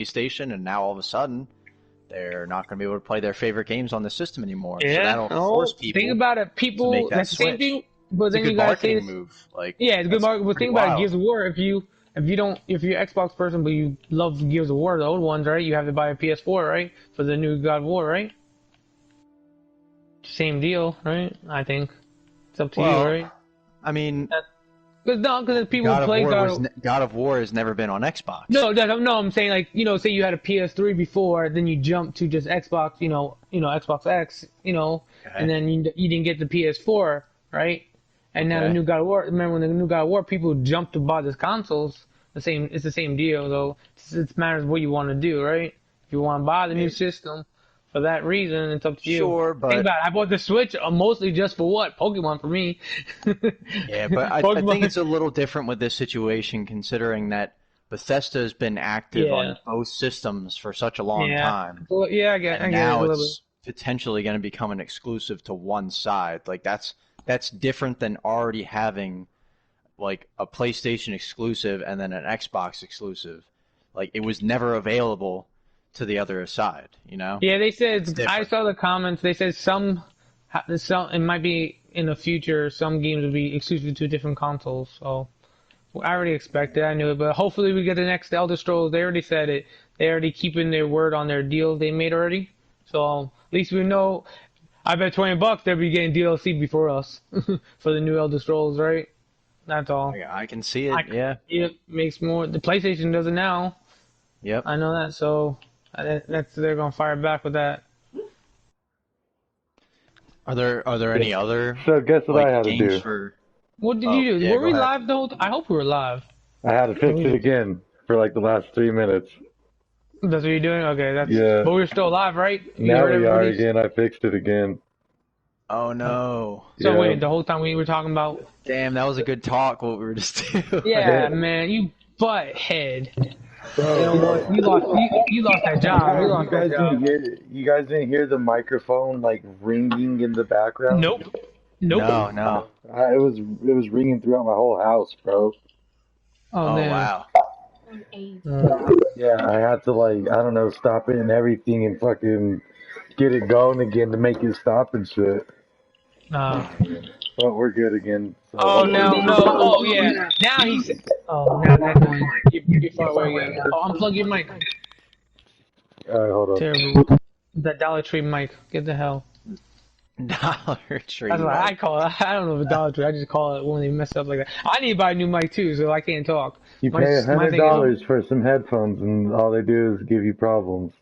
PlayStation, and now all of a sudden they're not going to be able to play their favorite games on the system anymore. Yeah, so that'll force people. Think about it, people. To make that that's the same switch. thing. But It's then a good you gotta say marketing this, move. Like, yeah, it's good marketing. But think about it, Gears of War. If you're an Xbox person, but you love Gears of War, the old ones, right? You have to buy a PS4, right, for the new God of War, right? Same deal, right? I think it's up to you, right? I mean, because people play God of War has never been on Xbox. No, I'm saying, like, say you had a PS3 before, then you jumped to just Xbox, Xbox X, and then you didn't get the PS4, right? And now the new God of War. Remember when the new God of War, people jumped to buy the consoles. It's the same deal, though. It matters what you want to do, right? If you want to buy the new system for that reason, it's up to you. Sure, but think about it. I bought the Switch mostly just for what? Pokemon for me. Yeah, but I think it's a little different with this situation, considering that Bethesda has been active on both systems for such a long time. Well, yeah, I get it. Now it's potentially going to become an exclusive to one side. Like that's different than already having like a PlayStation exclusive and then an Xbox exclusive. Like it was never available to the other side, Yeah, they said, I saw the comments, they said some, it might be in the future, some games will be exclusive to different consoles, so I already expected, I knew it, but hopefully we get the next Elder Scrolls. They already said it, they're already keeping their word on their deal they made already, so at least we know. I bet $20 they'll be getting DLC before us for the new Elder Scrolls, right? That's all. Yeah, I can see it, It makes more, the PlayStation does it now. Yep. I know that, so they're gonna fire back with that. Are there any other? So guess what I had to do? What did you do? Yeah, were we live the whole time? I hope we were live. I had to fix it again for like the last 3 minutes. That's what you're doing? Okay, yeah. But we're still live, right? Now we are again. I fixed it again. Oh no! So wait, the whole time we were talking about? Damn, that was a good talk. What we were just doing. Yeah, man, you butthead. Bro, you lost that job. You guys didn't hear the microphone like ringing in the background? Nope. No. It was ringing throughout my whole house, bro. Oh man. Wow. Yeah, I had to I don't know, stop it and everything and fucking get it going again to make it stop and shit. But we're good again. So. Oh no! Oh yeah! Now he's. Oh, now that's going. You're far away again. Oh, unplug your mic. Alright, hold on. Terrible. That Dollar Tree mic. Get the hell. Dollar Tree. That's what I call it. I don't know if it's Dollar Tree. I just call it when they mess up like that. I need to buy a new mic too, so I can't talk. You pay $100 for some headphones, and all they do is give you problems.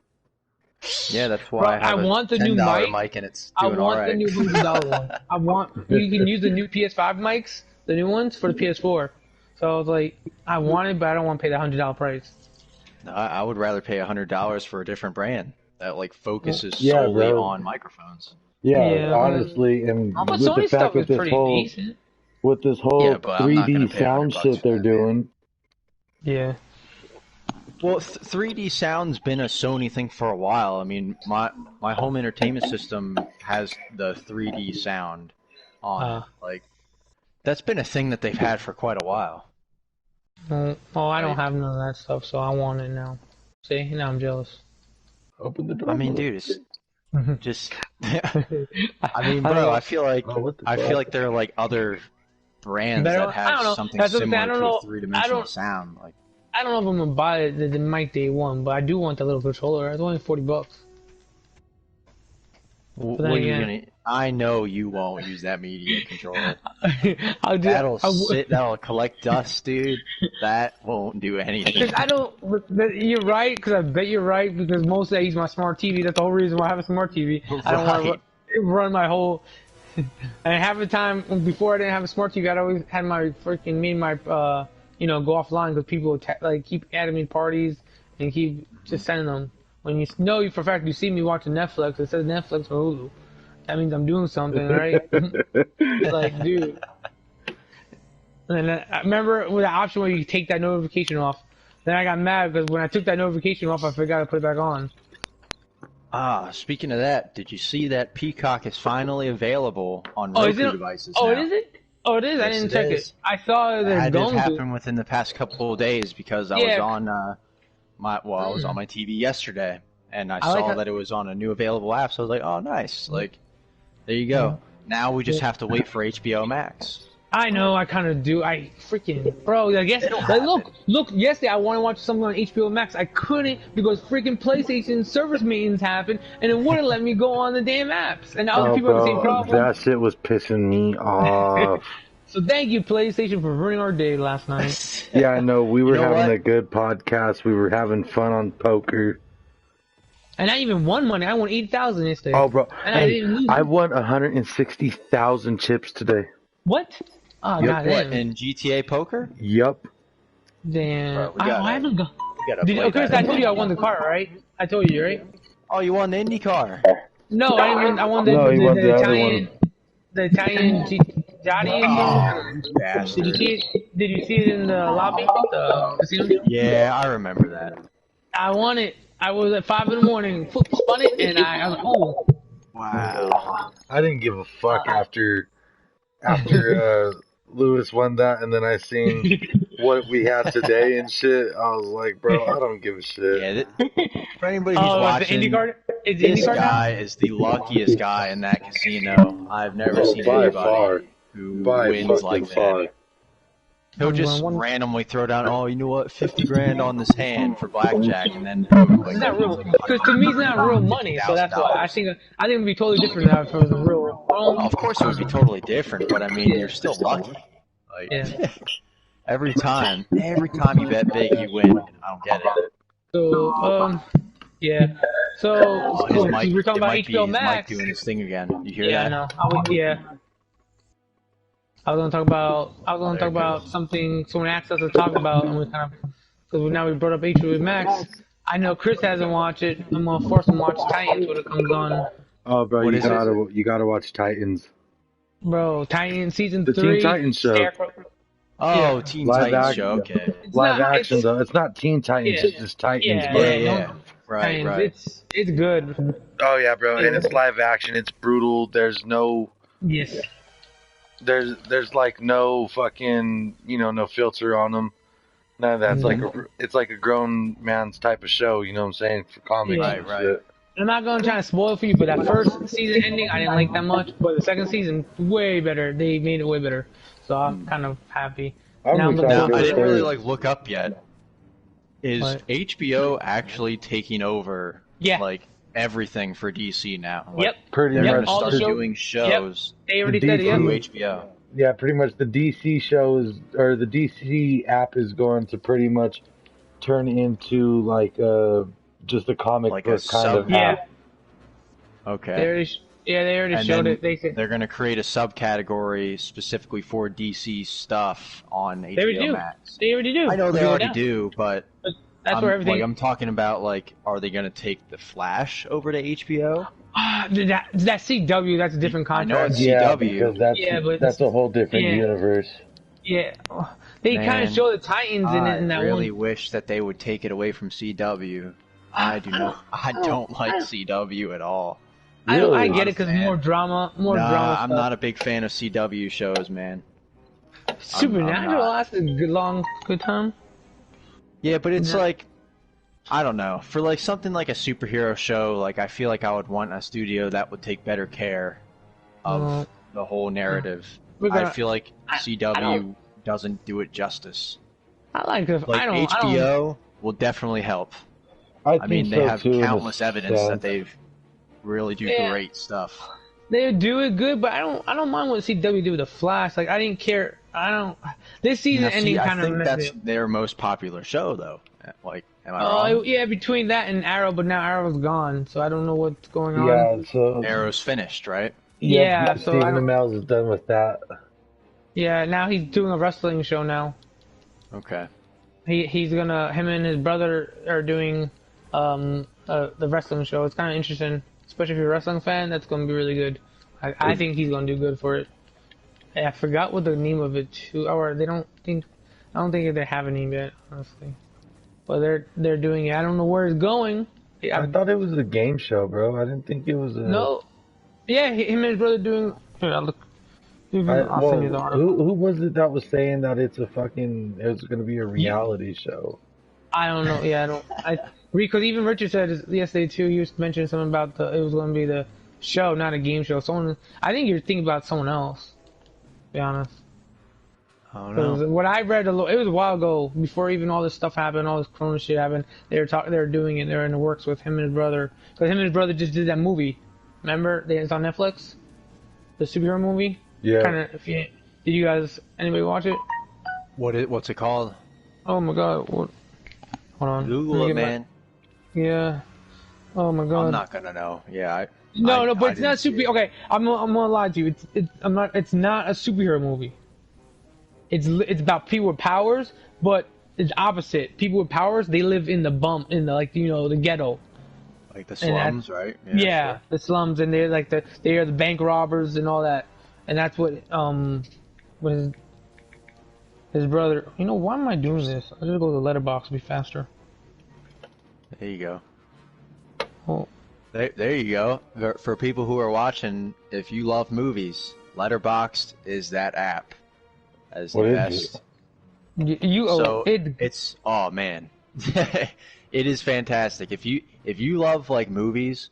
Yeah, that's why I want the new mic and it's doing I want the new $100 one. I want you can use the new PS5 mics, the new ones for the PS4. So I was like, I want it, but I don't want to pay the $100 price. No, I would rather pay $100 for a different brand that focuses solely on microphones. Yeah, honestly, and with the fact that this whole 3D sound shit they're doing. Yeah. Well, 3D sound's been a Sony thing for a while. I mean, my home entertainment system has the 3D sound on it. That's been a thing that they've had for quite a while. I don't have none of that stuff, so I want it now. See, now I'm jealous. Open the door. I mean, dude, it's just. I mean, bro, I feel like there are other brands that have something similar to a three-dimensional sound. I don't know if I'm gonna buy the mic day one, but I do want the little controller. It's only $40. What are you gonna? I know you won't use that media controller. That'll collect dust, dude. That won't do anything. You're right, because I bet you're right, because mostly I use my smart TV. That's the whole reason why I have a smart TV. I don't want to run my whole. And half the time before I didn't have a smart TV, I'd always had my go offline because people keep adding me parties and keep just sending them. When you know for a fact you see me watching Netflix, it says Netflix or Hulu. That means I'm doing something, right? Dude. And then I remember with the option where you take that notification off. Then I got mad because when I took that notification off, I forgot to put it back on. Speaking of that, did you see that Peacock is finally available on Roku devices now? Is it? Oh, it is? Yes, I didn't check it. I saw it. It had to happen within the past couple of days because I was on I was on my TV yesterday, and I saw that it was on a new available app. So I was like, oh, nice. Like, there you go. Now we just have to wait for HBO Max. I know, I kind of do. I freaking, bro, I guess, like, look, yesterday I wanted to watch something on HBO Max. I couldn't because freaking PlayStation service meetings happened, and it wouldn't let me go on the damn apps. And other people have the same problem. That shit was pissing me off. So thank you, PlayStation, for ruining our day last night. Yeah, I know. We were having a good podcast. We were having fun on poker. And I even won money. I won 8,000 yesterday. Oh, bro. And I didn't lose. I won 160,000 chips today. What? Oh, God. What, in GTA Poker? Yup. Damn. I haven't gone. Chris, I told you I won the car, right? I told you, right? Oh, you won the Indy car. No, I didn't win. I won the Italian. The Italian Gianni. Did you see it in the lobby? The casino? Yeah, I remember that. I won it. I was at 5 in the morning, spun it, and I was like, oh. Wow. I didn't give a fuck after Lewis won that, and then I seen what we had today and shit. I was like, bro, I don't give a shit. Yeah, for anybody who's watching, this guy is the luckiest guy in that casino. I've never seen anybody who wins like that. He'll just randomly throw down, oh, you know what, 50 grand on this hand for blackjack, and then it's not real. Because to me, it's not real money, so that's why I think it'd be totally different now if it was real. Of course, it would be totally different, but I mean, you're still lucky. Like, every time you bet big, you win. I don't get it. So, yeah. So, we're talking about HBO Max. Mike doing his thing again. You hear that? Yeah, I know. I was gonna talk about something someone asked us to talk about, and we kind of, because now we brought up HBO Max. I know Chris hasn't watched it. I'm gonna force him to watch Titans when it comes on. Oh, bro, you gotta watch Titans. Bro, Titans season 3. The Teen Titans show. Oh, Teen Titans show. Okay. Live action though. It's not Teen Titans. It's just Titans. Yeah. Right. It's good. Oh yeah, bro, and it's live action. It's brutal. There's no. Yes. There's like no fucking, no filter on them. None of that. It's like a grown man's type of show, you know what I'm saying, for comics. Yeah. Right. I'm not gonna try to spoil it for you, but that first season ending I didn't like that much, but the second season way better. They made it way better, so I'm kind of happy. I didn't really look up yet. Is HBO actually taking over? Everything for DC now. Pretty much. They're going to start doing shows. They already said it. Through HBO. Yeah, pretty much the DC shows, or the DC app is going to pretty much turn into just a comic book kind of app. Okay. They already showed it. They're going to create a subcategory specifically for DC stuff on HBO Max. They already do. I know they already do, but... That's where everything. I'm talking about, are they going to take the Flash over to HBO? That's CW. That's a different contract. I know it's CW. Because that's a whole different universe. Yeah, they kind of show the Titans in it. In that I really wish that they would take it away from CW. I don't like CW at all. Really? I get it because more drama. I'm not a big fan of CW shows, man. Supernatural lasted a good time. Yeah, but it's I don't know. For something like a superhero show, I feel like I would want a studio that would take better care of the whole narrative. I feel like CW doesn't do it justice. I like it. HBO will definitely help. I mean, they have countless evidence that they really do great stuff. They do it good, but I don't mind what CW do with the Flash. I didn't care. This season ending kind of. I think that's their most popular show, though. Am I wrong? Yeah, between that and Arrow, but now Arrow's gone, so I don't know what's going on. Yeah, so Arrow's finished, right? Yeah, so Stephen Amell is done with that. Yeah, now he's doing a wrestling show now. Okay. He's gonna. Him and his brother are doing the wrestling show. It's kind of interesting, especially if you're a wrestling fan. That's gonna be really good. I think he's gonna do good for it. I forgot what the name of it too. Or I don't think they have a name yet, honestly. But they're doing it. I don't know where it's going. I thought it was a game show, bro. I didn't think it was a. No. Yeah, him and his brother doing. Here, I'll send you the article. Who was it that was saying that it's was going to be a reality show? I don't know. Yeah, I don't. Because even Richard said yesterday too. He was mentioning something about it was going to be the show, not a game show. Someone. I think you're thinking about someone else. To be honest. Oh Because no. what I read, it was a while ago, before even all this stuff happened, all this Corona shit happened. They were doing it. They were in the works with him and his brother. Because him and his brother just did that movie. Remember? It's on Netflix. The superhero movie. Yeah. Kind of. Did you guys? Anybody watch it? What's it called? Oh my god. What? Hold on. Google it, man. Yeah. Oh my god. I'm not gonna know. Yeah. No, but it's didn't not see super. it. Okay, I'm gonna lie to you. It's not a superhero movie. It's about people with powers, but it's opposite. People with powers, they live in the the ghetto. Like the slums, right? Yeah, sure. the slums, and they're they are the bank robbers and all that. And that's what when his brother. You know, why am I doing this? I just go to the letterbox to be faster. There you go. Oh. There you go. For people who are watching, if you love movies, Letterboxd is that app. As the best. It's oh man, it is fantastic. If you love like movies,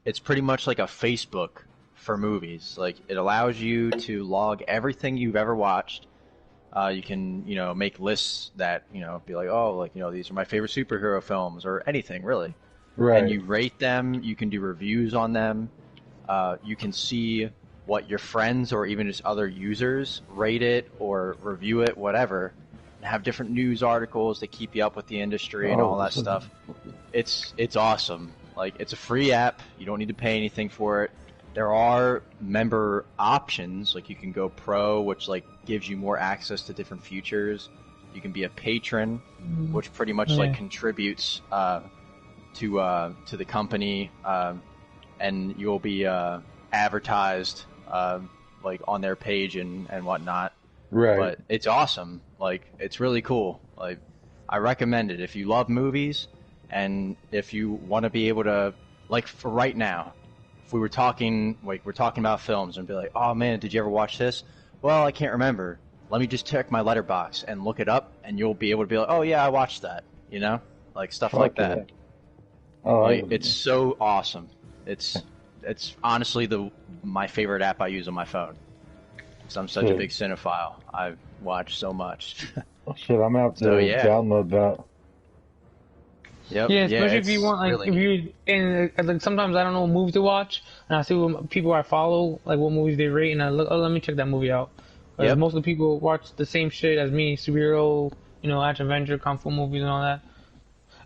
it's pretty much like a Facebook for movies. Like it allows you to log everything you've ever watched. You can make lists that be like, oh, like these are my favorite superhero films or anything really. Right. And you rate them. You can do reviews on them. You can see what your friends or even just other users rate it or review it, whatever. And have different news articles that keep you up with the industry and all that stuff. It's awesome. Like it's a free app. You don't need to pay anything for it. There are member options, like you can go pro, which like gives you more access to different features. You can be a patron, which pretty much like contributes to the company, and you'll be advertised like on their page and whatnot. Right. But it's awesome. Like it's really cool. Like I recommend it if you love movies and if you want to be able to, like for right now, if we were talking we're talking about films and be like, oh man, did you ever watch this? Well, I can't remember. Let me just check my letterbox and look it up, and you'll be able to be like, oh yeah, I watched that. Like stuff like that. Oh, like it's so awesome. It's honestly my favorite app I use on my phone. Because I'm such a big cinephile. I watch so much. Oh, shit, I'm out to download that. Yep. Yeah, especially if you want, like, really if you like sometimes I don't know what movies to watch, and I see what people I follow, like what movies they rate, and I look, oh, let me check that movie out. Most of the people watch the same shit as me, superhero, action adventure, kung fu movies and all that.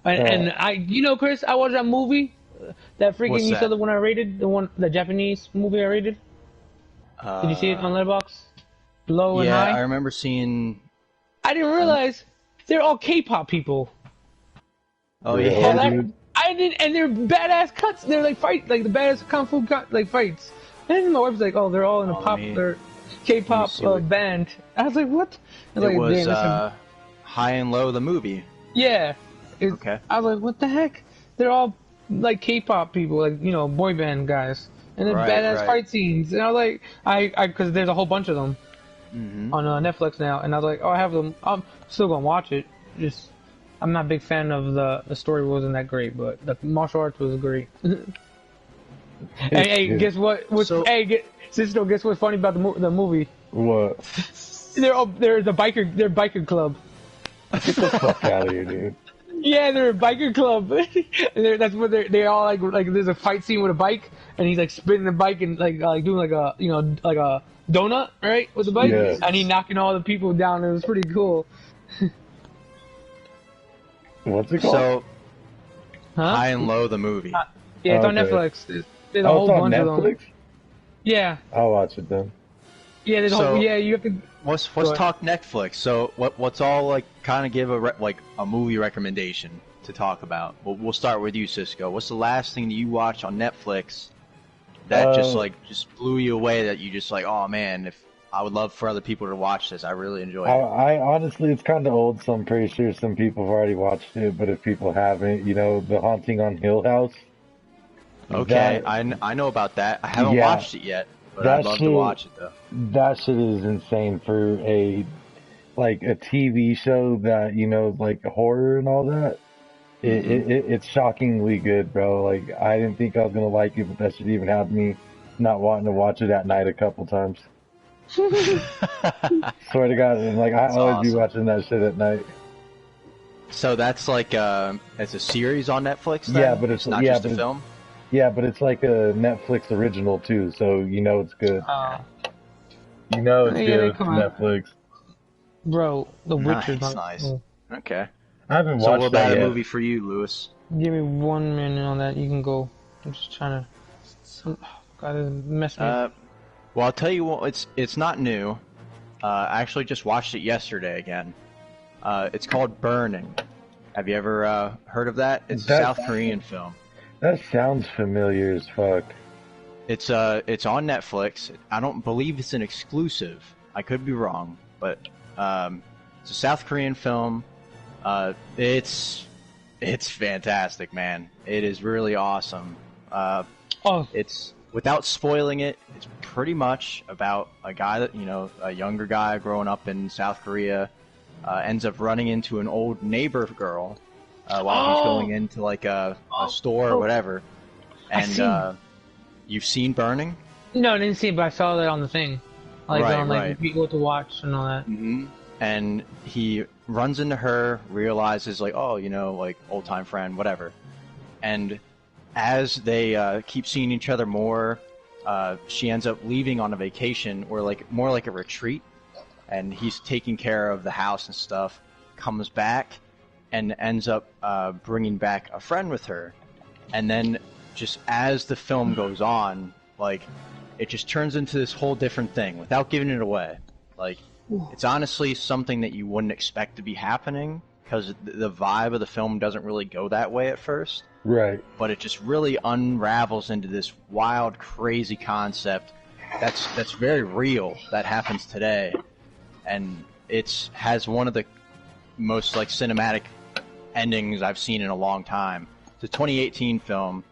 And I, Chris, I watched that movie, that freaking you said the one I rated, the Japanese movie I rated. Did you see it on Letterboxd? Low and High. Yeah, I remember seeing. I didn't realize they're all K-pop people. Oh yeah, I did, and they're badass cuts. They're like the badass kung fu fights. And my wife's like, "Oh, they're all in a popular K-pop band." I was like, "What?" It was High and Low, the movie. Yeah. Okay. I was like, "What the heck?" They're all like K-pop people, like boy band guys, and then badass fight scenes. And I was like, because there's a whole bunch of them on Netflix now, and I was like, "Oh, I have them. I'm still gonna watch it." I'm not a big fan of the story wasn't that great, but the martial arts was great. hey, guess what? Sister, guess what's funny about the movie? What? They're biker club. Get the fuck out of here, dude. Yeah, they're a biker club. That's what they all like. There's a fight scene with a bike, and he's like spinning the bike and like doing like a like a donut, right, with the bike, and he knocking all the people down. It was pretty cool. What's it called? So, High and Low, the movie. Yeah, it's on Netflix. There's a whole bunch of them. Yeah. I'll watch it then. Yeah, there's you have to. Let's talk Netflix. So what's all like kind of give a movie recommendation to talk about. We'll start with you, Cisco. What's the last thing that you watched on Netflix that just blew you away? That you just like, oh man, if I would love for other people to watch this. I really enjoy it. I honestly, it's kind of old, so I'm pretty sure some people have already watched it. But if people haven't, The Haunting on Hill House. Okay, I know about that. I haven't watched it yet, but I'd love to watch it though. That shit is insane for like a TV show that like horror and all that, it's shockingly good, bro. Like I didn't think I was gonna like it, but that should even have me not wanting to watch it at night a couple times. Swear to God, and like I That's always be awesome. watching that shit at night. So that's like it's a series on Netflix then? Yeah, but It's not just a film? yeah, but it's like a Netflix original too, so it's good. It's Yeah, good. they It's come out. Netflix. Bro, The Witcher's Nice, not. nice. Okay. I haven't So what watched that about a yet. movie for you, Lewis? Give me 1 minute on that. You can go. I'm just trying to. God, this messed me. Well, I'll tell you what, it's not new. I actually just watched it yesterday again. It's called Burning. Have you ever heard of that? It's a South Korean film. That sounds familiar as fuck. It's on Netflix. I don't believe it's an exclusive. I could be wrong, but it's a South Korean film. It's fantastic, man. It is really awesome. It's without spoiling it. It's pretty much about a guy that a younger guy growing up in South Korea, ends up running into an old neighbor girl while he's going into like a store or whatever. And you've seen Burning? No, I didn't see it, but I saw that on the thing. Like on right. people to watch and all that. Mm-hmm. And he runs into her, realizes like, like old time friend, whatever. And as they keep seeing each other more, she ends up leaving on a vacation or like more like a retreat. And he's taking care of the house and stuff. Comes back and ends up bringing back a friend with her. And then just as the film goes on, like it just turns into this whole different thing without giving it away. Like it's honestly something that you wouldn't expect to be happening because the vibe of the film doesn't really go that way at first. Right. But it just really unravels into this wild, crazy concept that's very real that happens today. And it has one of the most like cinematic endings I've seen in a long time. It's a 2018 film.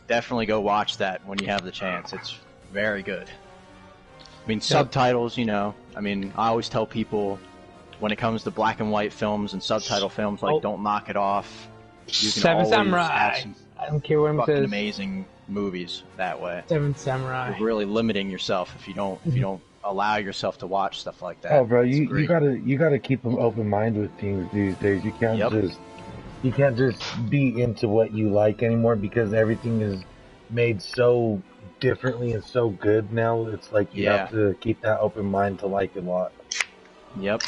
Definitely go watch that when you have the chance. It's very good. I mean, subtitles, I always tell people when it comes to black and white films and subtitle films, like, don't knock it off. You can Seven always Samurai. have some I don't care what it fucking says. amazing movies that way. Seven Samurai. You're really limiting yourself if you don't allow yourself to watch stuff like that. Oh, bro, It's you great. gotta keep an open mind with things these days. You can't just be into what you like anymore because everything is made so differently and so good now. It's like you have to keep that open mind to like a lot. Yep.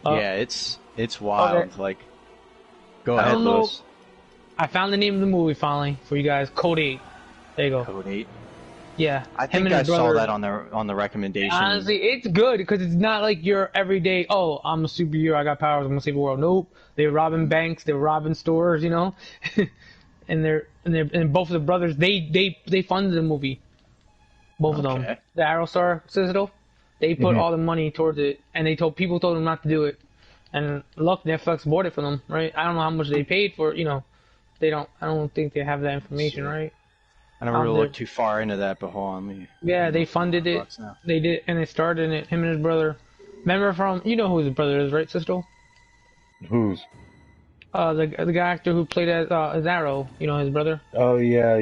Yeah, it's wild. Okay. Like, go ahead, don't know. Lewis. I found the name of the movie finally for you guys. Code 8. There you go. Code 8. Yeah. I Him think and I his saw brother. that on the recommendation. Honestly, it's good because it's not like your everyday, oh, I'm a superhero, I got powers, I'm gonna save the world. Nope. They're robbing banks, they're robbing stores, and both of the brothers, they funded the movie. Both of them. The Arrow Star Citadel, they put all the money towards it, and people told them not to do it. And look, Netflix bought it for them, right? I don't know how much they paid for it, I don't think they have that information, right? I never really looked too far into that, but hold on. Yeah, they funded it. They did, and they started it. Him and his brother. Remember from who his brother is, right, Sisto? Whose? The guy actor who played as Arrow. His brother. Oh yeah.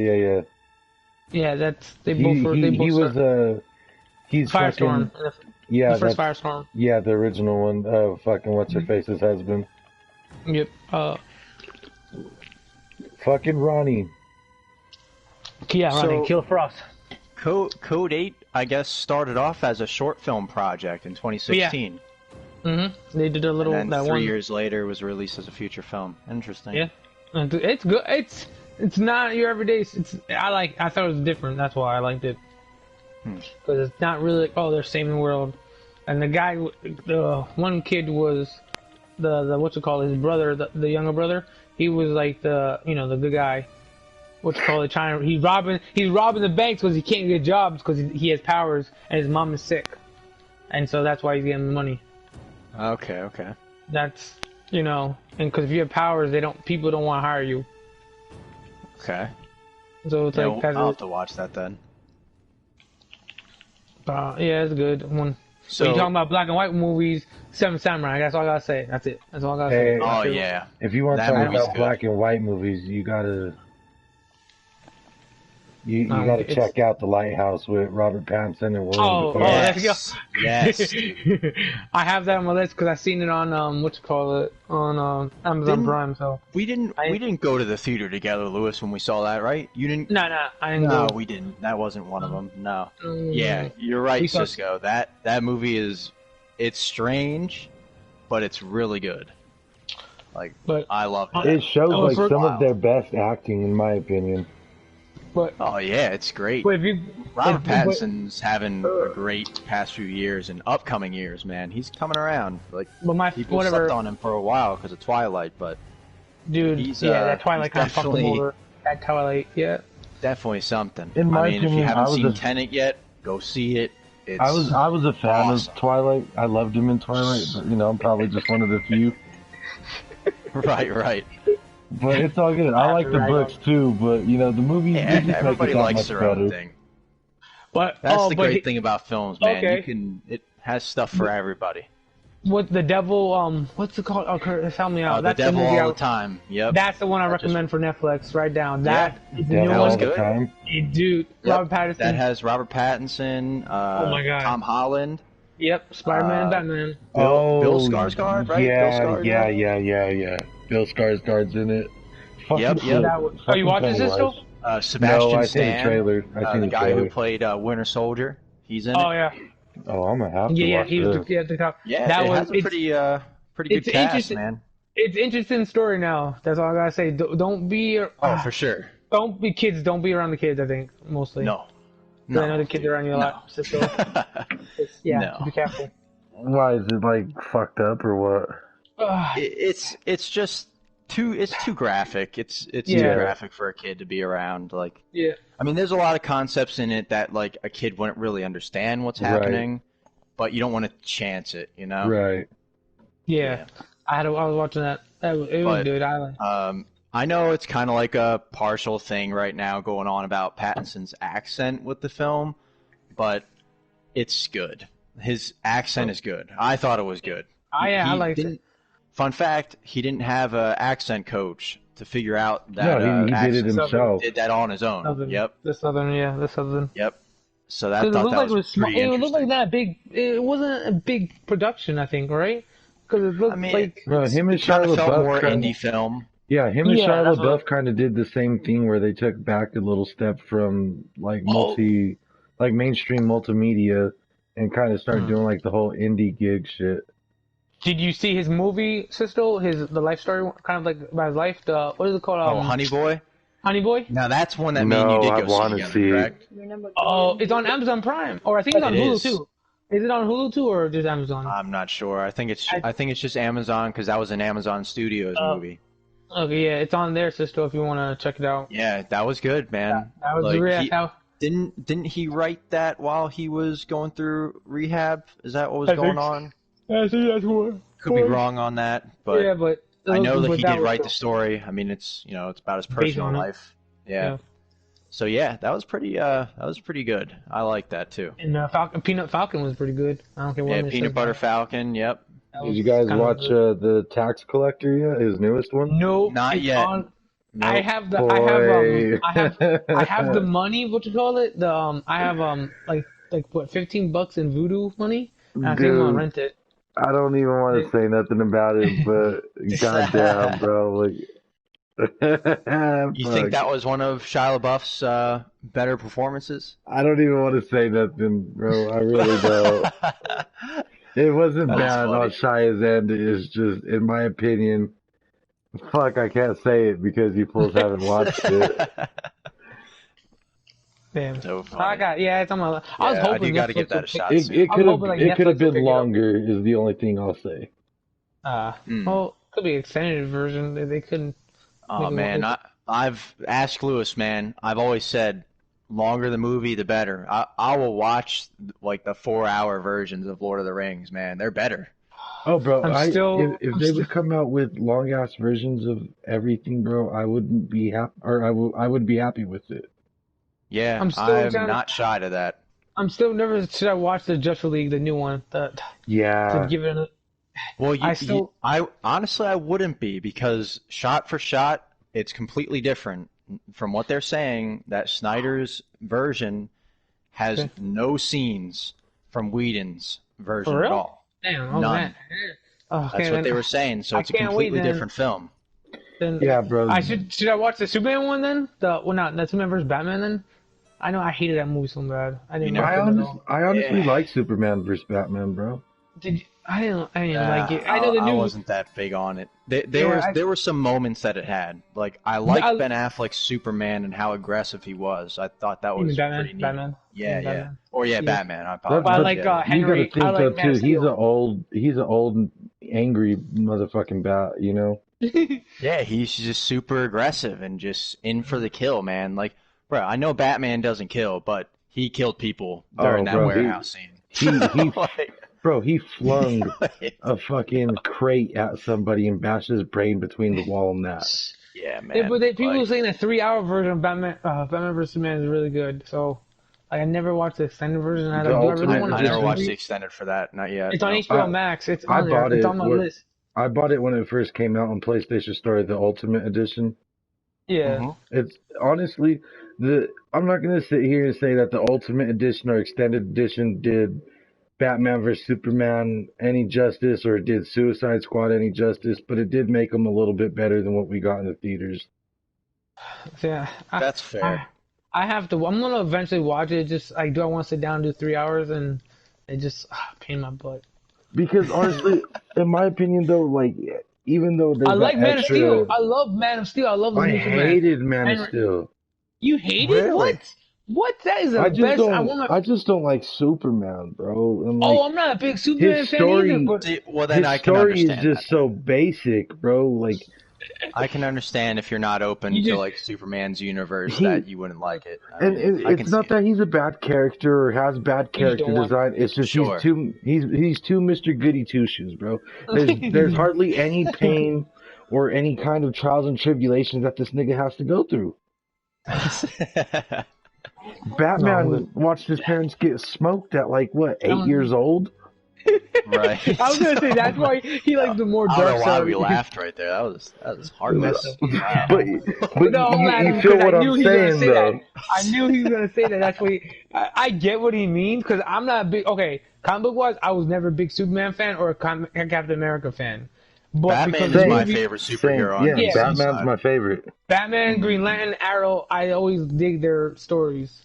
Yeah, that's he's Firestorm. Yeah, the first Firestorm. Yeah, the original one. Fucking what's her face's husband. Yep. Fucking Ronnie. Yeah, Ronnie. Kill for us. Code 8, I guess, started off as a short film project in 2016. They did a little. And then that 3 one. years later, was released as a feature film. Interesting. Yeah, it's good. It's not your everyday. I thought it was different. That's why I liked it. Because it's not really like, they're saving the world. And the guy, the one kid was the his brother, the younger brother. He was like the good guy. He's robbing the banks because he can't get jobs because he has powers and his mom is sick, and so that's why he's getting the money. Okay. That's and because if you have powers, people don't want to hire you. Okay. So it's like I'll have to watch that then. Yeah, it's a good one. But you So, talking about black and white movies, Seven Samurai. That's all I gotta say. That's it. That's all I gotta Hey, say. oh yeah, if you want to that talk movie's about good. black and white movies, you gotta It's check out The Lighthouse with Robert Pattinson and William Dafoe. let's go. Yes, dude. I have that on my list because I seen it on what you call it on Amazon Didn't- Prime. So We didn't go to the theater together, Lewis, when we saw that, right? You didn't. no, I didn't No, go. we didn't. That wasn't one of them. No. Mm. Yeah, you're right, We saw- Cisco. That movie it's strange, but it's really good. Like, But I love Oh, it. It shows Oh, like for- some of their best acting, in my opinion. but Oh yeah, it's great. if you Robert but- Pattinson's having a great past few years and upcoming years, man. He's coming around. Like, but my people whatever, slept on him for a while because of Twilight, but dude. he's, that Twilight he's kind of fucked him definitely- over. That Twilight, yeah. definitely something. In my I mean, if you opinion, I haven't was seen a- Tenet yet, go see it. It's, I was a fan awesome. of Twilight. I loved him in Twilight, but I'm probably just one of the few. right. But it's all good. I like the Right. books too, but the movies Yeah, they just make everybody it that likes much their better. own thing. But That's the but great thing about films, man. Okay. It has stuff for everybody. What the devil? What's it called? Oh, Kurt, help me out. The That's devil movie all the time. Yep. That's the one I That just- recommend for Netflix. Right down. That is the Devil new all one. the good. time. Dude, Yep. Robert Pattinson. That has Robert Pattinson. Oh my God. Tom Holland. Yep, Spider-Man, Uh, Batman. Bill Skarsgård, right? Yeah, Bill Skarsgård. yeah. Bill Skarsgård's in it. Fucking Yep. shit. That was- Fucking you watching this Pennywise. still? Sebastian No, I seen the Stan, trailer. I seen the the guy who trailer. played Winter Soldier. He's in Oh it. yeah, Oh, I'm gonna have to yeah. watch He was this. the top. Yeah, that it was has a pretty it's good cast, interesting. man. It's interesting story now. That's all I gotta say. Don't be. Oh, for sure. Don't be kids. Don't be around the kids. I think mostly. No. 'Cause I know the kids are around you a lot. So, yeah, No. be careful. Why is it like fucked up or what? It's just it's too graphic. It's too Yeah. graphic for a kid to be around. Like, Yeah. I mean, there's a lot of concepts in it that like a kid wouldn't really understand what's Right. happening, but you don't want to chance it, you know? Right. Yeah. I was watching that. It was But, good. I know it's kind of like a partial thing right now going on about Pattinson's accent with the film, but it's good. His accent is good. I thought it was good. I liked it. Fun fact: he didn't have an accent coach to figure out that. No, he did it accent. himself. Did that on his own. Southern. Yep. The Southern. Yep. So that Because it thought looked that like was it was small. pretty It looked like interesting. that big. It wasn't a big production, I think, right? Because it looked I mean, like. Bro, him and It kind Shia of felt LaBeouf more kinda- indie film. Yeah, him and Yeah, Shia that's what- LaBeouf kind of did the same thing where they took back a little step from like Oh. like mainstream multimedia and kind of started Hmm. doing like the whole indie gig shit. Did you see his movie, Sisto? The life story, kind of like about his life. The what is it called? Oh, Honey Boy. Honey Boy. Now that's one that me and No, you did I go see wanna together, see it. correct? Oh, it's on Amazon Prime, or I think it's on It Hulu is. too. Is it on Hulu too, or just Amazon? I'm not sure. I think it's just Amazon because that was an Amazon Studios Oh. movie. Okay, yeah, it's on there, Sisto. If you want to check it out. Yeah, that was good, man. That was Like, real. How Didn't he write that while he was going through rehab? Is that what was I going think so. on? I see that's what. Could be wrong on that, but yeah, but I know that but he did was write cool. the story. I mean, it's it's about his Based personal on it. life. Yeah. So yeah, that was pretty good. I like that too. And Peanut Falcon was pretty good. I don't care what Yeah, it Peanut says. Butter Falcon. Yep. That Did was you guys kinda watch good. the Tax Collector yet? His newest one? No, Not it's yet. on- Nope. I have the Boy. I have the money. What you call it? I have like what $15 in Voodoo money. And I think I'm gonna Dude, rent it. I don't even want to say nothing about it, but goddamn, bro, like. You think that was one of Shia LaBeouf's better performances? I don't even want to say nothing, bro. I really don't. It wasn't That's bad on funny. Shia's end. It's just, in my opinion, fuck, I can't say it because you fools haven't watched it. Damn. So I funny. it's on my. I was Yeah, hoping I gotta Netflix give that would a pick- shot. It I'm could have hoping, like, it could have Netflix will been pick it up. longer. Is the only thing I'll say. Hmm. Well, could be extended version. They couldn't. Oh Maybe man, we'll- I've asked Lewis, man. I've always said, longer the movie, the better. I will watch like the 4-hour versions of Lord of the Rings, man. They're better. Oh, bro, if I'm they would come out with long ass versions of everything, bro, I wouldn't be happy, or I would be happy with it. Yeah, I'm still I'm down- not shy to that. I'm still never should I watch the Justice League, the new one, to Yeah. give it a. Well, I still I honestly I wouldn't be because shot for shot, it's completely different from what they're saying. That Snyder's version has okay. no scenes from Whedon's version For at real? all. Damn, oh man. None. Oh, okay, That's what then they were saying. So I it's a can't wait completely then. different film. Then Yeah, bro. I should I watch the Superman one then? Not the Superman vs Batman then. I know I hated that movie so bad. I didn't You like I it at honestly, all. I honestly Yeah. like Superman versus Batman, bro. Did you, I didn't like it. I know the I new. wasn't that big on it. Yeah, There were some moments that it had. Like I I, liked Ben Affleck's Superman and how aggressive he was. I thought that you mean was Batman, pretty neat. Batman. You Yeah, mean yeah. Batman. Or yeah, Yeah. Batman. I But, Well, I apologize. like Yeah. you gotta Henry. think I though like Man too. of Steel. He's an old, angry motherfucking bat. You know. Yeah, he's just super aggressive and just in for the kill, man. Like, bro, I know Batman doesn't kill, but he killed people during Oh, that bro, warehouse scene. he Like, bro, he flung a fucking crate at somebody and bashed his brain between the wall and that. yeah, man. Yeah, but people like, saying the 3 hour version of Batman vs Superman is really good. So, like, I never watched the extended version. And I The like, do I Ultimate really want I to never Edition? watched the extended for that. Not yet. It's on No. HBO Max. It's I on there. bought It's it. on my list. I bought it when it first came out on PlayStation Store, the Ultimate Edition. Yeah. Mhm. It's honestly I'm not gonna sit here and say that the Ultimate Edition or Extended Edition did Batman vs Superman any justice or did Suicide Squad any justice, but it did make them a little bit better than what we got in the theaters. So, yeah. That's fair. I have to. I'm gonna eventually watch it. Just like, do I want to sit down and do 3 hours? And it just pain my butt. Because honestly, in my opinion, though, like even though there's I like that Man of extra, Steel. I love Man of Steel. I love the I new Superman. hated Man of Henry- Steel. You hate it? Really? What? What? That is the I just best. don't. I just don't like Superman, bro. And like, Oh, I'm not a big Superman his fan story- either. But See, well, then his I can story is understand just that. so basic, bro. Like I can understand if you're not open You to just- like Superman's universe He- that you wouldn't like it. I And mean, I can it's not see that he's a bad character or has bad You don't character want- design. It's just Sure. he's too Mr. Goody Two Shoes, bro. There's hardly any pain or any kind of trials and tribulations that this nigga has to go through. it. Batman watched his parents get smoked at like what 8 Um, years old. Right. I was gonna say that's why he likes the more I don't dark know why side. we laughed right there. That was heartless. Wow. But No, man, you feel because what I knew I'm he was gonna saying say though. that. I knew he was gonna say that. That's what I get what he means because I'm not a big. Okay, comic book wise, I was never a big Superman fan or a Captain America fan. But Batman because is the my movie- favorite Same. superhero on Yeah, DC Batman's side. my favorite. Batman, Green Lantern, Arrow. I always dig their stories.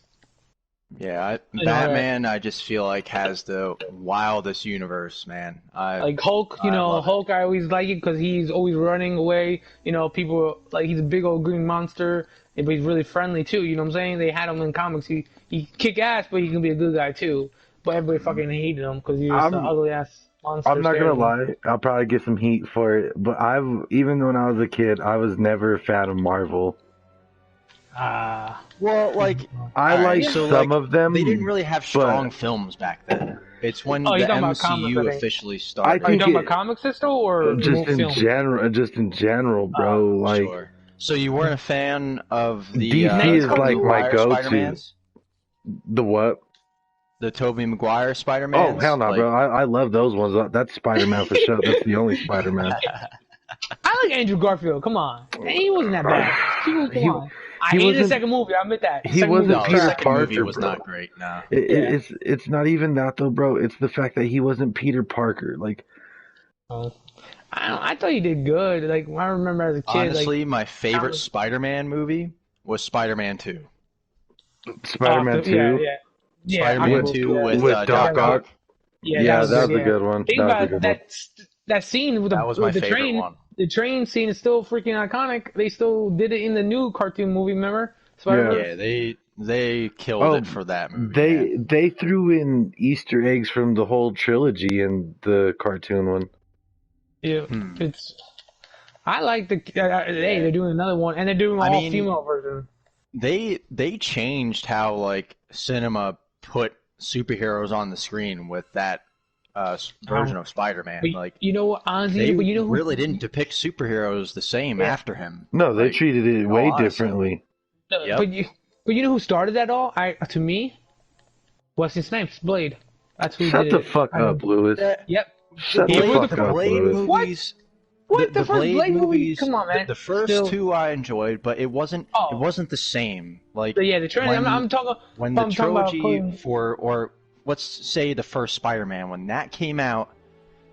Yeah, know, Batman. I just feel like has the wildest universe, man. Like Hulk, I love it. Hulk. I always like it because he's always running away. People like he's a big old green monster, but he's really friendly too. You know what I'm saying? They had him in comics. He kick ass, but he can be a good guy too. But everybody fucking hated him because he was I'm- the ugly ass monster. I'm not gonna scared lie, I'll probably get some heat for it, but even when I was a kid, I was never a fan of Marvel. Ah, Well, like I All right, like so, some like, of them. they didn't really have strong films back then. It's when Oh, the you're talking about comics, I MCU think. officially I started. are you think talking it- about comic system or just in film? general, bro. Like Sure. So you weren't a fan of the DC is Tobey like my Maguire go-to. Spider-Mans? the what? The Tobey Maguire Oh Spider-Man? hell no, bro! I love those ones. That's Spider-Man for sure. That's the only Spider-Man. I like Andrew Garfield. Come on, he wasn't that bad. Come He- on. I he hated the wasn't- second movie. I admit that. The he second wasn't movie No, was the Peter trash. second movie Parker, was bro. not great. No. It's not even that though, bro. It's the fact that he wasn't Peter Parker. Like I thought he did good. Like I remember as a kid, Honestly, my favorite was- Spider-Man movie was Spider-Man 2. Spider-Man 2 Yeah, Spider-Man I will- 2 yeah. with, with Doc Doc Ock. Ock. Yeah, that was a yeah. good one. Think That was a about good one. that scene with That was my the favorite train. one. The train scene is still freaking iconic. They still did it in the new cartoon movie. Remember? Spider-Man? Yeah, they killed it for that movie. man. They threw in Easter eggs from the whole trilogy in the cartoon one. Yeah. Hmm. It's. I like the. Hey, they're doing another one, and they're doing I all mean, female version. They changed how like cinema put superheroes on the screen with that version of Spider-Man. But Like you know what, honestly, they but you know who, really didn't depict superheroes the same Yeah. after him. No, they Like, treated it way honestly. differently. Yep. But you know who started that all? To me, Wesley Snipes, Blade. That's who Shut did the it. fuck up, Lewis. Yep. Shut He the was fuck the up, Blade Lewis. movies. What? The The first Blade movie? movies, Come on, man. the first Still, two I enjoyed, but it wasn't oh, the same. Like yeah, the trilogy. I'm talking. when the I'm talking about trilogy putting, or let's say the first Spider-Man, when that came out,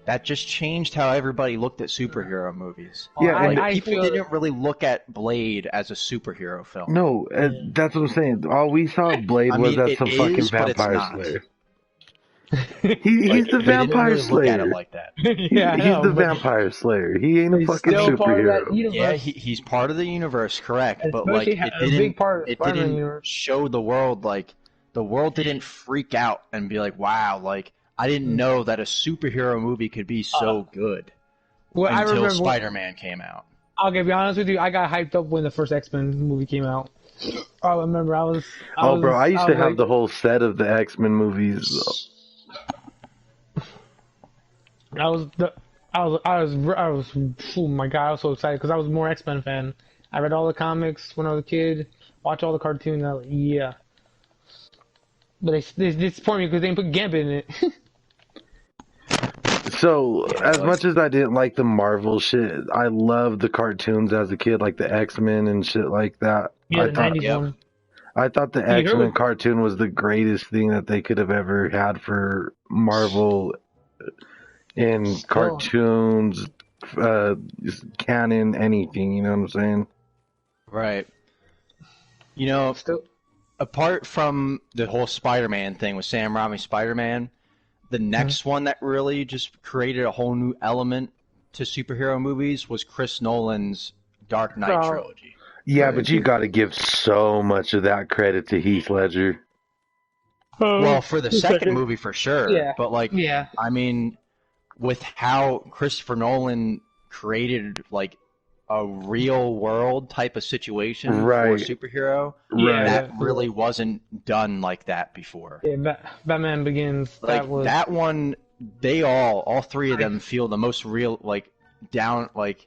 that just changed how everybody looked at superhero movies. Yeah, and Like, people feel didn't really look at Blade as a superhero film. no, that's what I'm saying. All we saw of Blade I was mean, as it some fucking is, but it's vampire not. slayer. Like, He's the they didn't vampire really look at slayer. it like that. yeah, I He's know, the but vampire slayer. He ain't a he's fucking still part of that superhero. universe. Yeah, he's part of the universe, correct? But like, Especially it a big part of it Spider-Man didn't universe. show the world, like the world didn't freak out and be like, "Wow!" Like, I didn't know that a superhero movie could be so good Well, I until remember. Spider-Man came out. I'll be honest with you. I got hyped up when the first X-Men movie came out. I remember I Bro, I used to have like, the whole set of the X-Men movies. oh my god, I was so excited because I was more X-Men fan. I read all the comics when I was a kid, watched all the cartoons. I was like, yeah. But they disappointed me because they didn't put Gambit in it. So, as much as I didn't like the Marvel shit, I loved the cartoons as a kid, like the X-Men and shit like that. Yeah, the 90s one. I thought the X-Men cartoon was the greatest thing that they could have ever had for Marvel in cartoons, canon, anything, you know what I'm saying? Right. You know, apart from the whole Spider-Man thing with Sam Raimi's Spider-Man, the next one that really just created a whole new element to superhero movies was Chris Nolan's Dark Knight trilogy. Yeah, but you got to give so much of that credit to Heath Ledger. Well, for the second movie, for sure. Yeah. But, like, Yeah. I mean, with how Christopher Nolan created, like, a real world type of situation for a superhero, that really wasn't done like that before. Yeah, Batman Begins. Like, that one, they all three of them feel the most real, like, down, like,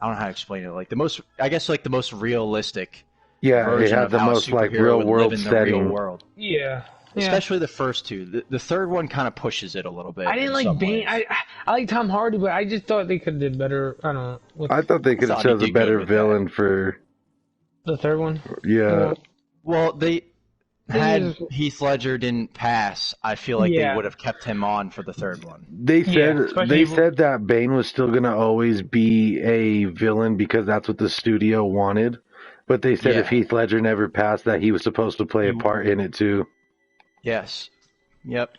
I don't know how to explain it. Like, the most, I guess, like, the most realistic version it had of the how most, a like, superhero real would world live in the setting. real world. Yeah. Especially the first two. The third one kind of pushes it a little bit. I didn't like Bane. I like Tom Hardy, but I just thought they could have did better. I don't know. I thought they could have chose a better villain for the third one. Yeah. Well, they had Heath Ledger didn't pass. I feel like they would have kept him on for the third one. They said said that Bane was still gonna always be a villain because that's what the studio wanted. But they said if Heath Ledger never passed, that he was supposed to play a part in it too. Yes. Yep.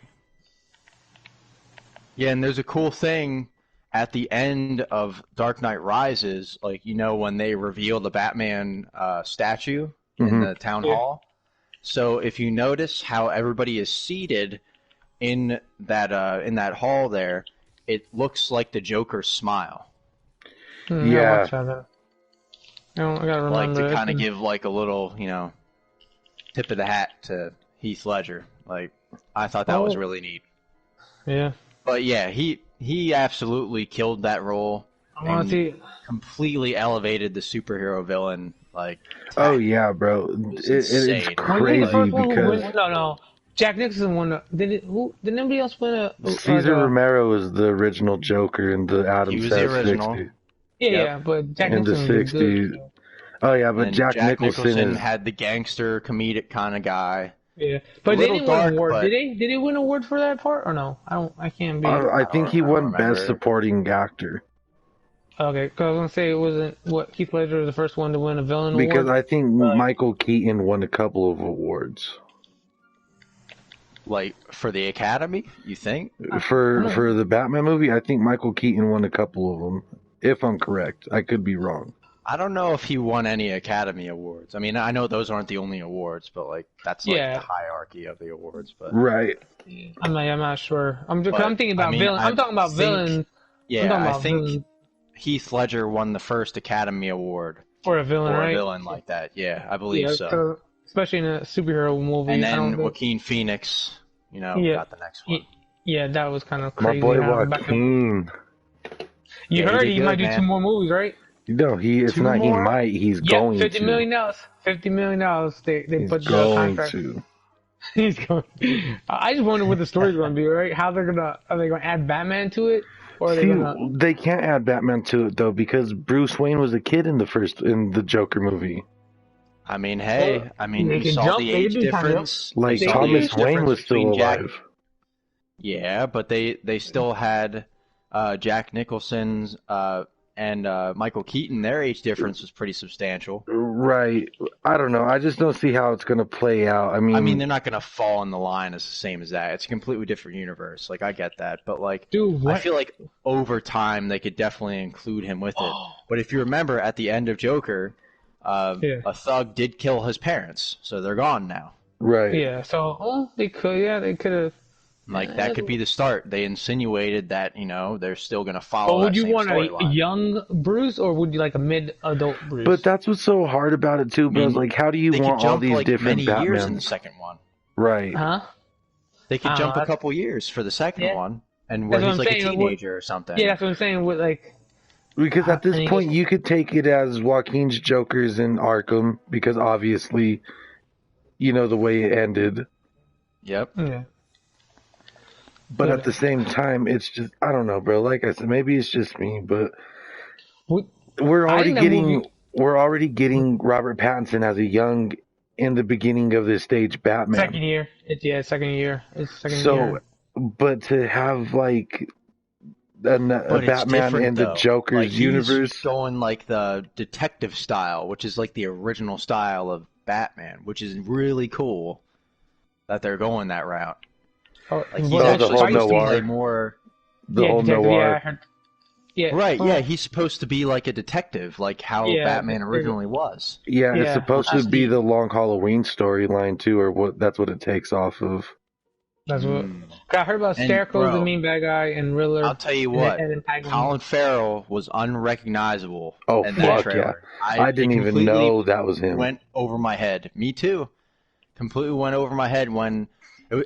Yeah, and there's a cool thing at the end of Dark Knight Rises, like, you know, when they reveal the Batman statue in the town hall. So if you notice how everybody is seated in that hall there, it looks like the Joker's smile. Yeah. I gotta remember like to kind of give like a little, you know, tip of the hat to Heath Ledger. Like, I thought that was really neat. Yeah. But yeah, he absolutely killed that role. I want to see. Completely elevated the superhero villain. Like, oh yeah, bro, it's crazy because no. Jack Nicholson won. Did anybody else win a? Cesar Romero was the original Joker in the Adam He was the original. 60. Yeah, but Jack in Nicholson the 60s. Oh yeah, but Jack Nicholson had the gangster comedic kind of guy. Yeah, but they didn't win an award. Did he win an award for that part or no? I can't be. I think he won Best Supporting Actor. Okay, because I was gonna say it wasn't Heath Ledger was the first one to win a villain award. Because I think Michael Keaton won a couple of awards. Like for the Academy, you think? For the Batman movie, I think Michael Keaton won a couple of them. If I'm correct, I could be wrong. I don't know if he won any Academy Awards. I mean, I know those aren't the only awards, but like that's like the hierarchy of the awards. But right, I'm not sure. I'm thinking about villains. I'm talking about villains. Yeah, I think Heath Ledger won the first Academy Award for a villain, for right? a villain like that. Yeah, I believe so. Especially in a superhero movie. And then Joaquin Phoenix, you know, got the next one. Yeah, that was kind of crazy. My boy Joaquin. You heard he might do 2 more movies, right? No, it's not. He might. He's going to. $50 million. $50 million. They put the contract. He's going. I just wonder what the story's going to be, right? How they're gonna are they going to add Batman to it, or are they See, gonna? they can't add Batman to it though because Bruce Wayne was a kid in the Joker movie. I mean, hey, I mean, They you can saw jump. the They can age do time jump. difference. You Like saw the Thomas age Wayne difference was still between Jack. alive. Yeah, but they still had Jack Nicholson's and Michael Keaton. Their age difference was pretty substantial. Right. I don't know. I just don't see how it's gonna play out. I mean, they're not gonna fall in the line as the same as that. It's a completely different universe. Like, I get that, but like, Dude, I what? feel like over time they could definitely include him with it. But if you remember, at the end of Joker, Yeah. a thug did kill his parents, so they're gone now. right. Yeah. So, they could. Yeah, they could have. Like, that could be the start. They insinuated that, they're still gonna But follow would that you same want a storyline. young Bruce, or would you like a mid-adult Bruce? But that's what's so hard about it too, bro. I mean, Like, how do you They could want all jump these like different many years in the Batmans? second one. Right. Huh? They could I don't jump know, a couple years for the second Yeah. one, and where That's he's what like I'm a saying, teenager or something. Yeah, that's what I'm saying. With like, Because at this I mean, point, you could take it as Joaquin's Joker's in Arkham, because obviously, the way it ended. Yep. yeah. But Yeah. at the same time, it's just, I don't know, bro. Like I said, maybe it's just me, but What- we're I already think that getting movie- we're already getting Robert Pattinson as a young in the beginning of this stage Batman. Second year. Second year. It's second So, year. but to have like a But it's Batman different, in the though. Joker's Like, he's universe. going like the detective style, which is like the original style of Batman, which is really cool that they're going that route. Oh, Like, he's well, the actually whole supposed to noir. play more. The yeah, whole detective, noir. Yeah, I heard- yeah. Right, Oh, yeah, he's supposed to be like a detective, like how Yeah, Batman yeah. originally was. Yeah, it's Yeah, supposed to that's be the- the Long Halloween storyline too, or what? That's what it takes off of. That's what. Mm. I heard about And, Scarecrow's the bro, mean bad guy and Riddler. I'll tell you and what, then Penguin. Colin Farrell was unrecognizable Oh, in that fuck, trailer. I didn't it even completely know that was him. Went over my head. Me too. Completely went over my head when,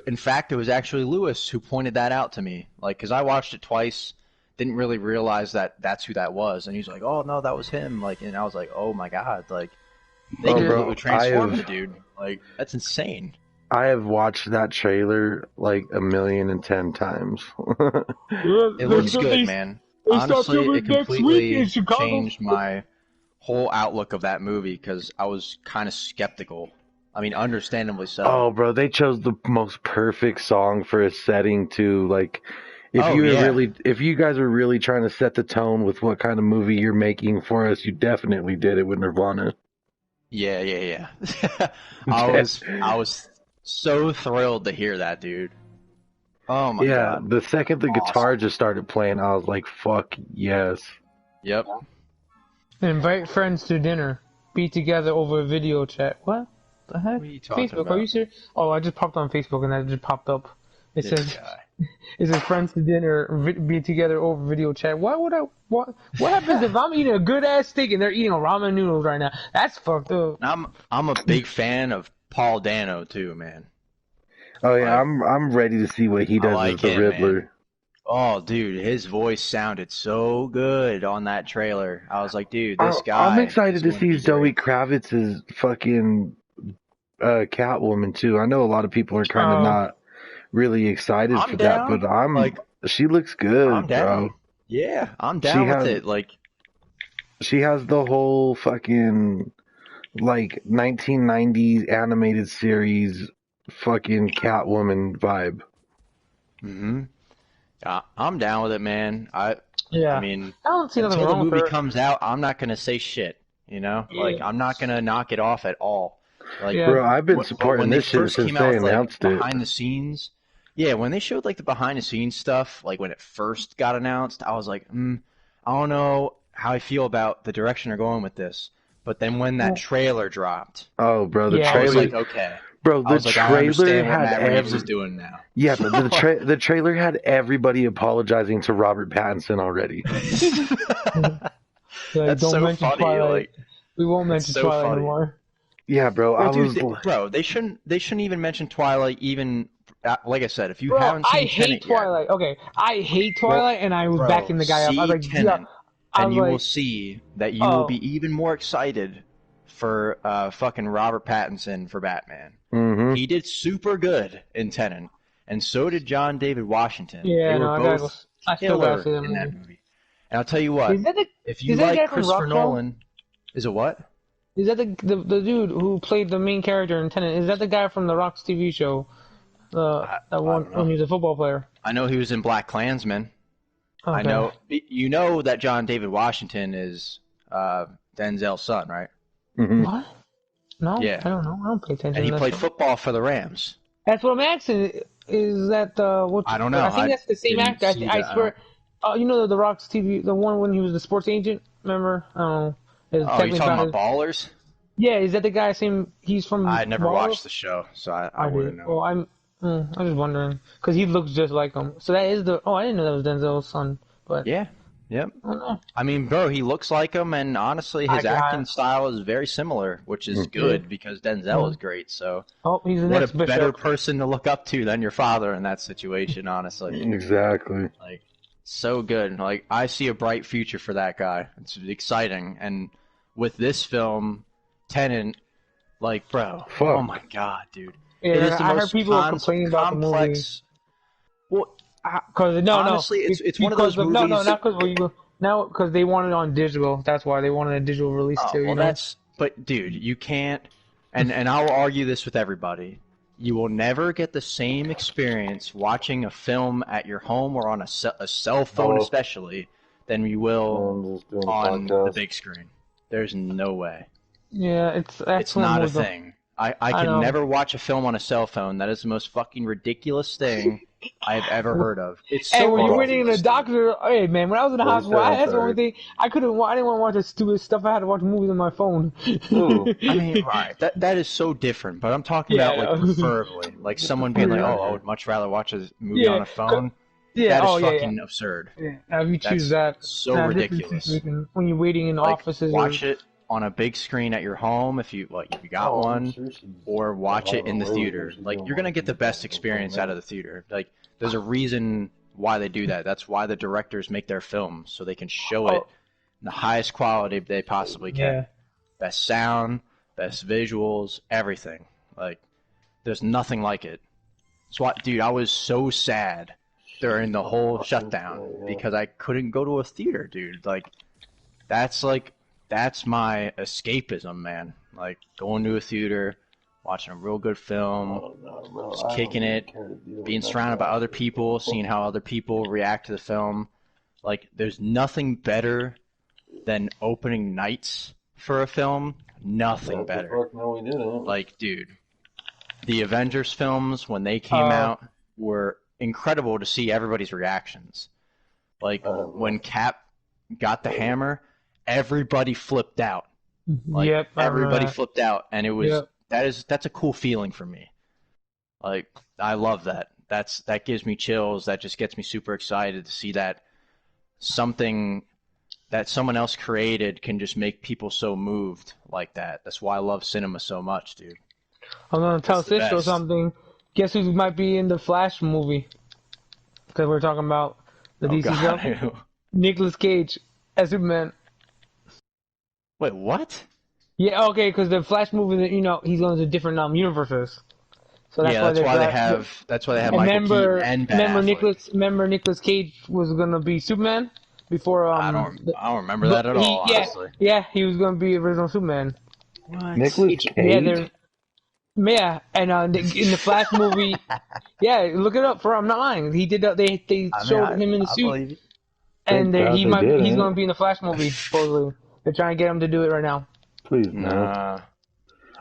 in fact, it was actually Lewis who pointed that out to me. Like, because I watched it twice, didn't really realize that that's who that was, and he's like, "Oh no, that was him." Like, and I was like, "Oh my god!" Like, they Oh, bro, completely transformed I the have- dude. Like, that's insane. I have watched that trailer like 1,010,000 times. It looks good, man. they start Honestly, filming it next week completely in Chicago. changed my whole outlook of that movie because I was kind of skeptical. I mean, understandably so. Oh, bro, they chose the most perfect song for a setting too. Like, if you guys are really trying to set the tone with what kind of movie you're making for us, you definitely did it with Nirvana. Yeah. I was so thrilled to hear that, dude. Oh my Yeah, god. the second the Awesome. guitar just started playing, I was like, "Fuck yes!" Yep. Invite friends to dinner. Be together over a video chat. What the heck? What are you talking Facebook? about? Are you serious? Oh, I just popped on Facebook and that just popped up. It This says guy. it says friends to dinner. Be together over video chat. Why would I? What happens if I'm eating a good ass steak and they're eating ramen noodles right now? That's fucked up. I'm a big fan of Paul Dano too, man. Oh yeah, Like- I'm ready to see what he does like as the him, Riddler. man. Oh, dude, his voice sounded so good on that trailer. I was like, dude, this guy. I'm excited is to going see be Zoe great. Kravitz's fucking Catwoman too. I know a lot of people are kind of Oh. not really excited I'm for down. that, but Like, she looks good, I'm down. bro. Yeah, I'm down She with has- it. Like, She has the whole fucking like 1990s animated series fucking Catwoman vibe. I'm down with it, man. Yeah. I mean, I don't see nothing until the wrong with movie her. comes out, I'm not gonna say shit. You know, like Yeah. I'm not gonna knock it off at all. Like, Yeah. Bro, I've been but supporting when they this shit first since came they out with, like, announced it. behind the scenes, yeah, when they showed like the behind the scenes stuff, like when it first got announced, I was like, I don't know how I feel about the direction they're going with this. But then when that trailer dropped, Oh, bro, the Yeah, I was trailer, like, okay. bro, I the was like, I trailer understand what had Matt Reeves is doing now. yeah, but the trailer had everybody apologizing to Robert Pattinson already. Like, That's don't so mention funny. Twilight. Like, We won't mention so Twilight funny. anymore. Yeah, bro, well, I dude, was bro, they shouldn't even mention Twilight. Even like I said, if you Bro, haven't seen I hate Tenet Twilight. Okay, I hate Twilight, and I was Bro, backing the guy up. I was like, see Tenet, I and was you will like, see that you will be even more excited for fucking Robert Pattinson for Batman. Mm-hmm. He did super good in Tenet, and so did John David Washington. Yeah, They were no, both I still gotta killer see that in that movie. movie. And I'll tell you what, Is that the if you is that the like guy from Christopher Rock Nolan, is it what? Is that the dude who played the main character in Tenet? Is that the guy from the Rock's TV show? That one don't know. when he was a football player. I know he was in Black Klansman. Okay. I know you know that John David Washington is Denzel's son, right? Mm-hmm. What? No, Yeah. I don't know. I don't pay attention. And he to that played stuff. football for the Rams. That's what I'm asking. Is that what? I don't know. I think I that's the same didn't actor. see I that. swear. You know the Rock's TV, the one when he was the sports agent. Remember? I don't know. Oh, you talking about Ballers? Yeah, is that the guy? Same. He's from. I never Ballers? watched the show, so I wouldn't know. Well, I'm just wondering because he looks just like him. So that is the. Oh, I didn't know that was Denzel's son. But Yeah. Yep. I don't know. I mean, bro, he looks like him, and honestly, his I got acting it. style is very similar, which is good because Denzel is great. So, Oh, he's the what next a bishop. better person to look up to than your father in that situation, honestly. Exactly. Like, so good. Like, I see a bright future for that guy. It's exciting. And with this film, Tenet, like, bro, Fuck. oh my god, dude. Yeah, It is the I most heard people complaining about the movie. complex. Well, Because honestly, it's one of those movies. No, not because now because they want it on digital. That's why they wanted a digital release Oh, too. well, you know? that's. But dude, you can't. And I'll argue this with everybody. You will never get the same experience watching a film at your home or on a cell phone, especially, than you will on the big screen. There's no way. Yeah, that's not a thing. I can know. never watch a film on a cell phone. That is the most fucking ridiculous thing I've ever heard of. It's so Hey, when you're waiting in the ridiculous, doctor, hey man, when I was in the hospital, that's the sorry. only thing I couldn't. I didn't want to watch the stupid stuff. I had to watch movies on my phone. Ooh. I mean, right? That is so different. But I'm talking Yeah. about like preferably, like someone being like, "Oh, I would much rather watch a movie Yeah. on a phone." Yeah, That is oh yeah, fucking absurd. yeah. If you choose That's that, so nah, this is ridiculous. freaking- when you're waiting in Like, offices, watch it on a big screen at your home if you got one, or watch it in the theater. Like, you're gonna get the best experience out of the theater. Like, there's a reason why they do that. That's why the directors make their films, so they can show it in the highest quality they possibly can. Yeah. Best sound, best visuals, everything. Like, there's nothing like it. So, dude, I was so sad during the whole shutdown because I couldn't go to a theater, dude. Like, that's my escapism, man. Like, going to a theater, watching a real good film, just kicking it, being surrounded by other people, seeing how other people react to the film. Like, there's nothing better than opening nights for a film. Nothing better. No, we didn't. Like, dude, the Avengers films, when they came out, were incredible to see everybody's reactions. Like, when Cap got the hammer, everybody flipped out. Like, Yep, I remember everybody that. flipped out, and it was Yep. that's a cool feeling for me. Like, I love that. That gives me chills. That just gets me super excited to see that something that someone else created can just make people so moved like that. That's why I love cinema so much, dude. I'm gonna tell That's the Cisco best. something. Guess who might be in the Flash movie? Because we're talking about the Oh, DC God. stuff. Nicolas Cage as Superman. Wait, what? Yeah, okay, because the Flash movie, he's going to different universes. So that's Yeah, why that's they why they got- have. That's why they have And Michael Keaton and Ben Affleck. Remember Nicolas Cage was gonna be Superman before. I don't remember that at all. Honestly. Yeah, he was gonna be original Superman. What? Nicholas Yeah, Cage? yeah, and in the Flash movie, yeah, look it up. I'm not lying. He did. They showed him in the suit, believe you. and Thank God they did, he's eh? gonna be in the Flash movie. Supposedly, they're trying to get him to do it right now. Please, no. Nah.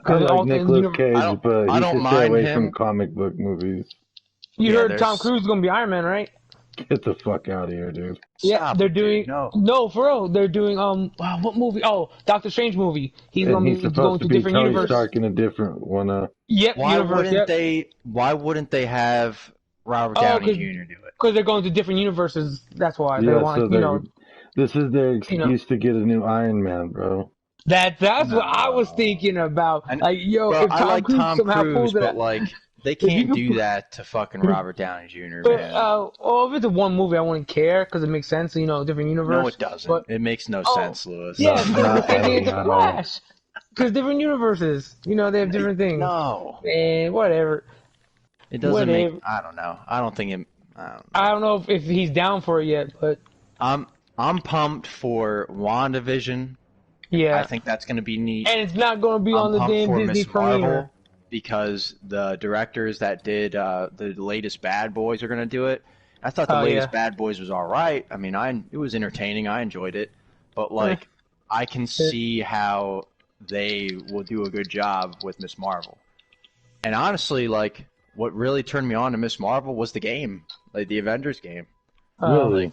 I like also in Nicolas universe- Cage, I but he don't should stay mind away him. from comic book movies. You Yeah, heard there's- Tom Cruise is gonna be Iron Man, right? Get the fuck out of here, dude. Yeah, Stop they're it, doing dude. no for real. They're doing wow, what movie? Oh, Doctor Strange movie. He's And gonna he's be going supposed to to be different Tony universes. Stark in a different one. Yep, Why universe. wouldn't Yep. they? Why wouldn't they have Robert Oh, Downey 'cause- Jr. do it? Because they're going to different universes. That's why they Yeah, want so this is their excuse to get a new Iron Man, bro. That's what I was thinking about. And- Like, yo, Bro, if I Tom like Cruise Tom somehow Cruise, pulls it but out. like they If you can't could do put- that to fucking Robert Downey Jr. But, Man. well, if it's a one movie, I wouldn't care because it makes sense. Different universe. No, it doesn't. But, It makes no Oh, sense, Lewis. yeah, No, because they're not into at all. Flash. Because different universes. You know, they have different things. No, And whatever. it doesn't make. Whatever. I don't know. I don't think it. I don't know. I don't know if he's down for it yet, but I'm pumped for WandaVision. yeah. I think that's going to be neat. And it's not going to be I'm on the pumped damn for Disney Miss Marvel premiere. because the directors that did the latest Bad Boys are going to do it. I thought the latest Bad Boys was all right. I mean, it was entertaining. I enjoyed it, but like, I can see how they will do a good job with Miss Marvel. And honestly, like, what really turned me on to Miss Marvel was the game, like the Avengers game. Really?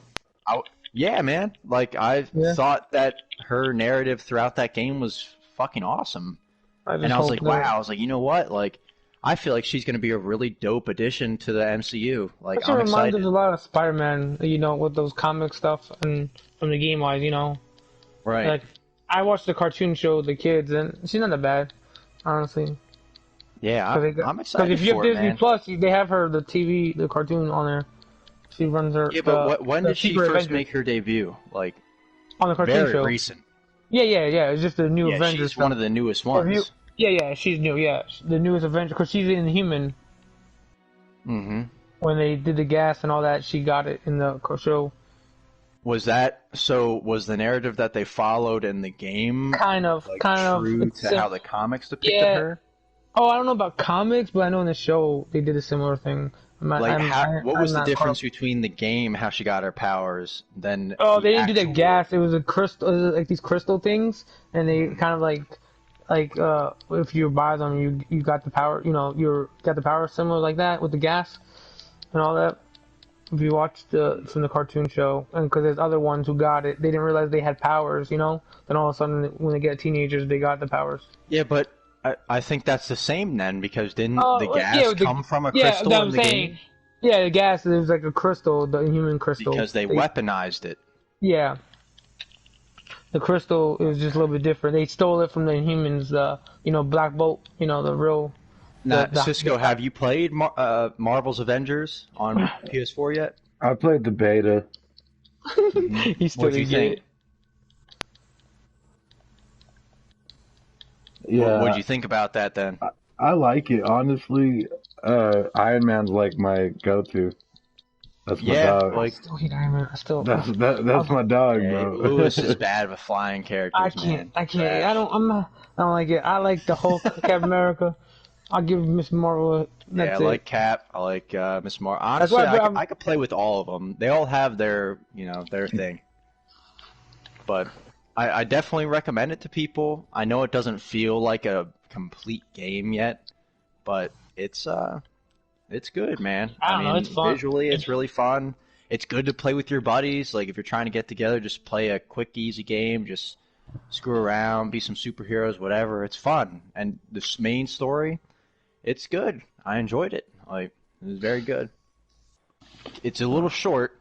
Yeah, man. Like, I thought that her narrative throughout that game was fucking awesome. And I was like, wow. I was like, you know what? Like, I feel like she's going to be a really dope addition to the MCU. Like, I'm excited. Reminds us a lot of Spider-Man, you know, with those comic stuff and from the game-wise, you know. Right. Like, I watched the cartoon show with the kids, and she's not that bad, honestly. Yeah, I'm excited because if you have Disney man. Plus, they have her the cartoon on there. She runs her. Yeah, but when did she first make her debut? Like, on the cartoon very show. recent. Yeah. It's just the new Avengers. She's one of the newest ones. Yeah, she's new. Yeah, the newest Avenger because she's in Human. Mm-hmm. When they did the gas and all that, she got it in the show. Was the narrative that they followed in the game kind of true to how the comics depicted her? Oh, I don't know about comics, but I know in the show they did a similar thing. What was the difference between the game, how she got her powers, then? Oh, they didn't do the gas. It was a crystal, like these crystal things, and they kind of like if you buy them, you got the power. You know, you got the power similar like that with the gas and all that. If you watch from the cartoon show, and because there's other ones who got it, they didn't realize they had powers. You know, then all of a sudden when they get teenagers, they got the powers. Yeah, but I think that's the same then, because didn't the gas come from a crystal in the game? Yeah, the gas is like a crystal, the human crystal. Because they weaponized it. Yeah. The crystal is just a little bit different. They stole it from the humans, Black Bolt, the real... Now, Cisco, have you played Marvel's Avengers on PS4 yet? I played the beta. He still What do you think? Yeah. What did you think about that then? I like it, honestly. Iron Man's like my go-to. That's my dog. I still hate Iron Man. That's my dog, bro. Lewis is bad with flying characters. I can't. I don't like it. I like the Hulk, Captain America. I'll give Miss Marvel. I like Cap. I like Miss Marvel. Honestly, I could play with all of them. They all have their thing. But I definitely recommend it to people. I know it doesn't feel like a complete game yet, but it's good, man. I mean, it's fun. Visually, it's really fun. It's good to play with your buddies. Like, if you're trying to get together, just play a quick, easy game. Just screw around, be some superheroes, whatever. It's fun. And this main story, it's good. I enjoyed it. Like, it was very good. It's a little short.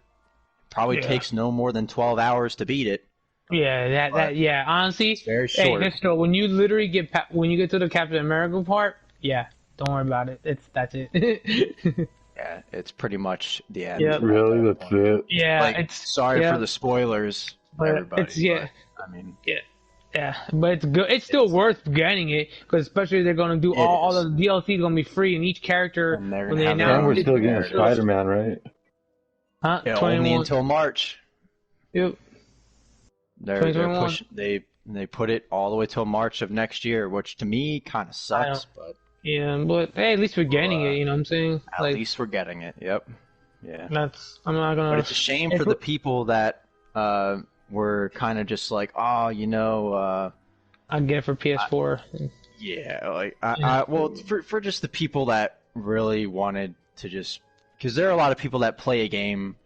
Probably takes no more than 12 hours to beat it. Yeah, honestly, it's very short. Hey, Mr. When you literally get to the Captain America part, don't worry about it. That's it. Yeah, it's pretty much the end. Yep. Really, that's it. Yeah, sorry for the spoilers, everybody. But it's good. It's still worth getting it because especially they're gonna do all the DLC is gonna be free, and each character and we're still getting Spider-Man, right? Huh? Yeah, only until March. Yep. They put it all the way till March of next year, which to me kind of sucks. But but hey, at least we're getting it. You know what I'm saying? At least we're getting it. Yep. Yeah. I'm not gonna. But it's a shame for the people that were kind of just like, I get it for PS4. For just the people that really wanted to just, because there are a lot of people that play a game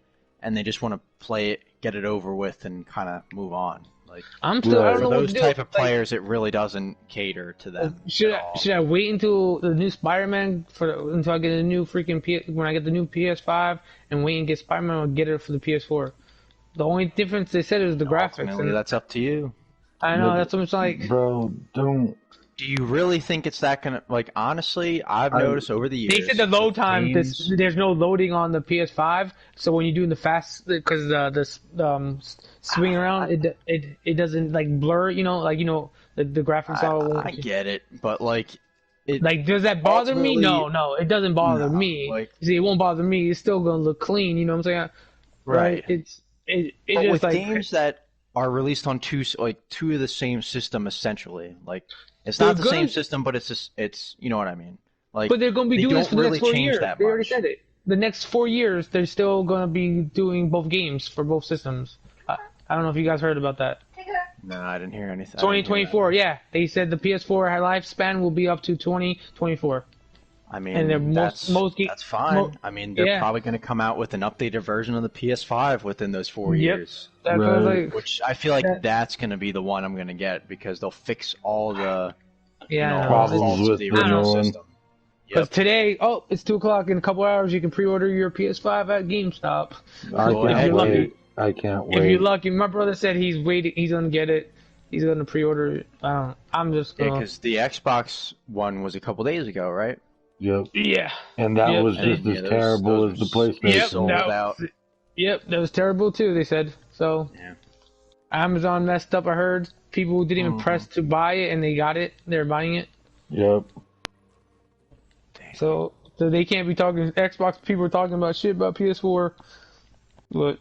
and they just want to play it, get it over with, and kind of move on. Like, I don't know for those what to type do. of players, it really doesn't cater to them. Should I wait until the new Spider-Man until I get a new when I get the new PS5 and wait and get Spider-Man, or get it for the PS4? The only difference they said is the graphics. And that's up to you. I know, that's what it's like. Bro, don't Do you really think it's that gonna like? Honestly, I've noticed over the They years. said the load time. Games, There's no loading on the PS5, so when you're doing the fast, because swing around, it doesn't like blur. The graphics all. I get it, but like it Like, does that bother me? ultimately No, it doesn't bother no. me. Like See, it won't bother me. It's still gonna look clean. You know what I'm saying? Right? right. It But just with like games that are released on two of the same system, essentially, like it's they're not the same gonna, system, but it's you know what I mean. Like but they're gonna be they doing this don't for the really next 4 change years. that They already much. said it. The next 4 years, they're still gonna be doing both games for both systems. I don't know if you guys heard about that. No, I didn't hear anything. I didn't hear that. 2024, yeah. They said the PS4 lifespan will be up to 2024. I And they're mean, that's fine. I mean, they're yeah. probably going to come out with an updated version of the PS5 within those 4 Yep. years. That's what I was Right. like. Which I feel like that's going to be the one I'm going to get because they'll fix all the Yeah, I know. Problems faults of with the the original new one. system. Because Yep. today, it's 2 o'clock in a couple hours. You can pre-order your PS5 at GameStop. I Go can't ahead, lucky. wait. I can't If you're wait. lucky, my brother said he's waiting. He's gonna get it. He's gonna pre-order it. I'm just Yeah, gonna. because the Xbox one was a couple days ago, right? Yep. Yeah. And that Yep. was And just as those terrible as the were Yep. PlayStation. sold out. Yep. That was terrible too. They said so. Yeah. Amazon messed up. I heard people didn't even press to buy it, and they got it. They're buying it. Yep. So they can't be talking. Xbox people are talking about shit about PS4, but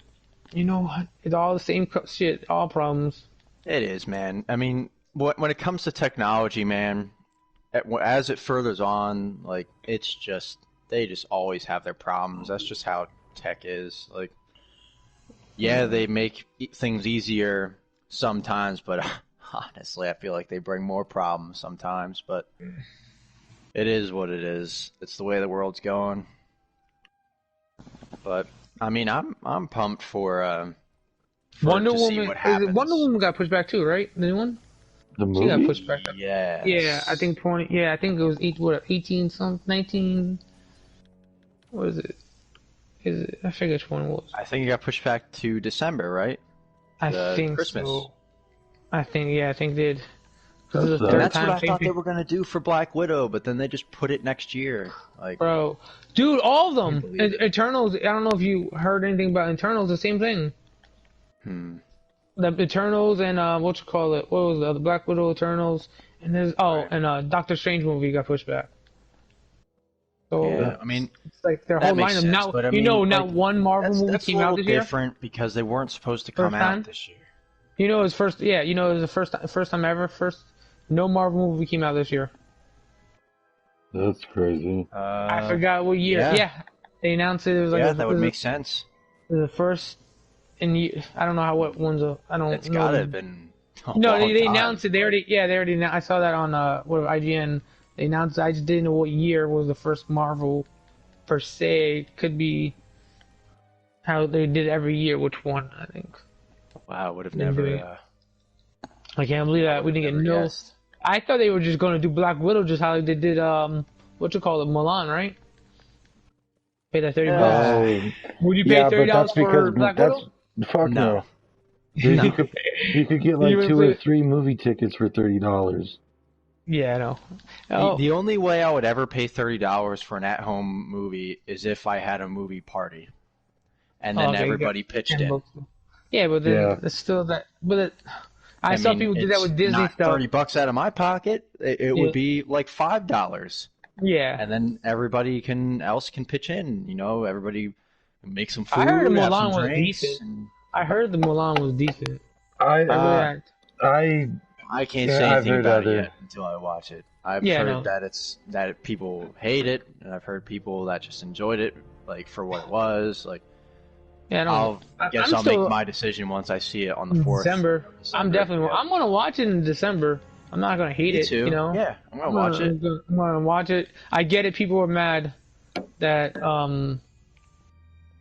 you know what? It's all the same shit. All problems. It is, man. I mean, when it comes to technology, man, as it furthers on, like it's just they just always have their problems. That's just how tech is. Like, yeah, they make things easier sometimes, but honestly, I feel like they bring more problems sometimes. But it is what it is. It's the way the world's going. But I mean, I'm pumped for Wonder to see Woman. what happens. Wonder Woman got pushed back too, right? The new one. The She got movie? pushed back. Yes. Yeah, I think 20. Yeah, I think it was 18 something, 19. What is it? I forget which one it was. I think it got pushed back to December, right? I think Christmas. so. I think it did. 'Cause it was the And third That's what time I same thought they people- were gonna do for Black Widow, but then they just put it next year. Like, Bro, dude, all of them. believe it. Eternals. I don't know if you heard anything about Eternals. The same thing. The Eternals and what you call it? What was the Black Widow Eternals? And there's and Doctor Strange movie got pushed back. So yeah, I mean, it's like their that whole makes lineup sense, now. but I You know, mean, not like, one Marvel movie that's a came out little this year. different because they weren't supposed to come First time? out this year. You know, it was first. Yeah, you know, it was the first time ever. No Marvel movie came out this year. That's crazy. I forgot what year. yeah. Yeah, they announced it. It was like Yeah, that would make sense. the first. I don't know what ones. I don't. It's know. gotta have been. No, long they time. announced it. They already. I saw that on IGN. They announced. I just didn't know what year was the first Marvel, per se. Could be how they did every year. Which one? I think. Wow, I would have Didn't do it. never. I can't believe that we didn't get never no. guessed. I thought they were just going to do Black Widow, just how they did what you call it, Milan, right? Pay that $30. Would you pay Yeah, but $30 that's for because Black that's Widow? fuck No. no. Dude, you could get like You would 2 or play- 3 movie tickets for $30. Yeah, I know. Oh, The only way I would ever pay $30 for an at-home movie is if I had a movie party, and then okay, you got everybody pitched 10 in. bucks. Yeah, but then Yeah. it's still that. But I saw mean, people do that it's with Disney not stuff. $30 out of my pocket. It Yeah. would be like $5, Yeah, and then everybody else can pitch in. You know, everybody make some food. I heard have Milan some was drinks, decent. and I heard the Milan was decent. I I can't Yeah, say I've anything heard about other- it yet until I watch it. I've Yeah, I heard know. that people hate it, and I've heard people that just enjoyed it, like for what it was. Like, Yeah, I don't. I guess I'm I'll still- make my decision once I see it on the 4th. December. I'm definitely. yeah. I'm gonna watch it in December. I'm not gonna hate Me it. too. You know. Yeah, I'm gonna watch it. I'm gonna watch it. I get it. People are mad that I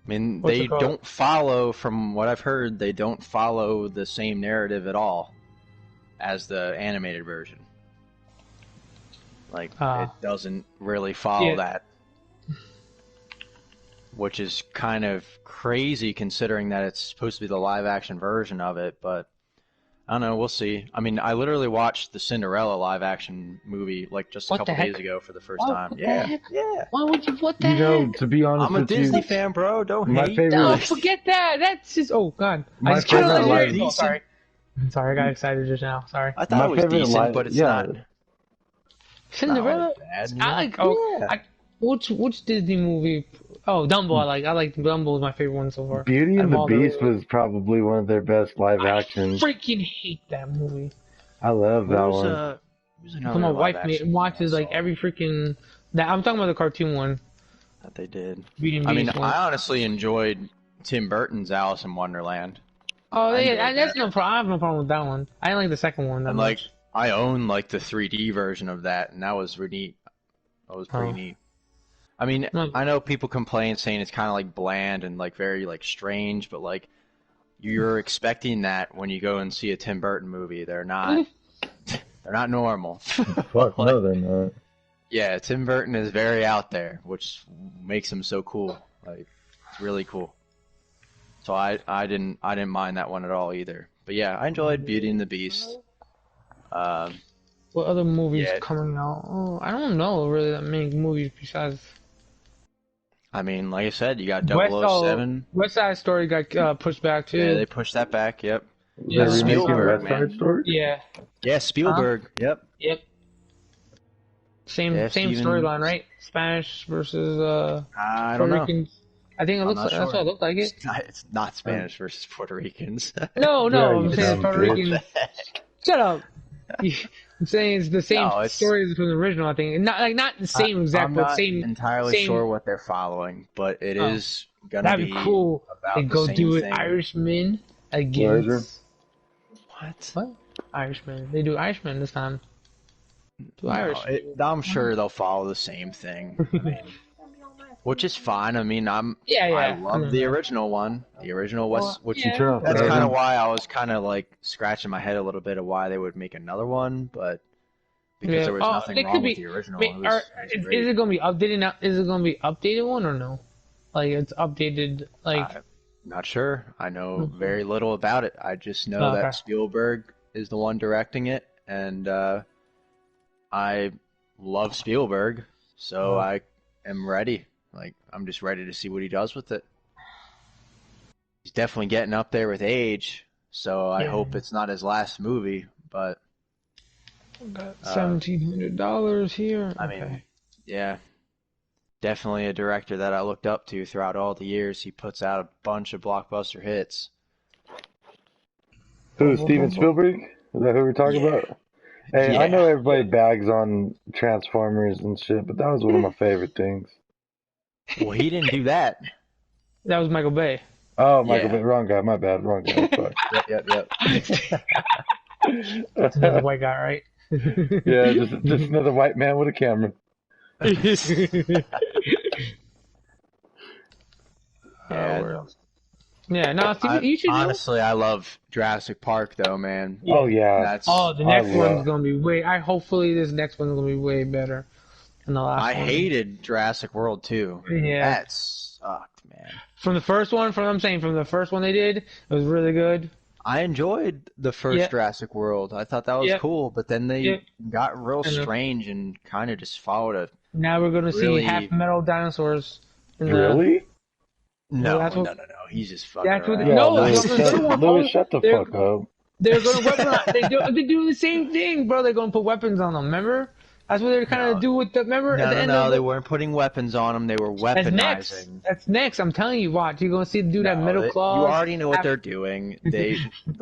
mean, What's they it called? don't follow, from what I've heard, they don't follow the same narrative at all as the animated version. Like, it doesn't really follow Yeah. that. Which is kind of crazy considering that it's supposed to be the live action version of it, but I don't know. We'll see. I mean, I literally watched the Cinderella live action movie like just a What the couple days heck? ago for the first What, time. what the Yeah, heck? yeah. Why would you? What the You know, heck? to be honest I'm a with Disney you, fan, bro. Don't my hate. favorite, Oh, forget that. That's just. Oh God. I my just kind of favorite like. live, Oh, sorry. Sorry, I got excited just now. Sorry. I thought my it was favorite decent, live, but it's yeah, not like Cinderella. bad. You I know? like. Oh, Yeah. which Disney movie? Oh, Dumbo. I like. I like Dumbo is my favorite one so far. Beauty Out and of the all Beast the. was probably one of their best live I actions. freaking hate that movie. I love that What was one. what was So another my live wife action movie I watches like saw every freaking. That I'm talking about the cartoon one. that they did? Beauty and I mean, Beast one. I honestly enjoyed Tim Burton's Alice in Wonderland. Oh, I yeah, enjoyed that's that. no problem. I have no problem with that one. I didn't like the second one that And like, much. I own like the 3D version of that, and that was really neat. That was pretty Oh. neat. I mean, No. I know people complain saying it's kind of like bland and like very like strange, but like you're expecting that when you go and see a Tim Burton movie. They're not normal. Fuck, no, they're not. Yeah, Tim Burton is very out there, which makes him so cool. Like, it's really cool. So I didn't mind that one at all either. But yeah, I enjoyed Beauty and the Beast. Um, What other movies Yeah. coming out? Oh, I don't know really that many movies besides I mean, like I said, you got West. 007. West Side Story got pushed back too. Yeah, they pushed that back. Yep. Yeah, They're remaking Spielberg, West Side man. Story? yeah, Yeah, Spielberg. Yep. yep. Same Yeah, same Steven- storyline, right? Spanish versus I Puerto don't know. Ricans. I think it I'm looks not like that's sure. what it looked like it. It's not Spanish versus Puerto Ricans. No, Yeah, I'm you saying dumb Puerto bitch. Rican. Shut up. I'm saying it's the same No, it's- story from the original. I think not the same exact, I'm but not same. entirely same- sure what they're following, but it Oh. is gonna That'd be cool. about They the go same do it thing. Irishman Where is against What? Irishman. They do Irishman this time. Do Irish. I'm sure they'll follow the same thing. I mean, which is fine. I mean, Yeah, yeah. I love the original one. The original was, Well, which yeah. Turn off that's that. kind of why I was kind of like scratching my head a little bit of why they would make another one, but because Yeah. there was nothing they wrong could with be- the original. Wait, It was great. is it gonna be updated now? Is it gonna be updated one or no? Like it's updated like I'm not sure. I know Mhm. very little about it. I just know Okay. that Spielberg is the one directing it, and I love Spielberg, so I am ready. Like, I'm just ready to see what he does with it. He's definitely getting up there with age, so I Yeah. hope it's not his last movie. But $1,700 here. I mean, Okay. yeah, definitely a director that I looked up to throughout all the years. He puts out a bunch of blockbuster hits. Who, Steven Spielberg? Is that who we're talking Yeah. about? Hey, I Yeah. know everybody bags on Transformers and shit, but that was one of my favorite things. Well, he didn't do that. That was Michael Bay. Oh, Michael Yeah. Bay, wrong guy, my bad, wrong guy. Fuck. Yep. That's another white guy, right? Yeah, just another white man with a camera. Yeah. Yeah, no, Steven, you should know. Honestly, I love Jurassic Park, though, man. Oh yeah, That's Oh, the next I one's love- gonna be way. Hopefully this next one's gonna be way better than the last I one. hated Jurassic World too. Yeah. That sucked, man. From the first one. From the first one they did, it was really good. I enjoyed the first Yeah. Jurassic World. I thought that was Yeah. cool, but then they Yeah. got real I know. strange and kind of just followed a. Now we're gonna Really- see half metal dinosaurs. In the, Really? No, that's what- no. He's just fucking That's what- around. Yeah, No, Louis, no, no, no, Louis, shut the they're- fuck up. They're gonna weaponize. They're doing the same thing, bro. They're gonna put weapons on them. Remember? That's what they're kind of No. do with the. Remember at the end of They the, weren't putting weapons on them. They were That's next. weaponizing. That's next. I'm telling you, watch. You're gonna see the dude have No, metal claws. You already know what have- they're doing. The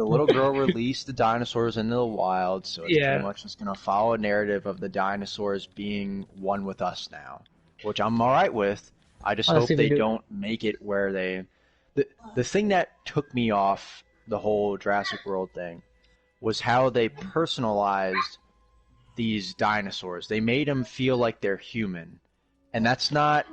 little girl released the dinosaurs into the wild, so it's Yeah. pretty much just gonna follow a narrative of the dinosaurs being one with us now, which I'm all right with. I just Let's hope see if they they do. don't make it where they. The thing that took me off the whole Jurassic World thing was how they personalized these dinosaurs. They made them feel like they're human, and that's not.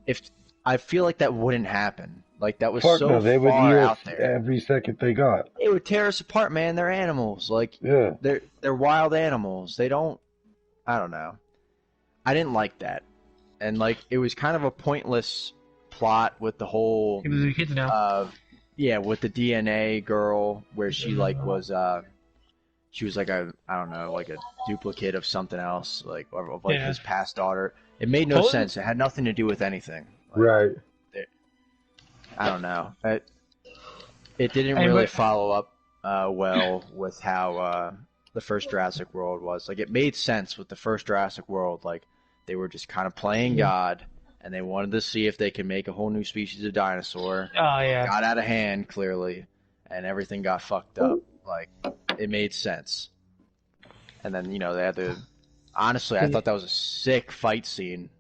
If I feel like that wouldn't happen. Like that was Fuck so no, they would far eat out us there. every second they got. It would tear us apart, man. They're animals. Like Yeah. they're wild animals. They don't. I don't know. I didn't like that, and like it was kind of a pointless plot with the whole. He was a kid now. Yeah, with the DNA girl where she like was she was like I don't know, like a duplicate of something else, like of like Yeah. his past daughter. It made no sense. It had nothing to do with anything. Like, Right. I don't know. It didn't Hey, really but- follow up well with how the first Jurassic World was. Like, it made sense with the first Jurassic World. Like, they were just kind of playing God, and they wanted to see if they could make a whole new species of dinosaur. Oh yeah. Got out of hand, clearly, and everything got fucked up. Like, it made sense. And then, they had to... Honestly, I thought that was a sick fight scene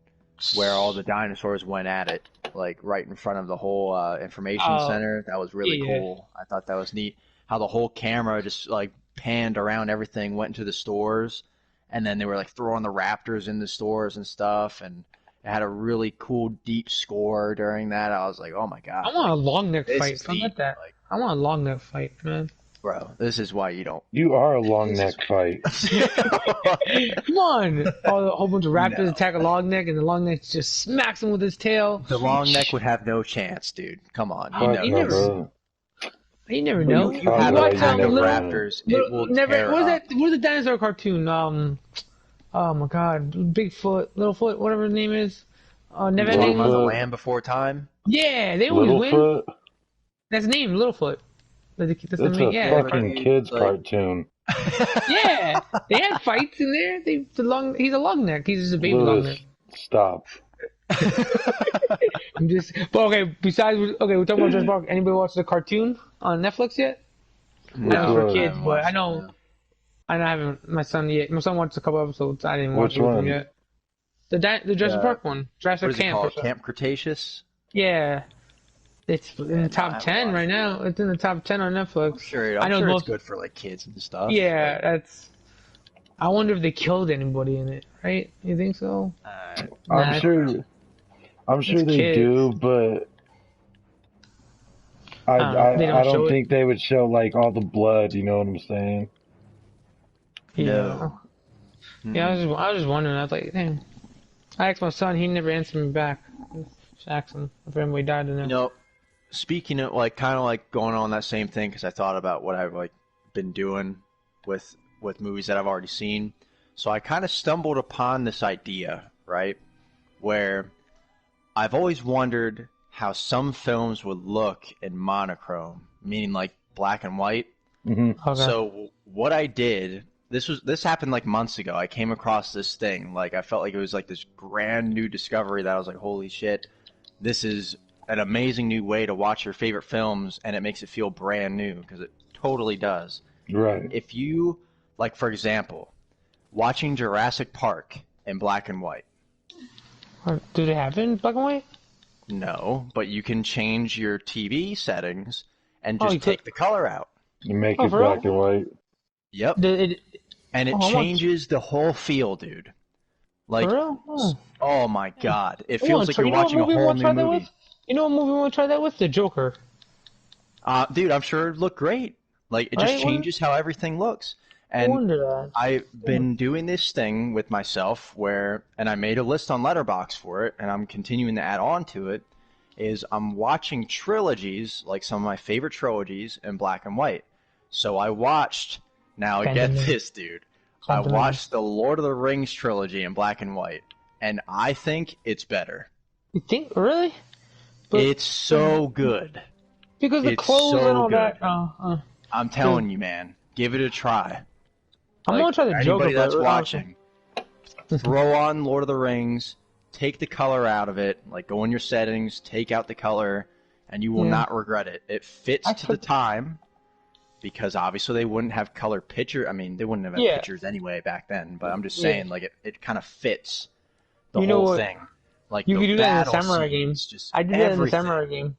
where all the dinosaurs went at it, like, right in front of the whole information center. That was really cool. I thought that was neat. How the whole camera just, like, panned around everything, went into the stores, and then they were, like, throwing the raptors in the stores and stuff, and it had a really cool, deep score during that. I was like, oh, my God. I want a long neck this fight. is Forget neat. that. Like, I want a long neck fight, man. bro, this is why you don't. You are a long neck fight. Come on! A whole bunch of raptors No. attack a long neck, and the long neck just smacks him with his tail. The long neck would have no chance, dude. Come on. Fuck You you know no, never- this. bro. You never know. You have Yeah, a you pack of never know. raptors, it will tear What was up. that? What was the dinosaur cartoon? Oh my God, Bigfoot, Littlefoot, whatever his name is. Never Talking ending. about the Littlefoot. Land Before Time? Yeah, they always win. Littlefoot? That's his name, Littlefoot. That's It's the name. a Yeah, fucking like- kids like- cartoon. yeah. They had fights in there. He's a long neck. He's just a baby long neck. Lewis, stop. I'm just. But okay. Besides, we're talking about Jurassic Park. Anybody watch the cartoon on Netflix yet? Which I know for one? kids, but I know. I haven't. My son watched a couple episodes. I didn't watch Which it with him one? yet. The Jurassic Park one, Jurassic What is it Camp. called? or something. Camp Cretaceous? Yeah, it's in the top 10 right now. It's in the top 10 on Netflix. Sure, I know sure most. it's good for like kids and stuff. Yeah, that's. I wonder if they killed anybody in it. Right? You think so? Nah, I'm sure It's they kids. do, but they I don't show don't it. think they would show like all the blood. You know what I'm saying? Yeah. No. Yeah, I was just wondering. I was like, damn. I asked my son. He never answered me back. Just asked him if anybody died in there. Speaking of like kind of like going on that same thing, because I thought about what I've like been doing with movies that I've already seen. So I kind of stumbled upon this idea, right, where I've always wondered how some films would look in monochrome, meaning like black and white. Hmm. Okay. So what I did, this happened like months ago. I came across this thing, like I felt like it was like this brand new discovery that I was like, holy shit, this is an amazing new way to watch your favorite films, and it makes it feel brand new, because it totally does. Right. If you, like for example, watching Jurassic Park in black and white. Do they have it in black and white? No, but you can change your TV settings and Oh, just you take the color out. You make Oh, it for real? black and white. Yep. And it Oh, I want- changes the whole feel, dude. Like, For real? Oh. oh my god. It We feels wanna like try- you're you know what watching a movie we whole wanna new try that movie. with? You know what movie we want to try that with? The Joker. Dude, I'm sure it looked great. Like, it just Right? changes how everything looks. I And wonder that. I've been doing this thing with myself and I made a list on Letterboxd for it, and I'm continuing to add on to it, is I'm watching trilogies, like some of my favorite trilogies, in black and white. So I watched, now get Phantom Menace. this, dude. I Phantom watched the Lord of the Rings trilogy in black and white, and I think it's better. You think really? But- It's so good. Because the it's clothes so and all good. that. I'm telling you, man. Give it a try. I'm gonna try the Joker. Anybody that's but- watching, throw on Lord of the Rings, take the color out of it, like go in your settings, take out the color, and you will Yeah. not regret it. It fits I to the took- time, because obviously they wouldn't have color picture. I mean, they wouldn't have had Yeah. pictures anyway back then, but I'm just Yeah. saying, like, it kind of fits the You know whole what? thing. Like, You the could do that in the battle Samurai game. scenes, just I did that in the everything. Samurai game.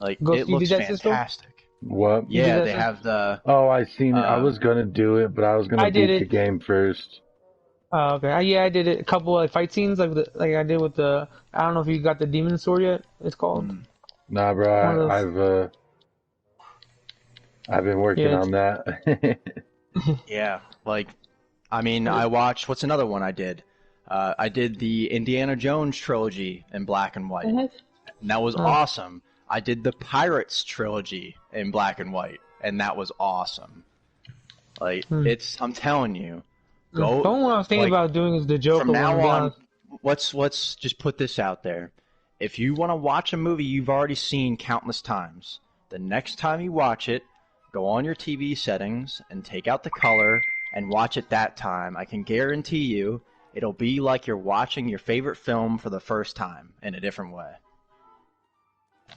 Like, Ghost, it you looks did that, Cisco? fantastic. What? You did Yeah, that, they Cisco? have the... Oh, I seen it. I was Um, gonna do it, but I was gonna I did beat the it. game first. Oh, okay. Yeah, I did it. A couple of fight scenes, like I did with the. I don't know if you got the demon sword yet. It's called. Nah, One of bro. those- I've been working Yeah, on that. Yeah, like, I mean, I watched, what's another one I did? I did the Indiana Jones trilogy in black and white, and that was Oh. awesome. I did the Pirates trilogy in black and white, and that was awesome. Like Hmm. I'm telling you, The only one I was thinking like, about doing is the Joker from one, now to be on. honest. Let's just put this out there. If you want to watch a movie you've already seen countless times, the next time you watch it, go on your TV settings and take out the color and watch it that time. I can guarantee you it'll be like you're watching your favorite film for the first time in a different way.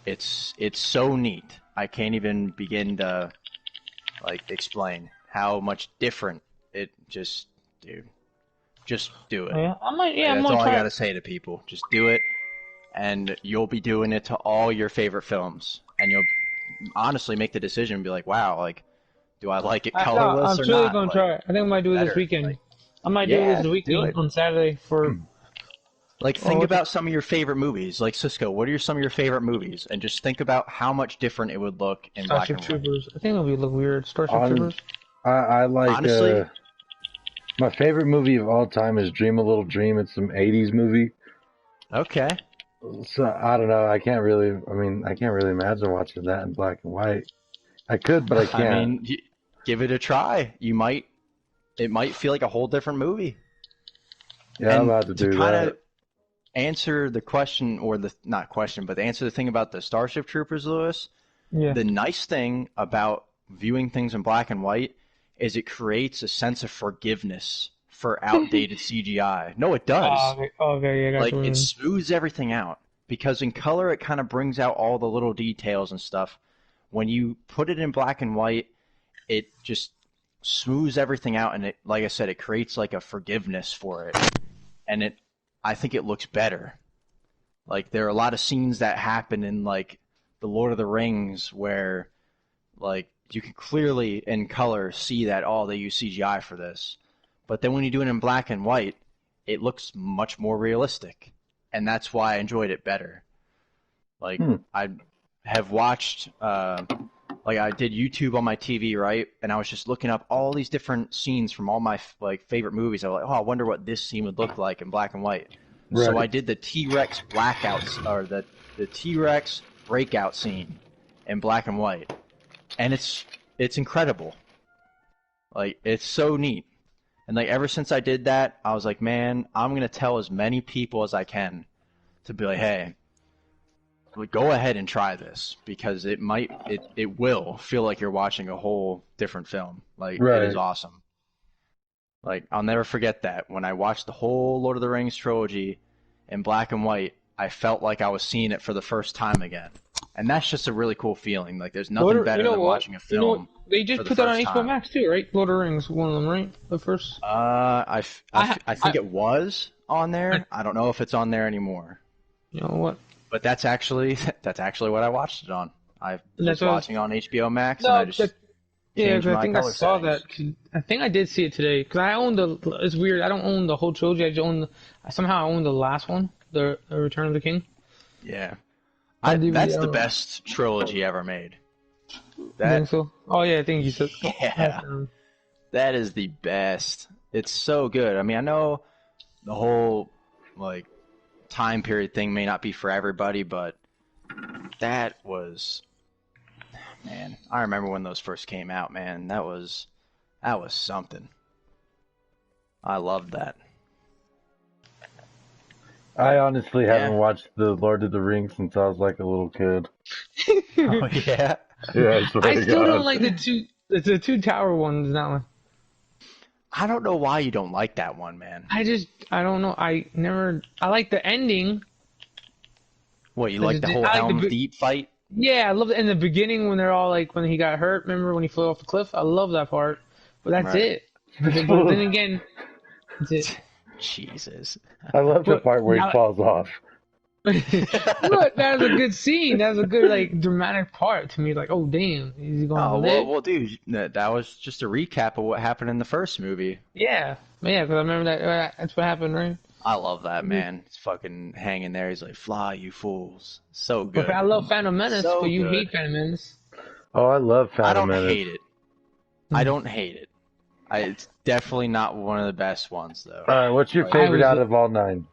It's so neat. I can't even begin to like explain how much different it just, dude. Just do it. Yeah, I'm That's gonna all I try. gotta say to people. Just do it, and you'll be doing it to all your favorite films, and you'll honestly make the decision and be like, wow, like, do I like it No, colorless I'm or truly not? gonna Like, try it. I think I might do it this better. weekend. Like, I might do it yeah, this do weekend it. on Saturday for. Like, think about some of your favorite movies. Like, Cisco, what are some of your favorite movies? And just think about how much different it would look in black Starship and white. Troopers. I think it'll be look weird. Starship On, Troopers. I like Honestly, my favorite movie of all time is Dream a Little Dream. It's some '80s movie. okay. So I don't know. I can't really. I mean, I can't really imagine watching that in black and white. I could, but I I can't. mean, give it a try. It might feel like a whole different movie. Yeah, I'm And about to to do kind that. of answer the question, or the not question, but answer the thing about the Starship Troopers, Lewis. Yeah. The nice thing about viewing things in black and white is it creates a sense of forgiveness for outdated CGI. No, it does. Okay, yeah, I got Like, you. it smooths everything out. Because in color, it kind of brings out all the little details and stuff. When you put it in black and white, it just smooths everything out, and it, like I said, it creates like a forgiveness for it. And I think it looks better. Like, there are a lot of scenes that happen in like the Lord of the Rings where like you can clearly in color see that they use CGI for this. But then when you do it in black and white, it looks much more realistic. And that's why I enjoyed it better. Like, I have watched like I did YouTube on my TV, right? And I was just looking up all these different scenes from all my like favorite movies. I was like, oh, I wonder what this scene would look like in black and white. Right. So I did the T-Rex blackouts, or the T-Rex breakout scene in black and white, and it's incredible. Like, it's so neat. And like ever since I did that, I was like, man, I'm gonna tell as many people as I can to be like, hey, go ahead and try this, because it will feel like you're watching a whole different film. Like, Right. it is awesome. Like, I'll never forget that. When I watched the whole Lord of the Rings trilogy in black and white, I felt like I was seeing it for the first time again. And that's just a really cool feeling. Like, there's nothing better than watching a film. They just for the put that on first HBO time. Max too, right? Lord of the Rings, one of them, right? The first. I think it was on there. I don't know if it's on there anymore. You know what? But that's actually what I watched it on. I was That's what I was- watching on HBO Max, No, and I just Yeah, changed 'cause I my think I color saw settings. that. I think I did see it today. Because I own it's weird. I don't own the whole trilogy. I just own somehow I own the last one, the Return of the King. Yeah, On DVD, that's I the don't know. best trilogy ever made. I That think so. Oh yeah, I think you said. Yeah. that is the best. It's so good. I mean, I know the whole like time period thing may not be for everybody, but that was, man, I remember when those first came out, man. That was something. I loved that. I honestly Yeah. haven't watched the Lord of the Rings since I was like a little kid. Oh yeah. Yeah, I swear I to still God. don't like the two tower ones. That one. I don't know why you don't like that one, man. I don't know. I like the ending. What, you I like just the whole I like the Helm's bi- Deep fight? Yeah, I love it in the beginning when they're all like when he got hurt. Remember when he flew off the cliff? I love that part. But that's Right. it. But then again, that's it. Jesus. I love the But part where he now- falls off. Look, that was a good scene. That was a good like dramatic part to me. Like, oh damn, is he going to Oh, live? well, dude, that was just a recap of what happened in the first movie. Yeah, because I remember that. That's what happened, right? I love that, man. He's fucking hanging there. He's like, fly, you fools. So good. But I love Phantom Menace, So but you good. hate Phantom Menace. Oh, I love I Phantom don't Menace. hate it. I don't hate it. It's definitely not one of the best ones, though. All right, what's your I favorite was- out of all 9?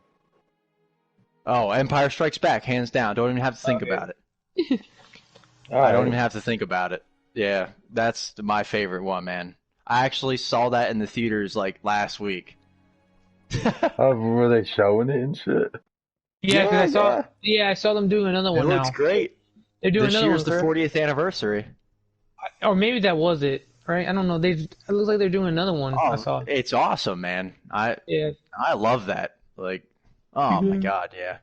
Oh, Empire Strikes Back, hands down. Don't even have to think about it. All I don't right. even have to think about it. Yeah, that's my favorite one, man. I actually saw that in the theaters like last week. Were they showing it and shit? Yeah, because Yeah. I saw them doing another It one looks now. great. They're doing This another year's one, the correct? 40th anniversary. Or maybe that was it, right? I don't know. It looks like they're doing another one. I Oh, saw. it's awesome, man. Yeah. I love that. Like, oh my God, yeah.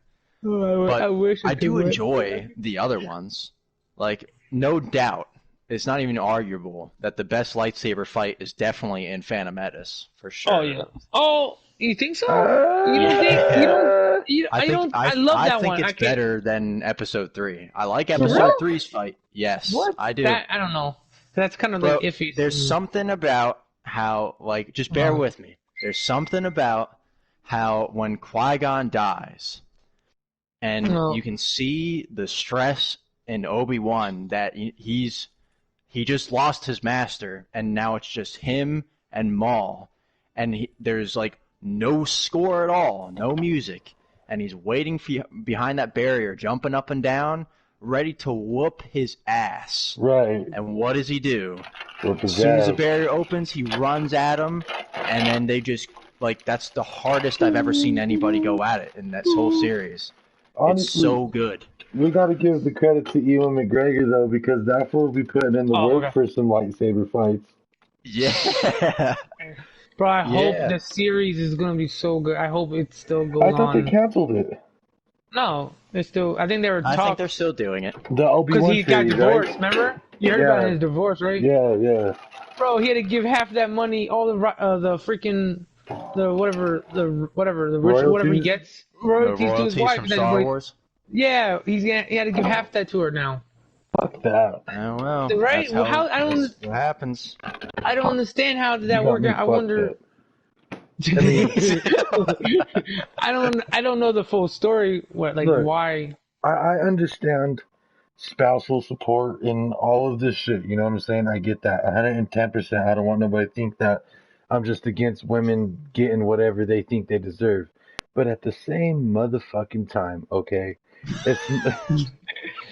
Oh, I But wish I I do could. enjoy the other ones. Like, no doubt, it's not even arguable that the best lightsaber fight is definitely in Phantom Menace, for sure. Oh yeah. Oh, you think so? You don't think? You Yeah. don't? You, I think I love that think one. it's I can't. better than Episode 3. I like For Episode real? three's fight. Yes, What? I do. That I don't know. That's kind of Bro, like iffy. there's something about how, like, just bear with me. There's something about how when Qui-Gon dies, and No. you can see the stress in Obi-Wan that he just lost his master, and now it's just him and Maul, and there's like no score at all, no music, and he's waiting behind that barrier, jumping up and down, ready to whoop his ass. Right. And what does he do? With As soon as the barrier opens, he runs at him, and then they just, like, that's the hardest I've ever seen anybody go at it in that whole series. Honestly, It's so good. we got to give the credit to Ewan McGregor though, because that fool be putting in the work okay. for some lightsaber fights. Yeah. Bro, I hope Yeah. the series is gonna be so good. I hope it still goes I thought on. they canceled it. No, they're still. I think they were I think talking they're still doing it. The Obi-Wan because he got series, divorced. right? Remember? You heard Yeah. about his divorce, right? Yeah. Bro, he had to give half that money, all the freaking whatever the rich whatever he Royalties? gets The royalties to his royalties wife. from and then Star he- Wars. Yeah, he had to give half that to her now. Fuck that. Oh, well. Right? That's Well, how- I don't- that's what happens. I don't understand how did that You got work me out. I fucked wonder. up. I mean, I don't know the full story. What Look. why? I understand spousal support and all of this shit. You know what I'm saying? I get that 110%. I don't want nobody to think that I'm just against women getting whatever they think they deserve. But at the same motherfucking time, okay, it's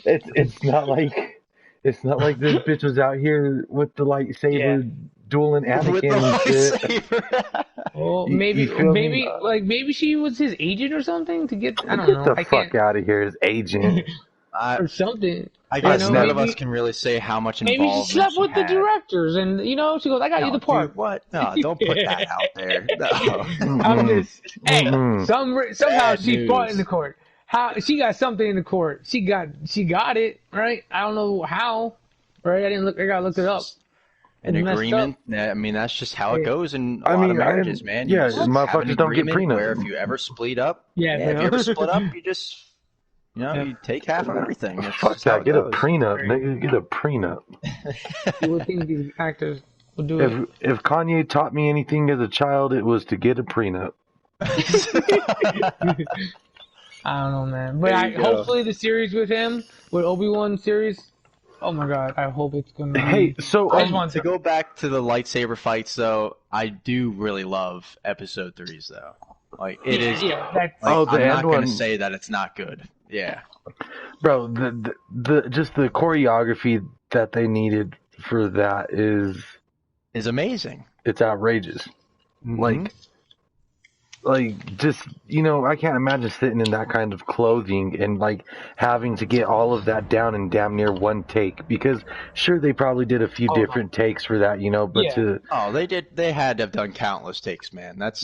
it's not like this bitch was out here with the lightsaber dueling With the Anakin and shit. lightsaber. Well, You feel me? maybe she was his agent or something to get. I don't Get know. the I fuck can't out of here, his agent. or something. I guess know, none of maybe- us can really say how much Maybe she involvement slept with the had. directors, and she goes, "I got you the part." Dude, what? No, don't put that out there. No. I'm just, hey, Mm-mm. somehow Bad she fought news. in the court. How she got something in the court? She got it right. I don't know how. Right? I didn't look. I gotta look it up. An It's messed agreement. I mean, that's just how it goes in a I lot mean, of marriages, man. yeah, You just have motherfuckers an don't get agreement prenup. where if you ever split up, Yeah, if you ever split up, you just, you take half of everything. That's Fuck just how that. it Get a goes. prenup, nigga. Get a prenup. You would think these actors would do it. If Kanye taught me anything as a child, it was to get a prenup. I don't know, man. But There you go. hopefully the series with him, with Obi-Wan series. Oh my God, I hope it's gonna. Be, Hey, so I just want To go back to the lightsaber fights, though, I do really love Episode 3's, though. Like, it is. Yeah, that's, Like, Oh, the I'm not end going one. to say that it's not good. Yeah. bro, the just the choreography that they needed for that Is amazing. it's outrageous. Mhm. Like just I can't imagine sitting in that kind of clothing and like having to get all of that down in damn near one take, because sure they probably did a few different takes for that, but Yeah. to Oh, they had to have done countless takes, man. That's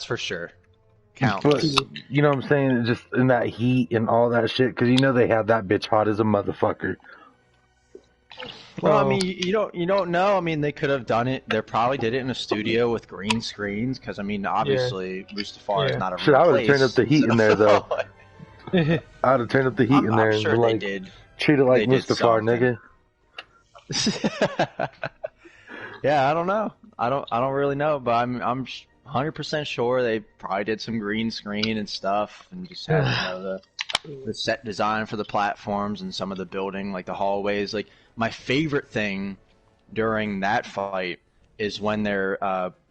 for sure. but Countless. you know what I'm saying, just in that heat and all that shit, because they had that bitch hot as a motherfucker. Well, I mean, you don't know. I mean, they could have done it. They probably did it in a studio with green screens, because I mean, obviously, Mustafar is not a Shit, real I would place. have turned up the heat in there though. I would have turned up the heat in there I'm and sure been they like, did. treat it like They did Mustafar, something. nigga. Yeah, I don't know. I don't really know, but I'm 100% sure they probably did some green screen and stuff, and just had the set design for the platforms and some of the building, like the hallways. Like, my favorite thing during that fight is when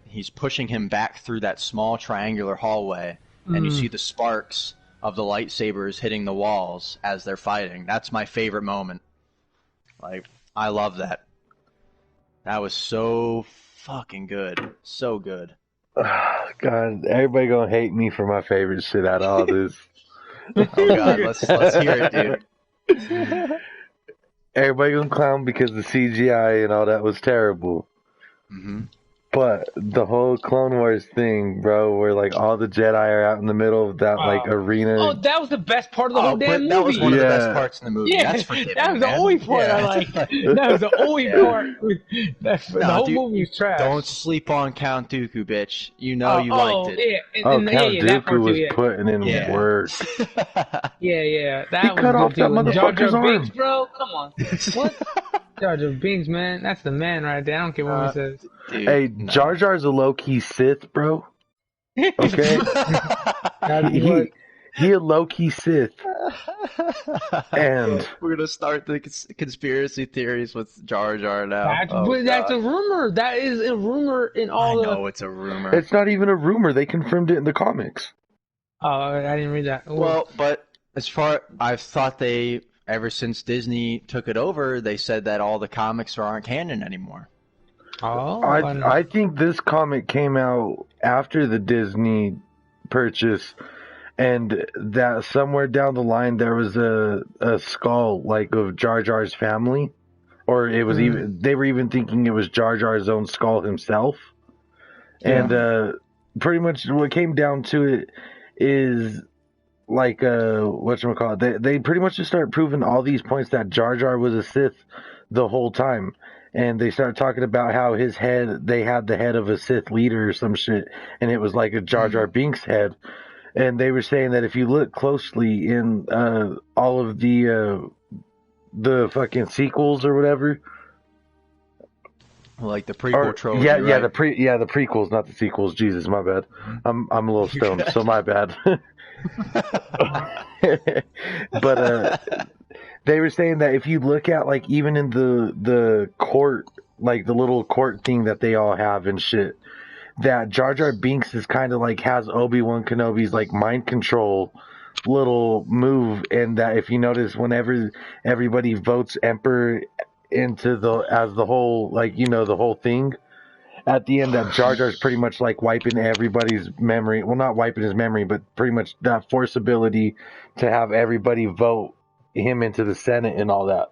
he's pushing him back through that small triangular hallway, and you see the sparks of the lightsabers hitting the walls as they're fighting. That's my favorite moment. Like, I love that. That was so fucking good. So good. God, everybody gonna hate me for my favorite shit out of all this. Oh god, let's hear it, dude. Everybody gonna clown because the CGI and all that was terrible. Mm-hmm. But the whole Clone Wars thing, bro, where like all the Jedi are out in the middle of that like arena. Oh, that was the best part of the whole damn movie. That was one of the best parts in the movie. Yeah, That's forgiving, that was the man. only part I liked. That was the only part. The whole movie was trash. Don't sleep on Count Dooku, bitch. You know you liked it. Yeah. Count Dooku was too, putting in work. Yeah. That He was cut off that too. Jar motherfucker's Jar arm. Binks, bro. Come on. What? Jar Jar Binks, man. That's the man right there. I don't care what he says. Dude, Hey, Jar Jar's a low-key Sith, bro. Okay? he a low-key Sith. And we're gonna start the conspiracy theories with Jar Jar now. That's a rumor. That is a rumor in all. I know it's a rumor. It's not even a rumor. They confirmed it in the comics. Oh, I didn't read that. Ooh. Well, but I've thought ever since Disney took it over, they said that all the comics aren't canon anymore. Oh, I think this comic came out after the Disney purchase, and that somewhere down the line there was a skull like of Jar Jar's family, or it was they were even thinking it was Jar Jar's own skull himself, and pretty much what came down to it is like whatchamacallit, they pretty much just start proving all these points that Jar Jar was a Sith the whole time. And they started talking about how they had the head of a Sith leader or some shit, and it was like a Jar Jar Binks head. And they were saying that if you look closely in all of the fucking sequels or whatever, like the prequel trilogy, yeah, right? the prequels, not the sequels. Jesus, my bad. I'm a little stoned, so my bad. But they were saying that if you look at like even in the court, like the little court thing that they all have and shit, that Jar Jar Binks is kind of like has Obi-Wan Kenobi's like mind control little move, and that if you notice whenever everybody votes Emperor into the whole like the whole thing, at the end that Jar Jar's pretty much like wiping everybody's memory. Well, not wiping his memory, but pretty much that force ability to have everybody vote him into the Senate and all that.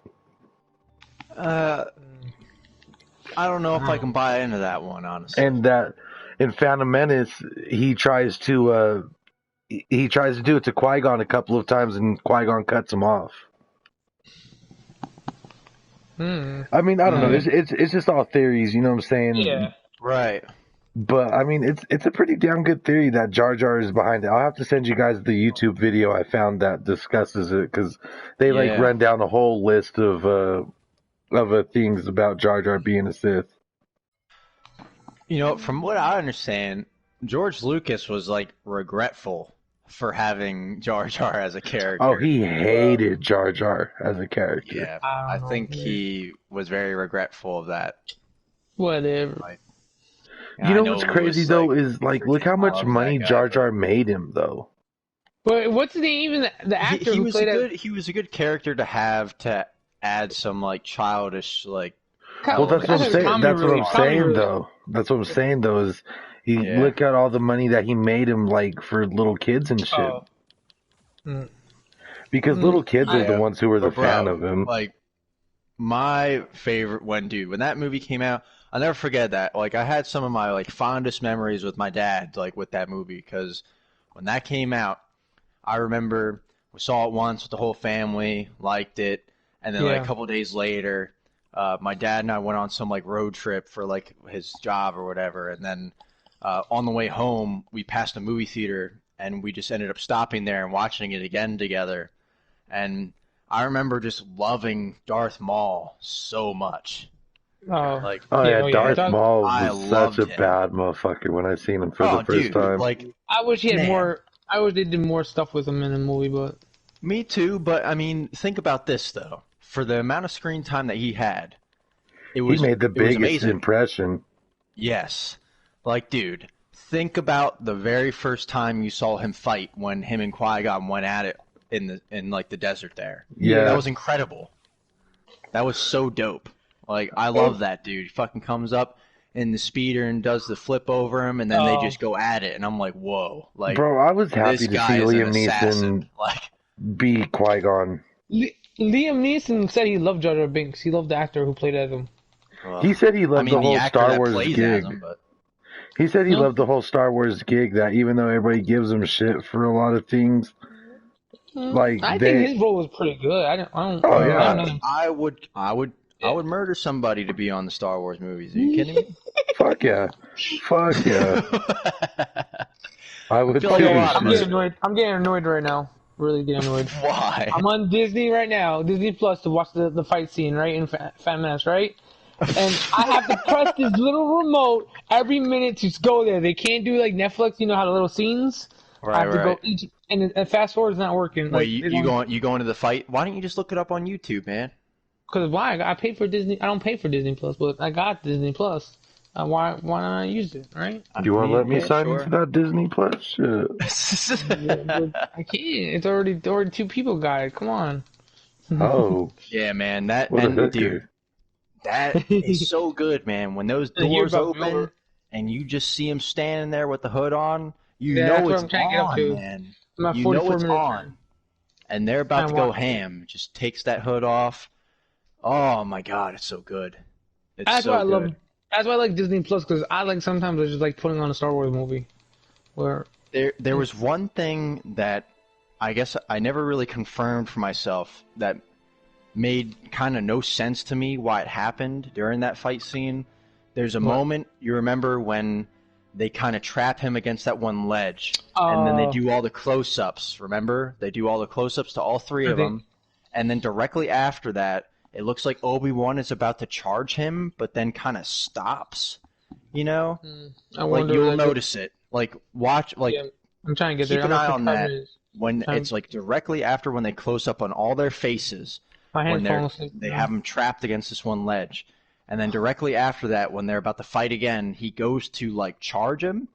I don't know if I can buy into that one, honestly. And that in Phantom Menace, he tries to do it to Qui-Gon a couple of times, and Qui-Gon cuts him off. I mean, I don't know. It's just all theories, you know what I'm saying? Yeah. Right. But I mean, it's a pretty damn good theory that Jar Jar is behind it. I'll have to send you guys the YouTube video I found that discusses it, because they like run down a whole list of things about Jar Jar being a Sith. You know, from what I understand, George Lucas was like regretful for having Jar Jar as a character. Oh, he hated Jar Jar as a character. Yeah, I think he was very regretful of that. Whatever. Like, you know what's crazy though is like look how much money Jar Jar made him though. But what's the name? Even the actor who played he was a good character to have to add some like childish like. Well, that's what I'm saying. That's what I'm saying though. That's what I'm saying though is look at all the money that he made him like for little kids and shit. Because little kids are the ones who were the fan of him. Like my favorite when that movie came out, I'll never forget that. Like I had some of my like fondest memories with my dad, like with that movie, because when that came out, I remember we saw it once with the whole family, liked it, and then like a couple of days later, my dad and I went on some like road trip for like his job or whatever, and then on the way home we passed a movie theater and we just ended up stopping there and watching it again together, and I remember just loving Darth Maul so much. Darth Maul was such a bad motherfucker when I seen him for the first time. Like, I wish he had more. I wish they did more stuff with him in the movie, but me too. But I mean, think about this though: for the amount of screen time that he had, he made the biggest impression. Yes, like dude, think about the very first time you saw him fight when him and Qui-Gon went at it in like the desert there. Yeah, that was incredible. That was so dope. Like, I love that dude. He fucking comes up in the speeder and does the flip over him, and then they just go at it, and I'm like, whoa. Like, Bro, I was happy this to guy see is an Liam assassin. Neeson Like, be Qui-Gon. Liam Neeson said he loved Jar Jar Binks. He loved the actor who played as him. He said he loved the whole actor Star that Wars plays gig. as him, but He said he loved the whole Star Wars gig, that even though everybody gives him shit for a lot of things, like I think his role was pretty good. I don't. Oh, yeah. I would murder somebody to be on the Star Wars movies. Are you kidding me? Fuck yeah. Fuck yeah. I would feel like a lot of I'm getting annoyed. I'm getting annoyed right now. Really getting annoyed. Why? I'm on Disney right now, Disney Plus, to watch the fight scene, right, in Phantom Menace, right? And I have to press this little remote every minute to go there. They can't do like Netflix, you know how the little scenes? Right, I have to go each, and fast forward is not working. Wait, like, you going to the fight? Why don't you just look it up on YouTube, man? Because why? I paid for Disney. I don't pay for Disney Plus, but I got Disney Plus. Why not I use it, right? Do you want to let me sign into that Disney Plus shit? I can't. It's already two people got it. Come on. Oh. Yeah, man. That What a and hooker. dude, that is so good, man. When those doors open and you just see him standing there with the hood on, you know it's on, man. You know it's on. And they're about to go ham. Just takes that hood off. Oh my god, it's so good. It's so good. That's why I like Disney Plus, because sometimes I just like putting on a Star Wars movie. Where there was one thing that I guess I never really confirmed for myself that made kind of no sense to me why it happened during that fight scene. There's a moment, you remember, when they kind of trap him against that one ledge, and then they do all the close-ups, remember? They do all the close-ups to all three of them, and then directly after that, it looks like Obi-Wan is about to charge him, but then kind of stops, you know? Like, you'll notice it. Like, watch, like, I'm trying to get keep there. an eye on that. When it's like directly after when they close up on all their faces, when they have them trapped against this one ledge, and then directly after that, when they're about to fight again, he goes to like charge him,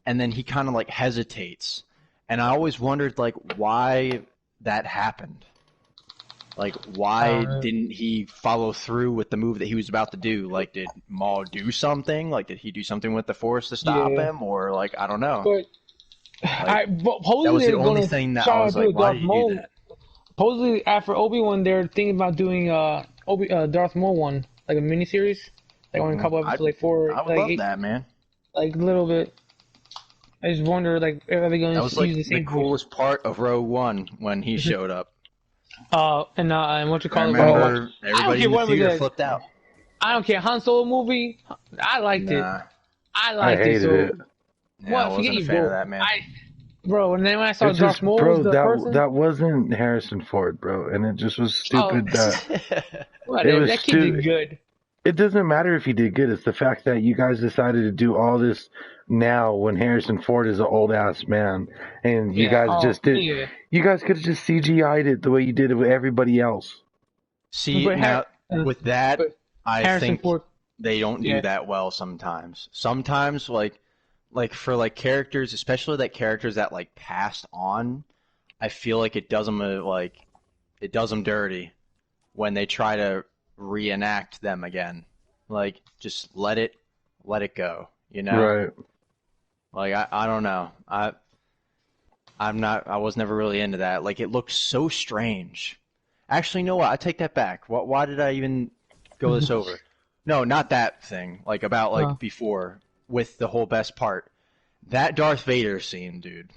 and then he kind of like hesitates, and I always wondered like why that happened. Like, why didn't he follow through with the move that he was about to do? Like, did Maul do something? Like, did he do something with the Force to stop him? Or, like, I don't know. But, that was the only thing that I was like, why did you do that? Supposedly, after Obi-Wan, they're thinking about doing Darth Maul one, like a miniseries. Like, only a couple episodes, like 4. I would love that, man. Like, a little bit. I just wonder, like, are they going to use the same That was, like, the coolest part of Rogue One when he showed up. And what you call it? Remember, everybody in the theater flipped out. I don't care. Han Solo movie, I liked it. I hated it. Yeah, I wasn't a fan of that, man. Bro, and then when I saw Darth Maul was the person... that wasn't Harrison Ford, bro, and it just was stupid that... Whatever, that kid did good. It doesn't matter if he did good. It's the fact that you guys decided to do all this now when Harrison Ford is an old-ass man, and you guys just did... Yeah. You guys could have just CGI'd it the way you did it with everybody else. See, now, with that, I think they don't do that well sometimes. Sometimes, like for like characters, especially like characters that like passed on, I feel like it does them dirty when they try to reenact them again. Like, just let it go, you know? Right. Like, I don't know. I was never really into that. Like, it looked so strange. Actually, you know what? I take that back. Why did I even go this over? No, not that thing. Like, about, like, before, with the whole best part. That Darth Vader scene, dude.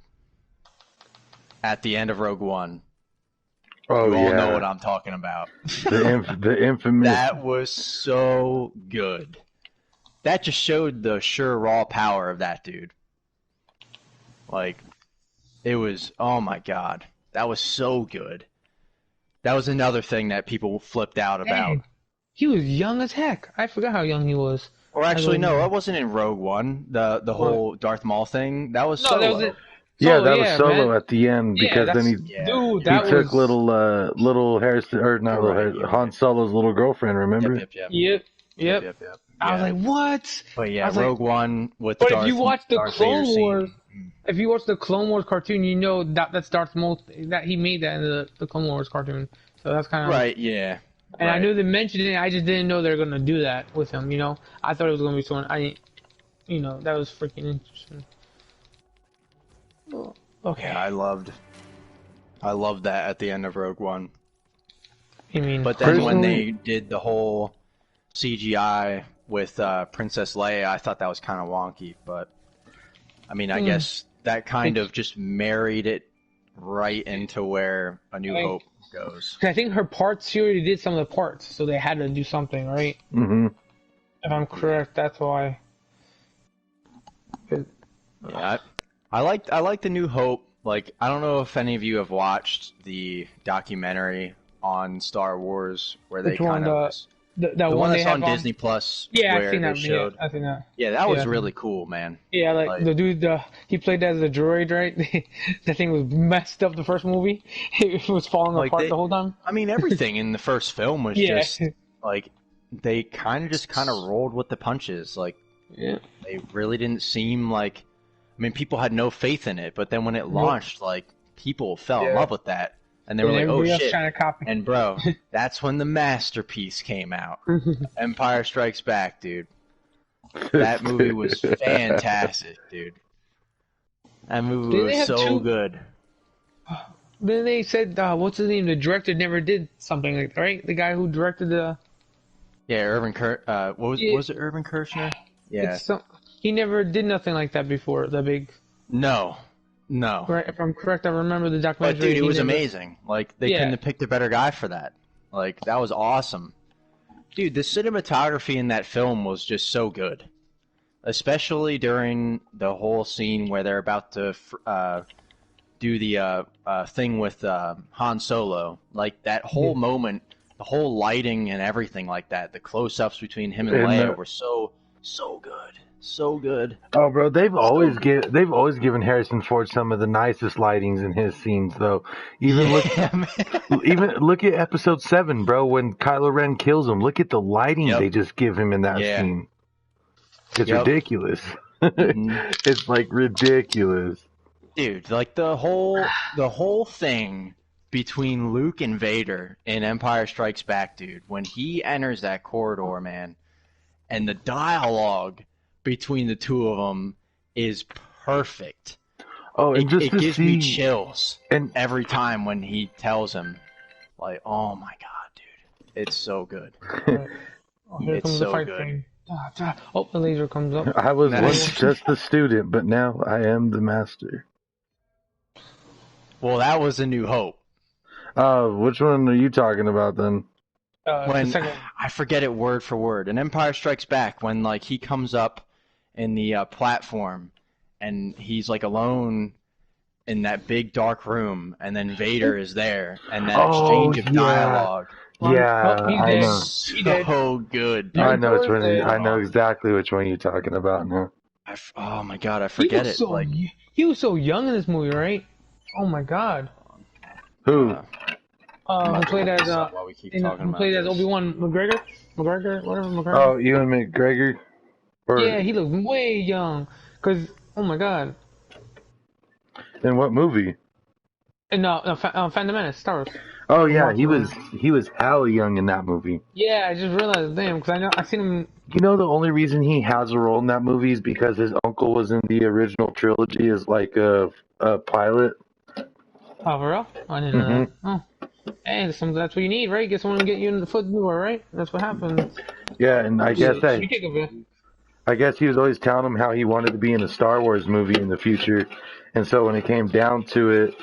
At the end of Rogue One. Oh, you all know what I'm talking about. The infamous... That was so good. That just showed the sheer raw power of that dude. Like... It was, oh my god, that was so good. That was another thing that people flipped out about. Dang. He was young as heck. I forgot how young he was. Or actually, no, that wasn't in Rogue One, the whole Darth Maul thing. That was Solo. That was it. That was Solo, man. At the end, because then he took little Harrison, or not little Harrison, Han Solo's little girlfriend, remember? Yep. I was like, what? But yeah, Rogue One with But Darth, if you watch the Clone Wars, scene. If you watch the Clone Wars cartoon, you know that's Darth Maul, that he made that in the Clone Wars cartoon. So that's kind of right. Yeah. And I Right. knew they mentioned it. I just didn't know they were gonna do that with him. You know, I thought it was gonna be someone. That was freaking interesting. Oh, okay. Yeah, I loved that at the end of Rogue One. You mean But then when Personally- they did the whole CGI with Princess Leia, I thought that was kind of wonky. But I mean, I guess that kind of just married it right into where A New Hope goes. I think her parts, she already did some of the parts, so they had to do something, right? Mm-hmm. If I'm correct, that's why. Yeah, I like The New Hope. Like, I don't know if any of you have watched the documentary on Star Wars where they Which one? kind of The the one they that's on have Disney Plus. Yeah, where I've seen they that. showed. Yeah, I've seen that. Yeah, that was Yeah. really cool, man. Yeah, Like- the dude, he played as a droid, right? That thing was messed up the first movie. It was falling Like, apart the whole time. I mean, everything in the first film was Yeah. just like they kind of rolled with the punches. Like, Yeah. they really didn't seem like. I mean, people had no faith in it, but then when it launched, like, people fell in Yeah. love with that, and they were And like, "Oh everybody else shit!" trying to copy. And bro, that's when the masterpiece came out. Empire Strikes Back, dude. That movie was fantastic, dude. That movie Did they was have so two- good. Then they said, what's his name? The director never did something like that, right? The guy who directed the. Yeah, was it Irvin Kershner? Yeah. He never did nothing like that before. The big. No. Right, if I'm correct, I remember the But documentary. dude, it he was never- amazing. Like, they Yeah. couldn't have picked a better guy for that. Like, that was awesome. Dude, the cinematography in that film was just so good. Especially during the whole scene where they're about to do the thing with Han Solo. Like, that whole moment, the whole lighting and everything like that, the close-ups between him and And Leia the- were so good. So good. Oh, bro, they've always given Harrison Ford some of the nicest lightings in his scenes, though. Even look at Episode 7, bro, when Kylo Ren kills him. Look at the lighting Yep. they just give him in that Yeah. scene. It's Yep. ridiculous. Mhm. It's like ridiculous. Dude, like the whole thing between Luke and Vader in Empire Strikes Back, dude, when he enters that corridor, man, and the dialogue between the two of them is perfect. Oh, and just It to gives see me chills and every time when he tells him, like, oh my god, dude, it's so good. Oh, here It's comes so the fight good. thing. Oh, the laser comes up. I was That once is- just a student, but now I am the master. Well, that was A New Hope. Which one are you talking about then? The When second one. I forget it word for word. In Empire Strikes Back, when like he comes up in the platform and he's like alone in that big dark room, and then Vader is there, and that Oh, exchange of yeah. dialogue Yeah, Oh, he's I dead. know. He did. so good. Dude. I know which one. Birthday. I know exactly which one you're talking about now. Oh my god, I He forget was it. so Like he was so young in this movie, right? Oh my god. Who? Who played as while we keep talking who about played as this. Obi-Wan McGregor, whatever McGregor. Oh, Ewan McGregor. Or Yeah, he looked way young. Cause oh my god. in what movie? And Phantom Menace, Star Wars. Oh yeah, he was hella young in that movie. Yeah, I just realized, damn, because I seen him. You know the only reason he has a role in that movie is because his uncle was in the original trilogy as like a pilot. Oh, for real? I didn't know that. Oh, hey, that's what you need, right? Get someone to get you in the foot door, right? That's what happens. Yeah, and I guess You think of it. I guess he was always telling him how he wanted to be in a Star Wars movie in the future, and so when it came down to it,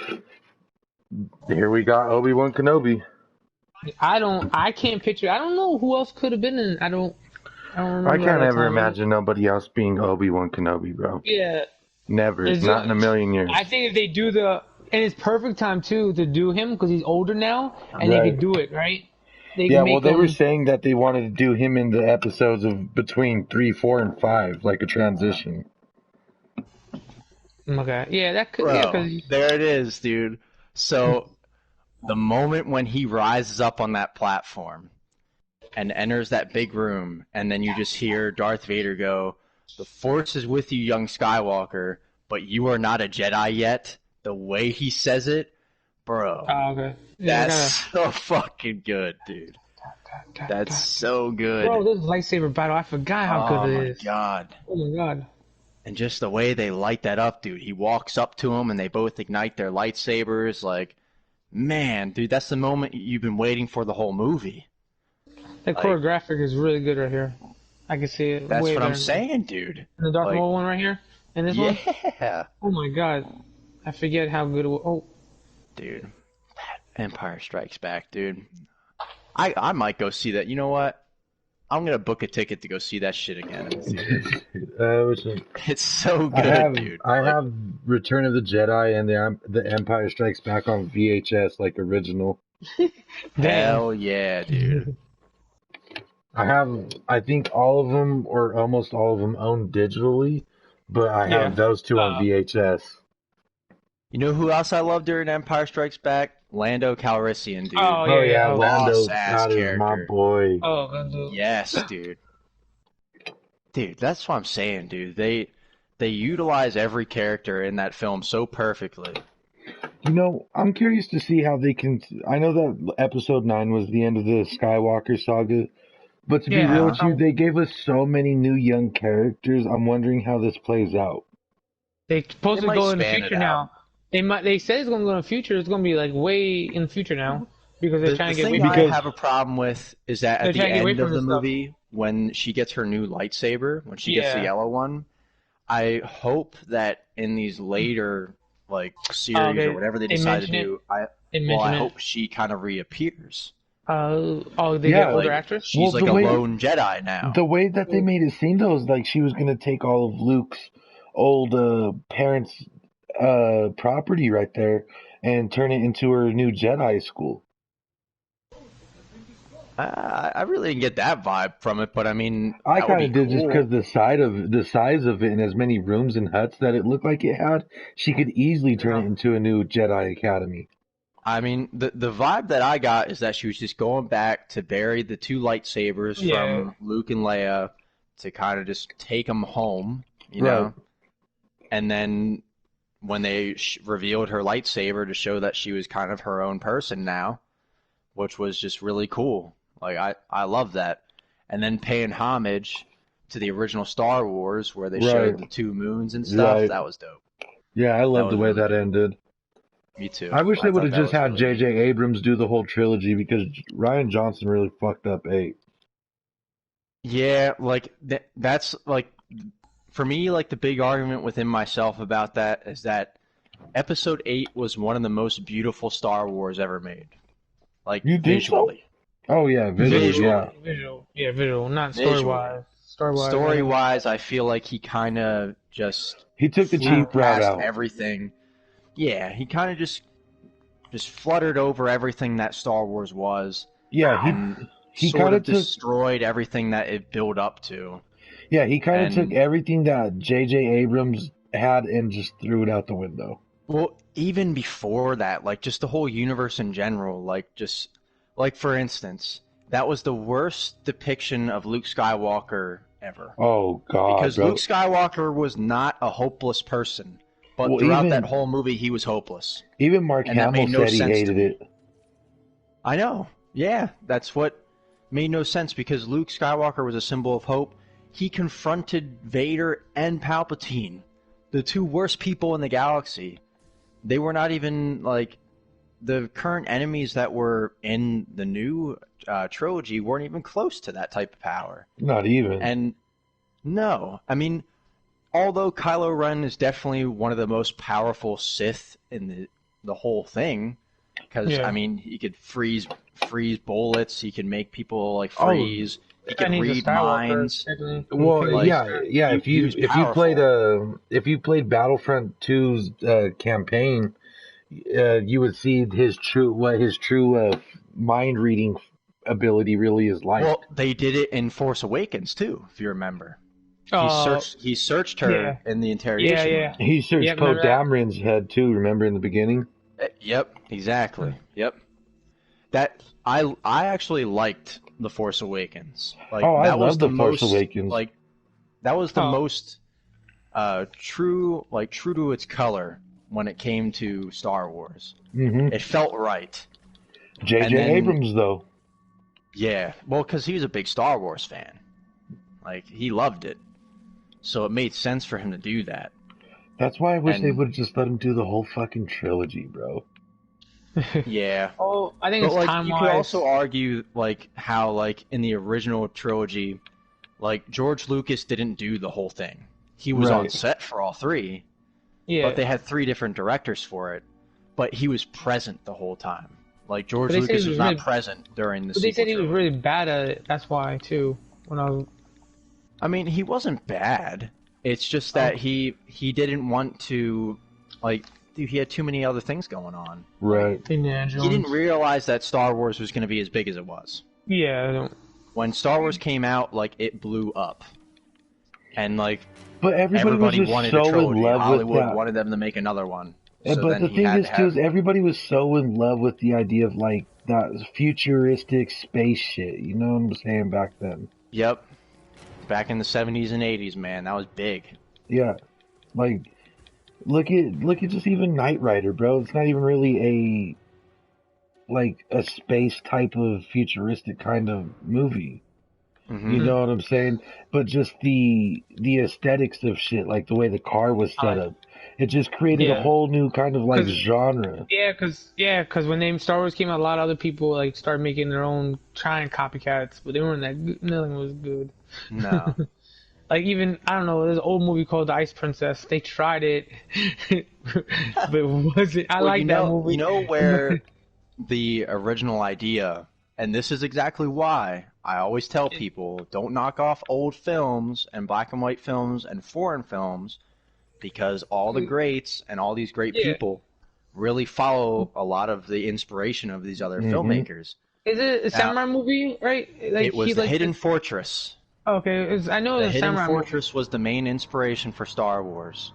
here we got Obi-Wan Kenobi. I can't picture. I don't know who else could have been in. I don't remember. I can't that ever time. imagine nobody else being Obi-Wan Kenobi, bro. Yeah, Never. Is Not it- in a million years. I think if they do and it's perfect time too to do him because he's older now and they Right. can do it right. They Yeah, can make well, they him, were saying that they wanted to do him in the episodes of between 3, 4, and 5, like a transition. Okay, yeah, that could. Bro, Yeah, because there it is, dude. So, the moment when he rises up on that platform and enters that big room, and then you just hear Darth Vader go, "The Force is with you, young Skywalker, but you are not a Jedi yet." The way he says it, bro, okay. Yeah, that's so fucking good, dude. That's so good. Bro, this lightsaber battle, I forgot how good it is. Oh my god. Oh my god. And just the way they light that up, dude. He walks up to him and they both ignite their lightsabers. Like, man, dude, that's the moment you've been waiting for the whole movie. The Like, choreographic is really good right here. I can see it. That's way what I'm better saying, dude. than the Darth Like, Maul one right here. And this one. yeah. Oh my god. I forget how good it was. Oh. Dude, Empire Strikes Back, dude. I might go see that. You know what? I'm gonna book a ticket to go see that shit again. It's so good, dude. I have Return of the Jedi and the Empire Strikes Back on VHS, like original. Hell yeah, dude. I think all of them or almost all of them owned digitally, but I have those two on VHS. You know who else I love during Empire Strikes Back? Lando Calrissian, dude. Oh yeah, Lando, that is my boy. Oh, Lando. Yes, dude. Dude, that's what I'm saying, dude. They utilize every character in that film so perfectly. You know, I'm curious to see how they can. I know that Episode 9 was the end of the Skywalker saga, but to be real with you, they gave us so many new young characters. I'm wondering how this plays out. They're supposed to go in the future now. They said it's going to go in the future. It's going to be like way in the future now because they're trying to get away from it. The thing I have a problem with is that at the end of the movie, when she gets her new lightsaber, when she gets the yellow one, I hope that in these later series or whatever they decide to do, I hope she kind of reappears. They get older actress? She's like a lone Jedi now. The way that they made it seem though is like she was going to take all of Luke's old parents' property right there and turn it into her new Jedi school. I really didn't get that vibe from it, but I mean, I kind of did just because the size of it and as many rooms and huts that it looked like it had, she could easily turn it into a new Jedi Academy. I mean, the vibe that I got is that she was just going back to bury the two lightsabers from Luke and Leia to kind of just take them home, you know? And then when they revealed her lightsaber to show that she was kind of her own person now, which was just really cool. Like, I love that. And then paying homage to the original Star Wars where they showed the two moons and stuff. That was dope. Yeah, I love the way that ended. Me too. I wish they would have just had J.J. Abrams do the whole trilogy because Rian Johnson really fucked up 8. Yeah, like, that's, like, for me, like, the big argument within myself about that is that Episode 8 was one of the most beautiful Star Wars ever made. Like, visually. So? Oh, yeah, visual. Yeah, visual, not story-wise. Story-wise, I feel like he kind of just... He took the cheap route out. Everything. Yeah, he kind of just fluttered over everything that Star Wars was. Yeah, he kind of destroyed everything that it built up to. Yeah, he kind of took everything that J.J. Abrams had and just threw it out the window. Well, even before that, like, just the whole universe in general, like, just... Like, for instance, that was the worst depiction of Luke Skywalker ever. Oh, God. Because Luke Skywalker was not a hopeless person. But throughout that whole movie, he was hopeless. Even Mark Hamill said he hated it. I know. Yeah, that's what made no sense, because Luke Skywalker was a symbol of hope. He confronted Vader and Palpatine, the two worst people in the galaxy. They were not even, like... The current enemies that were in the new trilogy weren't even close to that type of power. Not even. And no, I mean, although Kylo Ren is definitely one of the most powerful Sith in the whole thing, because I mean, he could freeze bullets, he can make people like freeze, he can read minds. Well, like, yeah. If you played Battlefront 2's campaign. You would see his true mind reading ability really is like. Well, they did it in Force Awakens too, if you remember. He searched her in the interrogation room. He searched Poe Dameron's head too. Remember in the beginning? Yep, exactly. Yep. That I actually liked the Force Awakens. Like, I love the Force Awakens. Like, that was the most true to its color. When it came to Star Wars. It felt right. J.J. Abrams, though. Yeah, well, because he was a big Star Wars fan. Like, he loved it. So it made sense for him to do that. That's why I wish they And would have just let him do the whole fucking trilogy, bro. yeah. Oh, I think But, it's like, time you wise. could also argue, like, how, like, in the original trilogy, like, George Lucas didn't do the whole thing. He was on Right. set for all three, Yeah, but they had 3 different directors for it. But he was present the whole time. Like, George But they said Lucas he was was not really- present during the but they sequel said he was trilogy. really bad at it. That's why too. When I was I mean, he wasn't bad. It's just that Oh. he didn't want to, like, dude, he had too many other things going on. Right. Indiana Jones. He didn't realize that Star Wars was going to be as big as it was. Yeah, I don't. When Star Wars came out, like, it blew up. And, like, But everybody everybody was just wanted so a trilogy. in love with Hollywood that. wanted them to make another one. But So the then he thing had is, to too, have... is everybody was so in love with the idea of, like, that futuristic space shit. You know what I'm saying? Back then. Yep. Back in the 70s and 80s, man, that was big. Yeah. Like, look at just even Knight Rider, bro. It's not even really a space type of futuristic kind of movie. Hmm. You know what I'm saying? But just the aesthetics of shit, like the way the car was set up, it just created a Yeah. whole new kind of like 'Cause- genre. Yeah, cause when Star Wars came out, a lot of other people like started making their own trying copycats, but they weren't that good. Nothing was good. No. Like even I don't know, there's an old movie called The Ice Princess. They tried it, but it wasn't. I Well, like that movie. You know where the original idea, and this is exactly why I always tell people, don't knock off old films and black and white films and foreign films, because all the greats and all these great Yeah. people really follow a lot of the inspiration of these other Mhm. filmmakers. Is it a samurai movie, right? Like It was he The like Hidden Fortress. Okay, I know The it's a Hidden samurai Fortress was the main inspiration for Star Wars.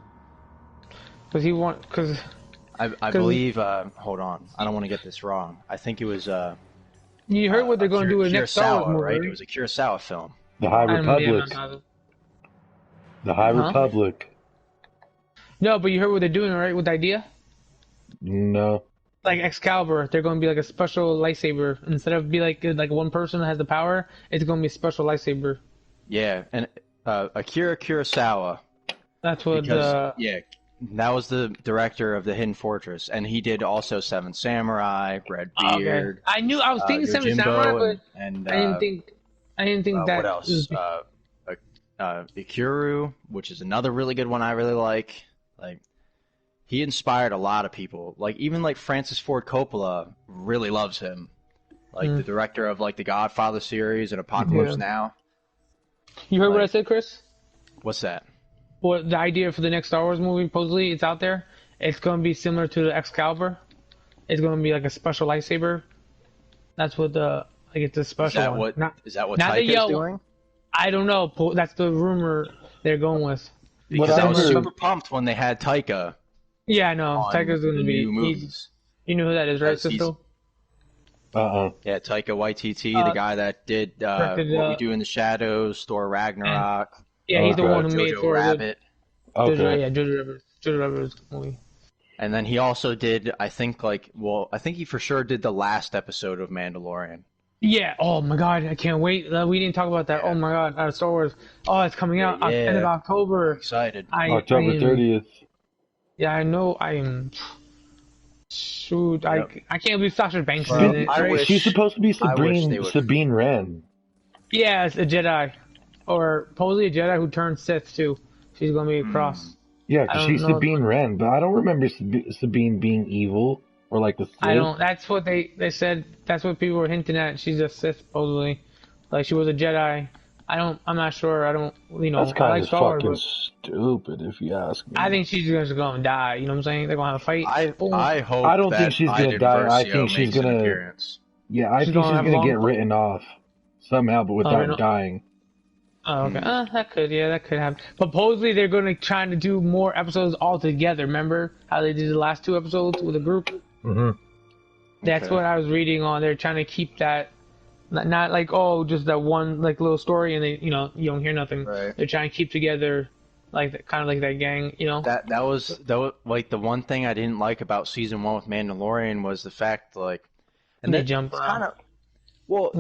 because he want because I believe, hold on, I don't want to get this wrong. I think it was you heard what they're going to do with next Star Wars Kurosawa, movie, right? It was a Kurosawa film. The High I don't know, yeah, Republic. I'm not- The High Huh? Republic. No, but you heard what they're doing, right? With the idea, No. like Excalibur, they're going to be like a special lightsaber instead of be like one person that has the power. It's going to be a special lightsaber. Yeah, and Akira Kurosawa, That's what. because that was the director of The Hidden Fortress, and he did also Seven Samurai, Red Okay. Beard, I knew I was thinking Seven Yojimbo, Samurai, but and I didn't think that. what else? Ikiru, which is another really good one I really like. Like, he inspired a lot of people. Like, even like Francis Ford Coppola really loves him. Like the director of like the Godfather series and Apocalypse Yeah. Now. You heard what I like- said, Chris? What's that? What the idea for the next Star Wars movie? Supposedly, it's out there. It's going to be similar to the Excalibur. It's going to be like a special lightsaber. That's what it's a Is special that one. what? Not- Is that what not the Taika's yellow- doing? I don't know. That's the rumor they're going with. Because What I I was heard- super pumped when they had Taika Yeah, I know. on Taika's going the to be. new movies. You know who that is, right, Because he's- Sisto? Yeah, Taika Waititi, the guy that did directed, What We Do in the Shadows, Thor Ragnarok, Yeah, he's the Okay. one who made Jojo Thor. Rabbit, Okay. Jojo Rabbit's movie. and then he also did, I think he for sure did the last episode of Mandalorian. Yeah. Oh my God, I can't wait. We didn't talk about that. Yeah. Oh my God, Star Wars. Oh, it's coming out Yeah. end of October. Excited. October 30th. Yeah, I know. I am. Shoot, Yep. I can't believe Sasha Banks is Bro, in it. I Right? wish- She's supposed to be I wish they Sabine would- Wren. Yeah, it's a Jedi, or supposedly a Jedi who turned Sith too. She's gonna be a cross. Yeah, I 'cause don't she's know. Sabine Wren, but I don't remember Sabine being evil or like the Sith. I don't. That's what they said. That's what people were hinting at. She's a Sith supposedly, like she was a Jedi. I'm not sure. I don't. That's I kind like of Star Wars, fucking but stupid, if you ask me. I think she's just gonna die. You know what I'm saying? They're gonna have a fight. Boom. I hope. I don't think that she's gonna Iden die. I Versio think she's makes an gonna- appearance. Yeah, I She's think gonna she's have gonna long- get written off somehow, but without written- dying. Oh, okay. That could happen. But supposedly they're going to try to do more episodes all together. Remember how they did the last 2 episodes with a group? Mm-hmm. That's Okay. what I was reading on. They're trying to keep that, not like just that one like little story and you don't hear nothing. Right. They're trying to keep together like kind of like that gang. That was like the one thing I didn't like about season 1 with Mandalorian was the fact and They that- jump it's around. kind of well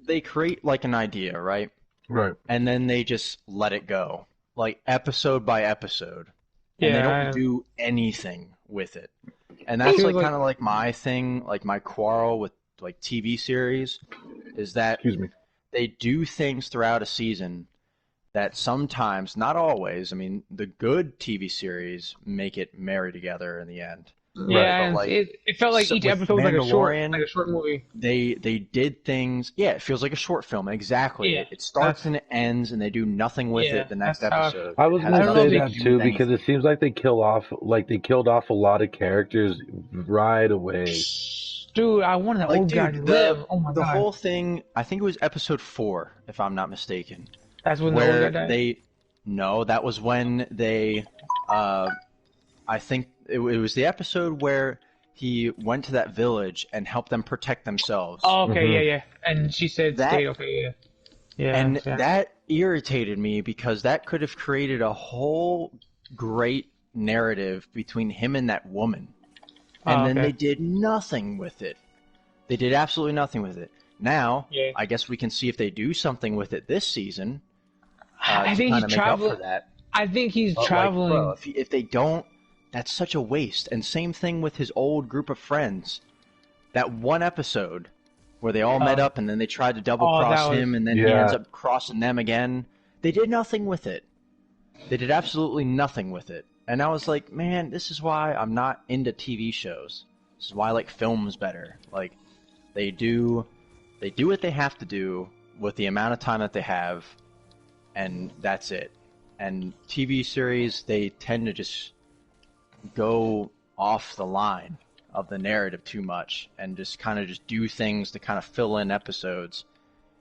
they create like an idea, right? Right. And then they just let it go, like episode by episode, and they Yeah. don't do anything with it. And It that's feels like like kind of like my thing, like my quarrel with like TV series, is that Excuse me. they do things throughout a season that sometimes, not always, I mean, the good TV series make it marry together in the end. yeah, But and like it felt like each with episode was Mandalorian, like a short movie. they did things. Yeah, it feels like a short film. Exactly. Yeah, It starts that's and it ends, and they do nothing with yeah, it the next that's how episode. I was It has gonna I don't know say if nothing they that to do too with because anything. it seems like they killed off a lot of characters right away. Dude, I wanted that Like, old guy to dude, live. Oh my the god, whole thing. I think it was episode 4, if I'm not mistaken, that's when the old where guy died. No, that was when they. I think it was the episode where he went to that village and helped them protect themselves. Oh, okay, Mhm. yeah. And she said, That- "Stay." Okay, yeah. Yeah, And yeah. that irritated me because that could have created a whole great narrative between him and that woman. And then okay. they did nothing with it. They did absolutely nothing with it. Now, Yeah. I guess we can see if they do something with it this season. I to think kinda he's make up for traveling. that. I think he's But, like, traveling. bro, if they don't, that's such a waste. And same thing with his old group of friends. That one episode where they all met up and then they tried to double cross that was- him and then he Yeah. ends up crossing them again. They did nothing with it. They did absolutely nothing with it. And I was like, man, this is why I'm not into TV shows. This is why I like films better. Like, they do what they have to do with the amount of time that they have, and that's it. And TV series, they tend to just go off the line of the narrative too much and just kind of just do things to kind of fill in episodes.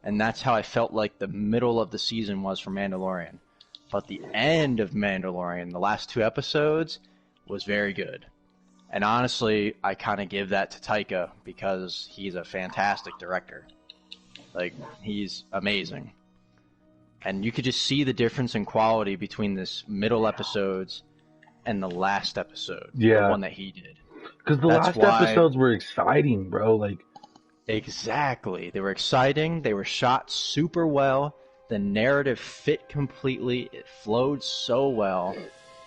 And that's how I felt like the middle of the season was for Mandalorian. But the end of Mandalorian, the last 2 episodes, was very good. And honestly, I kind of give that to Taika because he's a fantastic director. Like, he's amazing. And you could just see the difference in quality between this middle episodes and the last episode. Yeah. The one that he did. Because the That's last why- episodes were exciting, bro. Like, Exactly. They were exciting. They were shot super well. The narrative fit completely. It flowed so well.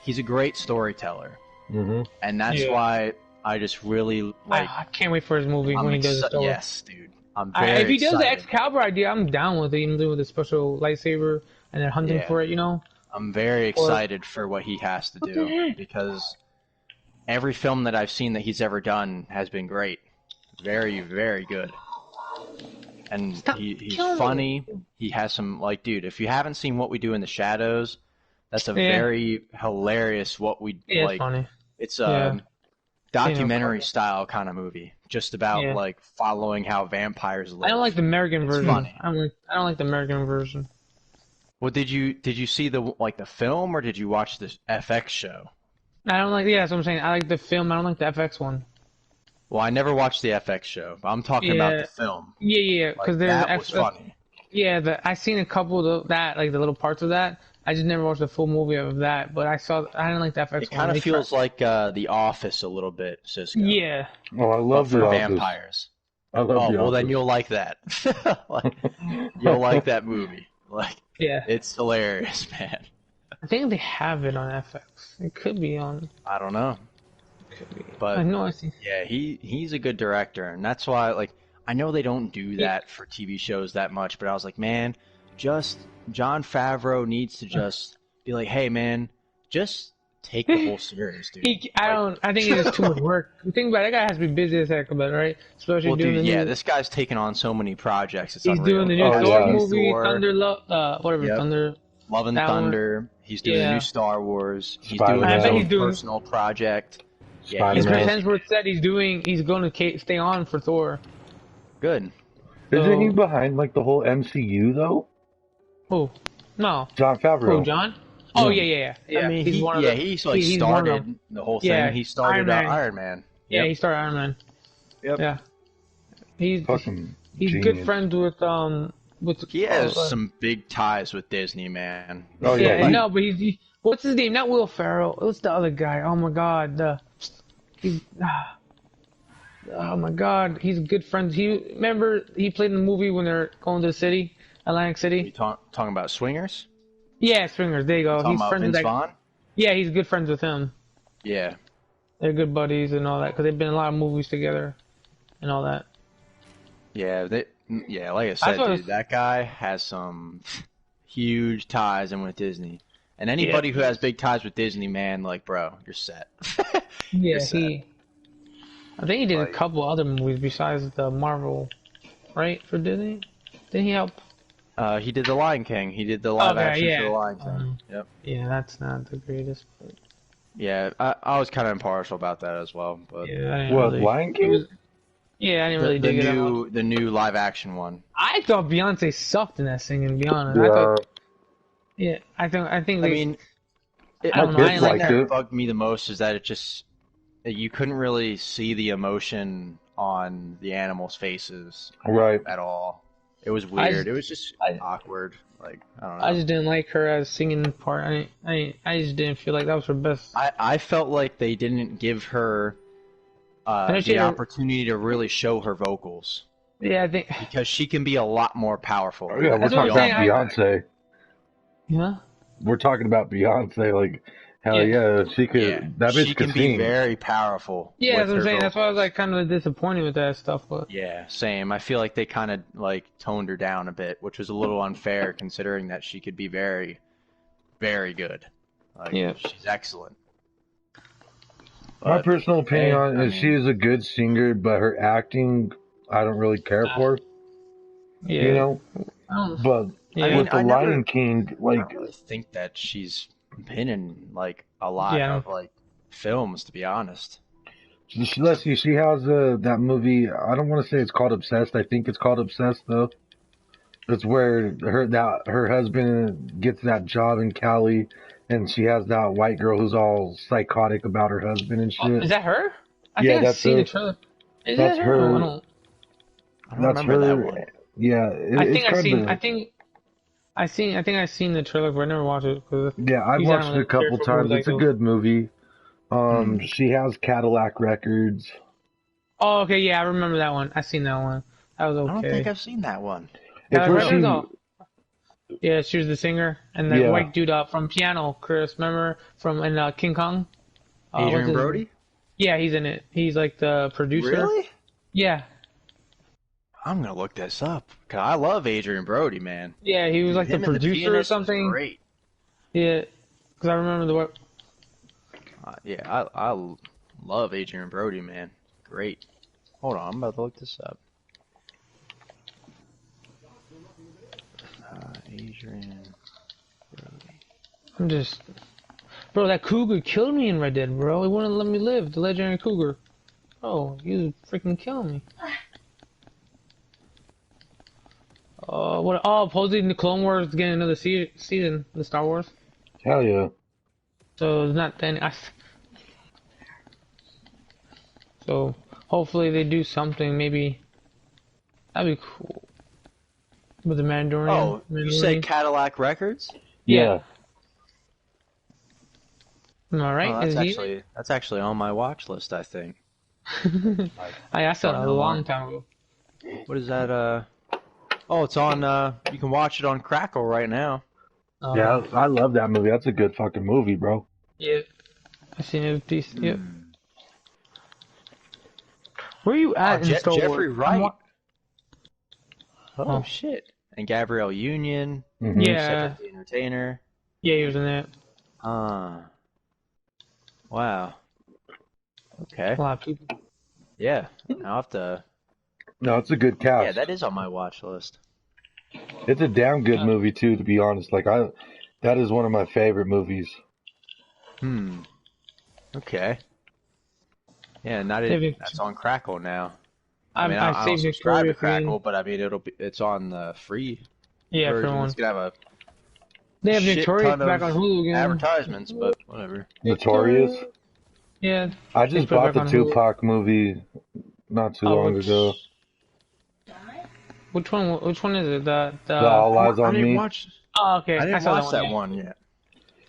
He's a great storyteller. mhm. And that's Yeah. why I just really like. I can't wait for his movie I'm when he does the story. Yes, dude. I'm very If he does the excited. Excalibur idea, I'm down with it. Even with the special lightsaber and then hunting Yeah. for it, you know. I'm very excited for what he has to the do heck? because every film that I've seen that he's ever done has been great. Very, very good. And Stop he's killing me. funny. He has some, like, dude, if you haven't seen What We Do in the Shadows, that's a Yeah. very hilarious what we Yeah, like. it's funny. It's Yeah. a documentary funny. style kind of movie, just about Yeah. like following how vampires live. I don't like the American It's version. funny. I don't like the American version. Well, did you see the film or did you watch this FX show? I don't like. Yeah, that's what I'm saying. I like the film. I don't like the FX one. Well, I never watched the FX show, but I'm talking about Yeah. the film. Yeah, Like, because there's that was funny. Yeah, I seen a couple of that, like the little parts of that. I just never watched the full movie of that, but I didn't like the FX It one. kind They of feels like The Office a little bit, Cisco. Yeah, Oh, I But love for the Office. vampires. I love Oh, the well, then Office. you'll like that. Like, you'll like that movie. Like, yeah. it's hilarious, man. I think they have it on FX. It could be on. I don't know, Could be. but I know I see. yeah, he's a good director, and that's why, like, I know they don't do that for TV shows that much, but I was like, man, just Jon Favreau needs to just be like, hey, man, just take the whole series, dude. I think it's just too much work. The thing about it, that guy has to be busy as heck about it, right? Especially Well, doing dude, the yeah, new, this guy's taking on so many projects. It's he's unreal. doing the new Oh, Thor yeah. movie, Thor, Thunder whatever, Yep. Thunder. Love and that one. Thunder. He's doing the Yeah. new Star Wars. He's Spider-Man. doing I his bet own he's doing- personal project. Yeah, Spider-Man. he's Chris busy. Hemsworth said he's going to stay on for Thor. Good. Isn't he So- behind like the whole MCU though? Who? No. John Favreau. Who? John? Oh yeah. I mean, he's one of them. he's like He's one of them. started the whole thing. Yeah, He started Iron Man. Iron Man. Yeah, Yep. he started Iron Man. Yep. Yeah. He's Fucking he's genius. good friends with He has some big ties with Disney, man. Oh yeah, yeah. no, but what's his name? Not Will Ferrell. What's the other guy? Oh my God, he's Oh my God, he's good friends. Remember he played in the movie when they're going to the city, Atlantic You City. talking about Swingers? Yeah, Swingers. There you You go. talking He's about friends with Vince that. Vaughn? Yeah, he's good friends with him. Yeah. They're good buddies and all that because they've been in a lot of movies together and all that. Yeah, like I That's said, what. dude, that guy has some huge ties in with Disney. And Yeah, anybody who has big ties with Disney, man, like, bro, you're set. You're yeah. set. I think he did a Like, couple other movies besides the Marvel, right? For Disney. Didn't he help? he did The Lion King. He did the live Okay, action for The yeah. Lion King. Yep. Yeah, that's not the greatest. Yeah, I was kind of impartial about that as well, but Yeah, I didn't What, really. Lion It King? was, yeah, I didn't really dig it that much. the new live action one. I thought Beyonce sucked in that singing. To be honest, I Yeah, thought. Yeah, I think I they. mean, I my don't know. I kids didn't like liked that. it. bugged me the most is that you couldn't really see the emotion on the animals' faces Right. at all. It was weird. It was just I- awkward. Like, I don't know. I just didn't like her as singing part. I just didn't feel like that was her best. I felt like they didn't give her know she the had a- opportunity to really show her vocals Yeah, I think. because she can be a lot more powerful. Oh, yeah, we're That's talking what I'm about saying, Beyonce. Yeah. We're talking about Beyonce. Like, hell yeah, she could. Yeah, That bitch she could can be sing. very powerful. Yeah, with that's what I'm her saying. That's why I was vocals. like kind of disappointed with that stuff. But Yeah, same. I feel like they kind of like toned her down a bit, which was a little unfair considering that she could be very, very good. Like, Yeah. she's excellent. My But, personal opinion hey, on it I is mean- she is a good singer, but her acting, I don't really care for. yeah, You know, I don't- but Yeah. with the I never- Lion King, I like, don't really think that she's been in like a lot Yeah. of like films, to be honest. let's see, she has that movie. I don't want to say it's called Obsessed. I think it's called Obsessed though. It's where her husband gets that job in Cali, and she has that white girl who's all psychotic about her husband and Oh, shit. is that her? I Yeah, think I've that's seen her. the trailer. Is That's that her. her? I don't That's remember her. that one. Yeah, I it's think I've kind seen. of. I think I've seen the trailer, but I never watched it. Yeah, I've He's not watched it really a couple care for times. movies It's a like good movie. Hmm. She has Cadillac Records. Oh, okay, yeah, I remember that one. I seen that one. That was I don't okay. think I've seen that one. It's Yeah, where Records, she. oh. Yeah, she was the singer, and that Yeah. white dude from Piano, Chris. Remember in King Kong? What's Adrian his- Brody? Yeah, he's in it. He's like the producer. Really? Yeah, I'm gonna look this up because I love Adrian Brody, man. yeah, he was like the Him and producer or Pianist was something. Great. Yeah, because I remember the what. Yeah, I love Adrian Brody, man. Great. Hold on, I'm about to look this up. Adrian Brody. I'm just, bro. That cougar killed me in Red Dead, bro. He wouldn't let me live. The legendary cougar. Oh, you freaking killing me. What? Oh, supposedly the Clone Wars is getting another season. The Star Wars. Hell yeah. So it's not then. So hopefully they do something. Maybe that'd be cool. With the Mandalorian. Oh, you say Cadillac Records? Yeah. Am I right? Oh, Is that's actually on my watch list, I think. I saw it don't a know long why. time ago. What is that? Oh, it's on. You can watch it on Crackle right now. Yeah, I love that movie. That's a good fucking movie, bro. Yeah. I seen it. Decent. Yep. Where are you at in Star Jeffrey Wars? Wright. Oh. Oh shit! And Gabrielle Union, Mhm. Yeah. Cedric the Entertainer. Yeah, he was in that. Wow. Okay. A lot of people. Yeah. I'll have to. No, it's a good cast. Yeah, that is on my watch list. It's a damn good movie too, to be honest. That is one of my favorite movies. Okay. Yeah, that's on Crackle now. I mean, I don't saved subscribe to Victoria for me. Crackle, but I mean, it's on the free Yeah, for version. one. It's gonna have a They have shit Victoria ton back on of Hulu again. advertisements, but whatever. Notorious. Yeah. I They just put it bought back the on Hulu. Tupac movie not too long ago. Which one? Which one is it? The The All Eyes I on didn't Me. watch. Oh, okay. I didn't saw watch that yeah. one yet.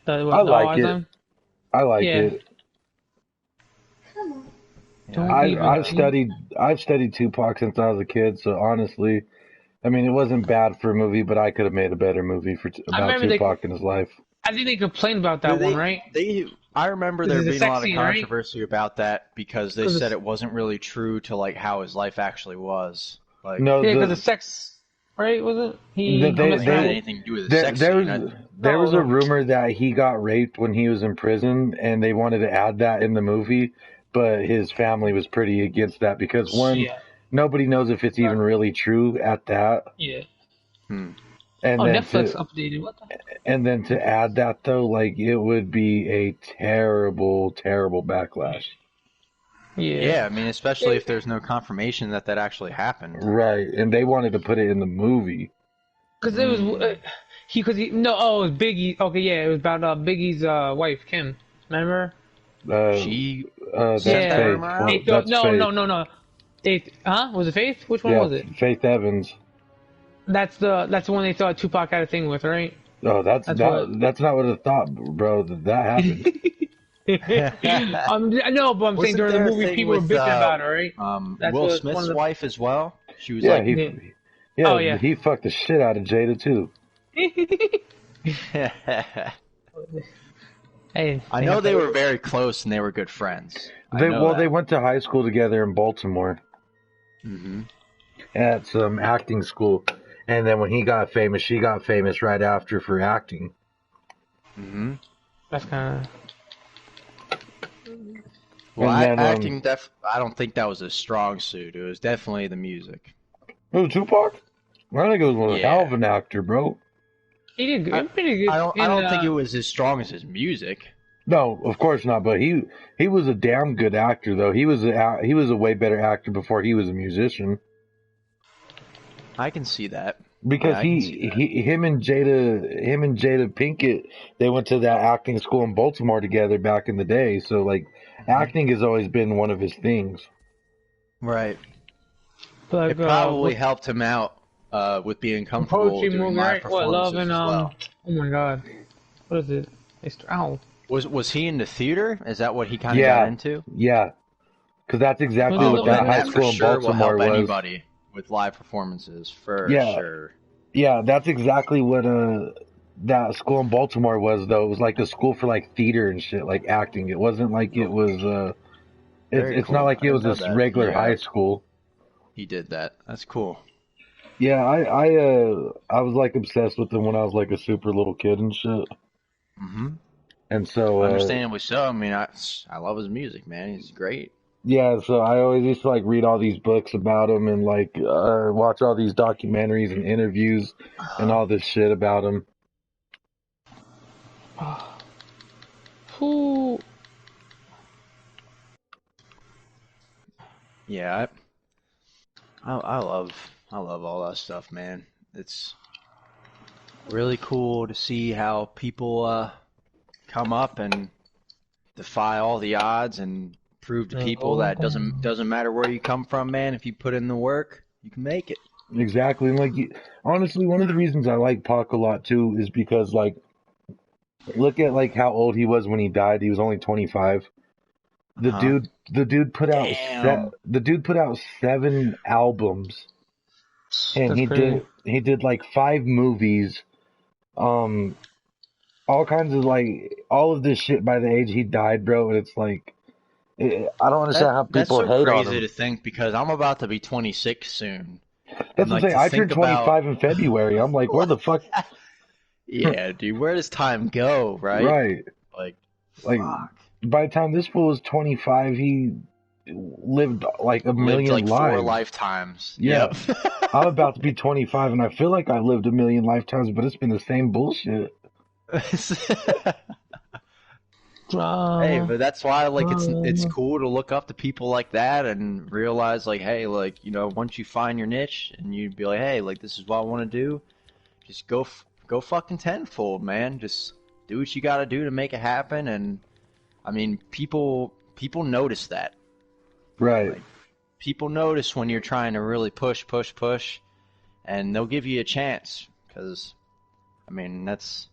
The I All like Eyes it. on? I like Yeah. it. Yeah, Don't I agree even. with I've that. studied Tupac since I was a kid. So honestly, I mean, it wasn't bad for a movie, but I could have made a better movie I about remember they. Tupac and his life. I think they complained about No, that one, right? I remember This there is a being a sex lot of scene, right? controversy about that because they Because said it's it wasn't really true to like how his life actually was. Like, No, yeah, because of sex, right? Was it? the He I don't they think it had mishandled. anything to do with the there sex there scene. was there No, was a no. rumor that he got raped when he was in prison, and they wanted to add that in the movie, but his family was pretty against that because one, Yeah. nobody knows if it's even really true at that, Yeah. Hmm. and Oh, then Netflix to updated. What the? add that though, like it would be a terrible, terrible backlash. Yeah. Yeah, I mean, especially if there's no confirmation that that actually happened. Right, and they wanted to put it in the movie. Because it was Mm. he no, oh, it was Biggie. Okay, yeah, it was about Biggie's wife Kim. Remember? Uh, She sent that's that Yeah. Faith. rumor Well, out? that's No, Faith. no, no, no. Faith, huh? Was it Faith? Which one Yeah, was it? Faith Evans. That's the one they thought Tupac had a thing with, right? Oh, That's what. that's not what I thought, bro. That happened. No, but I'm saying Wasn't during the there a movie thing people were with bitching about it, right? That's Will what one Smith's of wife as well? She was Yeah, like, the. Oh yeah. he fucked the shit out of Jada too. Hey, I know they were very close and they were good friends. I know They that. went to high school together in Baltimore Hmm. at some acting school, and then when he got famous, she got famous right after for acting. Hmm. That's kind Well, And then I don't think that was a strong suit. It was definitely the music. oh, Tupac, I think it was one hell Yeah. of an actor, bro. he did I, good, pretty good I in don't think it was as strong as his music. No, of course not. But he was a damn good actor, though. He was a way better actor before he was a musician. I can see that. Because Yeah, I can see that. him and Jada Pinkett, they went to that acting school in Baltimore together back in the day. So like, Mhm. acting has always been one of his things. Right. like It probably what helped him out with being the comfortable poetry doing movie, live right? What love performances and as well. oh my god, what is it? It's ow. Was he into theater? Is that what he kind of got Yeah, into? yeah. Because that's Was exactly it Oh, what love well, and that then high that for school poetry? in sure will Baltimore help was. anybody with live performances, for Yeah, sure. yeah. That's exactly what that school in Baltimore was, though. It was like a school for like theater and shit, like acting. It wasn't like it Oh, was. very It's not cool. like I it didn't was know a that regular high school. he did that. That's cool. Yeah, I was like obsessed with him when I was like a super little kid and shit. Hmm. And so Understandably so. I mean, I love his music, man. He's great. yeah, so I always used to like read all these books about him and like watch all these documentaries and interviews and Uh-huh. all this shit about him. Who? Yeah, I love all that stuff, man. It's really cool to see how people come up and defy all the odds and prove to people that doesn't matter where you come from, man. If you put in the work, you can make it. Exactly. And like honestly, one of the reasons I like Pac a lot too is because like look at like how old he was when he died. He was only 25. Huh? The dude put out Damn. the dude put out 7 albums, and That's crazy. he did like 5 movies, um, all kinds of like all of this shit by the age he died, bro. And it's like I don't understand how That's people so hate on crazy him. to think because I'm about to be 26 soon, That's and what I'm like saying. to I think turned about, 25 in February. I'm like, where the fuck? yeah, dude, where does time go, right? Right. Like, Like fuck. by the time this fool was 25, he lived like a Lived million like 4 lives. lifetimes. Yeah. Yep. I'm about to be 25 and I feel like I lived a million lifetimes, but it's been the same bullshit. Hey, Drama. but that's why like it's Drama. cool to look up to people like that and realize like, hey, like, you know, once you find your niche and you'd be like, hey, like this is what I want to do, just go fucking tenfold, man. Just do what you got to do to make it happen. And I mean, people notice that. Right. Like, people notice when you're trying to really push, and they'll give you a chance because I mean that's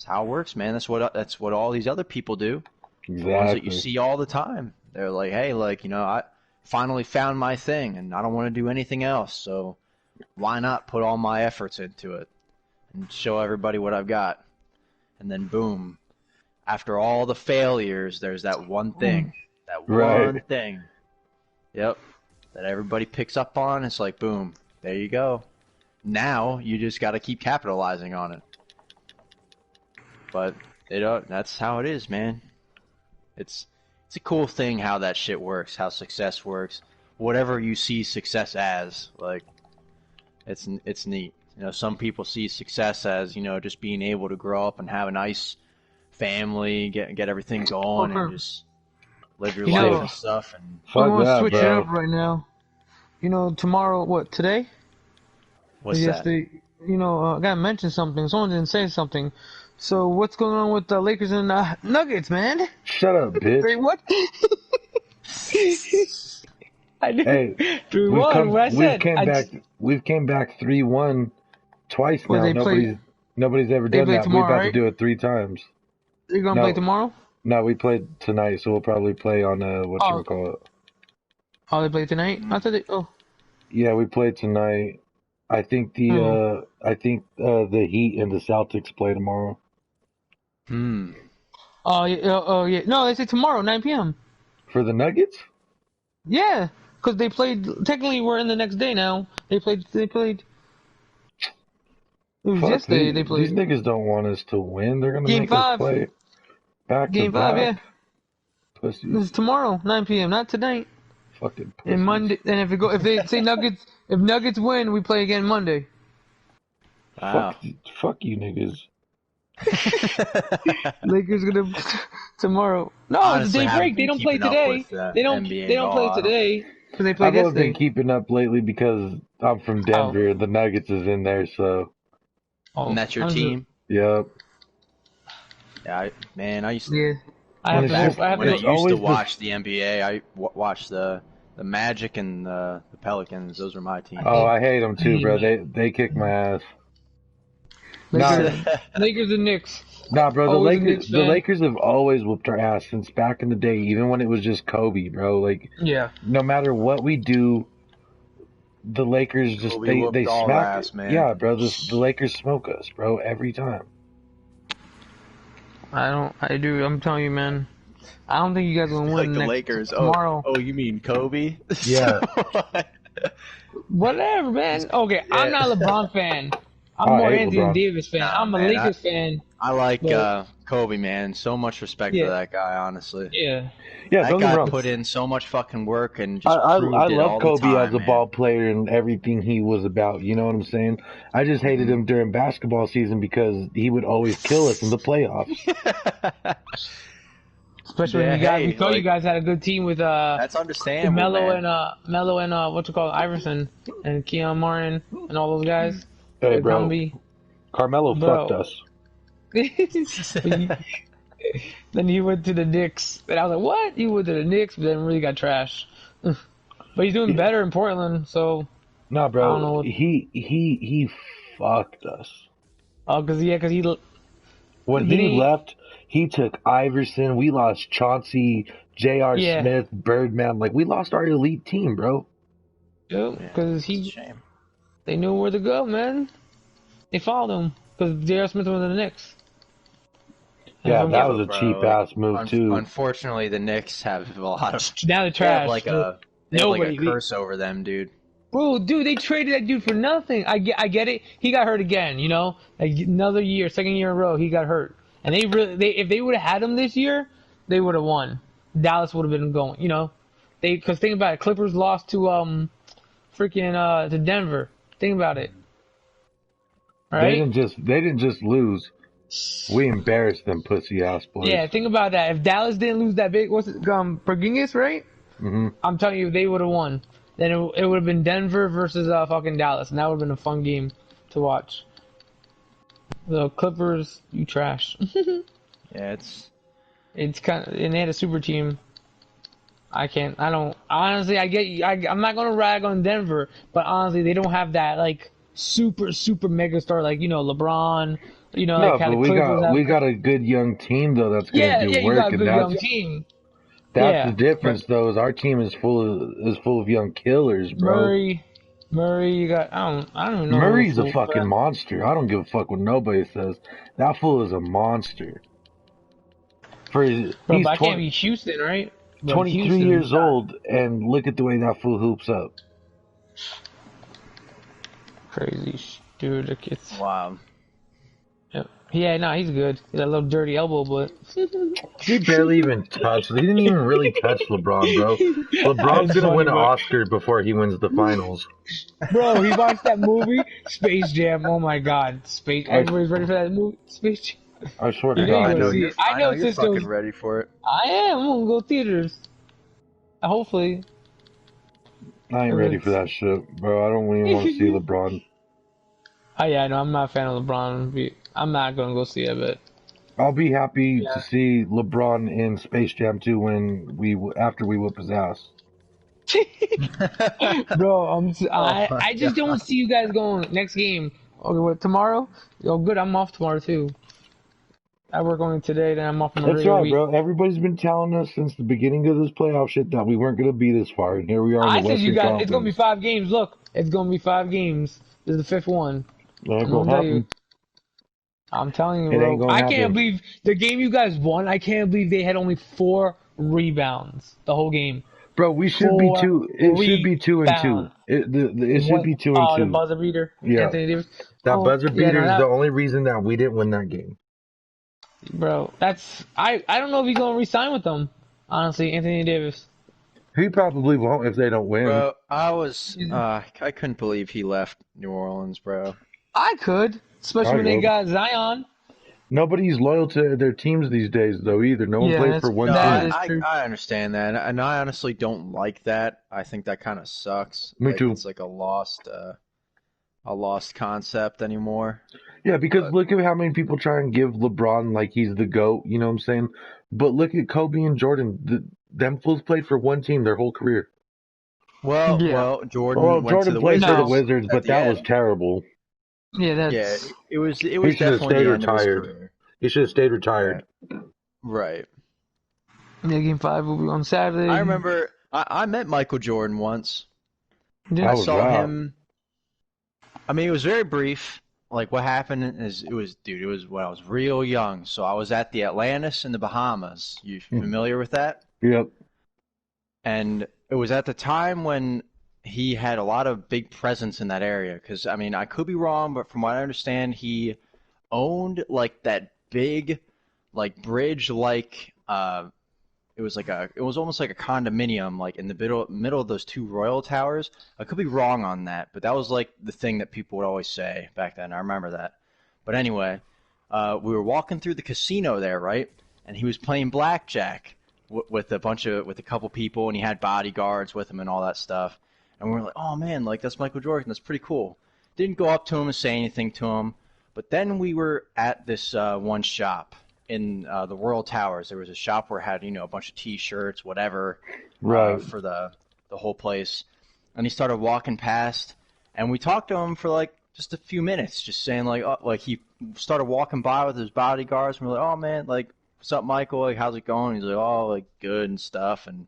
how it works, man. That's what all these other people do. The ones that you Exactly. see all the time. They're like, hey, like, you know, finally found my thing, and I don't want to do anything else. So why not put all my efforts into it and show everybody what I've got? And then boom, after all the failures, there's that one thing. That one thing. Yep. That everybody picks up on. It's like, boom, there you go. Now you just got to keep capitalizing on it. But that's how it is, man. It's a cool thing how that shit works, how success works. Whatever you see success as, like, it's neat. You know, some people see success as, you know, just being able to grow up and have a nice family, get everything going, and just live your life and stuff. And I want to switch it up right now. You know, tomorrow, what, today? What's that? You know, I gotta mention something. Someone didn't say something. So what's going on with the Lakers and Nuggets, man? Shut up, bitch. Wait, what? I did. Hey, 3-1. What I said. We've came back 3-1 twice Well, now. Nobody's ever done that. Tomorrow, We're about right? to do it 3 times. You're gonna play tomorrow? No, we played tonight, so we'll probably play on whatchamacallit. Oh, they play tonight? I thought they. Oh. Yeah, we played tonight. I think the Heat and the Celtics play tomorrow. Oh yeah. No, they say tomorrow, 9 p.m. For the Nuggets? Yeah, because they played. Technically, we're in the next day now. They played. It was yesterday. They played. These niggas don't want us to win. They're gonna Game make 5. us play back Game to 5, back. yeah. Pussies. This is tomorrow, 9 p.m. Not tonight. Fucking pussies. And Monday. And if they say Nuggets, if Nuggets win, we play again Monday. Wow. Fuck you niggas. Lakers gonna tomorrow. No, Honestly, it's a day break. They don't play today. They don't play today because they played I've only yesterday. been keeping up lately because I'm from Denver. The Nuggets is in there, so. And that's your team? Yep. Yeah, I used to. Yeah. I used to watch the NBA. I watched the Magic and the Pelicans. Those were my teams. Oh, I hate them too, bro. They kick my ass. Lakers and Knicks. Nah, bro, the Lakers have always whooped our ass since back in the day, even when it was just Kobe, bro. Like, yeah. No matter what we do, the Lakers just they smack ass, man. Yeah, bro, the Lakers smoke us, bro, every time. I'm telling you, man. I don't think you guys will win like the Lakers tomorrow. Oh, you mean Kobe? Yeah. Whatever, man. Okay, yeah. I'm not a LeBron fan. I'm more Anthony Davis fan. I'm a Lakers fan. I like Kobe, man. So much respect for that guy, honestly. Yeah. Yeah, that guy put in so much fucking work and just I love Kobe as a man. ball player and everything he was about. You know what I'm saying? I just hated him during basketball season because he would always kill us in the playoffs. Especially when you guys had a good team with that's understandable. Melo and what's it called, Iverson and Keon Martin and all those guys. Hey, bro. Carmelo fucked us. Then he went to the Knicks, and I was like, "What?" He went to the Knicks, but then really got trashed. But he's doing better in Portland, so. Nah, bro. I don't know he fucked us. Oh, cause he. When he left, he took Iverson. We lost Chauncey, J.R. Smith, Birdman. Like, we lost our elite team, bro. Yep, because they knew where to go, man. They followed him because J.R. Smith went to the Knicks. Yeah, that was a cheap ass move too. Unfortunately, the Knicks have a lot of now they're trash. They have like a curse over them, dude. Bro, dude, they traded that dude for nothing. I get it. He got hurt again, you know, like another year, second year in a row, he got hurt. And if they would have had him this year, they would have won. Dallas would have been going, you know, because think about it, Clippers lost to to Denver. Think about it. Right? They didn't just lose. We embarrassed them pussy ass boys. Yeah, think about that. If Dallas didn't lose that big, Porzingis, right? Mm-hmm. I'm telling you, they would have won. Then it would have been Denver versus fucking Dallas, and that would have been a fun game to watch. The Clippers, you trash. Yeah, it's kind of, and they had a super team. Honestly, I'm not gonna rag on Denver, but honestly, they don't have that like super mega star like, you know, LeBron. You know, no, but we got a good young team though that's gonna do work. You got a good young team. That's the Yeah. difference, though. Is our team is full of young killers, bro. Murray, you got I don't even know who the Murray's a full. fucking monster. I don't give a fuck what nobody says. That fool is a monster. Bro, He's but I can't be Houston, right? But 23 Houston, we years got old, and look at the way that fool hoops up. crazy dude. The kids. Wow. Yep. Yeah, no, he's good. He got a little dirty elbow, but He barely even touched. He didn't even really touch LeBron, bro. LeBron's That's gonna funny, win an bro. Oscar before he wins the finals. Bro, he watched that movie, Space Jam. Oh my God, Space! Everybody's ready for that movie, Space Jam. I swear to You know you I God, gonna know dude. see you're. it. I I know know you're Cisco's. fucking ready for it. I am. I'm gonna go theaters. Hopefully. I ain't ready for that shit, bro. I don't even want to see LeBron. Oh yeah, no, I'm not a fan of LeBron. I'm not gonna go see it, but I'll be happy to yeah. see LeBron in Space Jam 2 after we whip his ass. Bro, Oh my I just don't god. see you guys going next game. Okay, what tomorrow? Oh, good. I'm off tomorrow too. I work only today, then I'm off on a That's regular right, week. bro. Everybody's been telling us since the beginning of this playoff shit that we weren't gonna be this far, and here we are in the I said you Western guys. It's gonna be Conference. 5 games. Look, it's gonna be 5 games. This is the fifth one. It ain't I'm gonna gonna tell you. happen. I'm telling you, It ain't bro. gonna I can't happen. believe the game you guys won. I can't believe they had only 4 rebounds the whole game. Bro, we should be Four two. It should be 2-2. rebounds. It should What? be two and Oh, the two. buzzer beater, Yeah, Anthony Davis. that Oh, buzzer yeah, beater no, is the only reason that we didn't win that game. bro. That's I don't know if he's gonna resign with them. Honestly, Anthony Davis. He probably won't if they don't win. Bro, I couldn't believe he left New Orleans, bro. I could, especially I when they go. got Zion. Nobody's loyal to their teams these days, though. Either no one Yeah, plays for one No, that team. is true. I understand that, and I honestly don't like that. I think that kind of sucks. Me Like too. it's like a lost concept anymore. Yeah, because But look at how many people try and give LeBron like he's the GOAT, you know what I'm saying? But look at Kobe and Jordan. Them fools played for one team their whole career. Yeah, Jordan Well, went to Jordan the played for the Wizards no, Wizards, at but the that was end. terrible. yeah, Yeah, that's it He was should have definitely stayed the end of his retired. career. He should have stayed Yeah, retired. right. yeah. Game 5 will be on I Saturday. remember I met Michael Jordan once. I How Yeah, was saw that? him. I mean, it was very brief. Like what happened is it was when I was real young. So I was at the Atlantis in the Bahamas. You familiar with that? Yep. And it was at the time when he had a lot of big presence in that area. Because I mean, I could be wrong, but from what I understand, he owned like that big, like bridge, like it was almost like a condominium, like in the middle of those two royal towers. I could be wrong on that, but that was like the thing that people would always say back then. I remember that. But anyway, we were walking through the casino there, right? And he was playing blackjack with a couple people, and he had bodyguards with him and all that stuff. And we were like, oh man, like that's Michael Jordan. That's pretty cool. Didn't go up to him and say anything to him. But then we were at this one shop in the Royal Towers. There was a shop where it had a bunch of T-shirts, whatever, Right. for the whole place. And he started walking past, and we talked to him for like just a few minutes, just saying like he started walking by with his bodyguards, and we're like, oh man, like what's up, Michael? Like how's it going? He's like, oh, like good and stuff, and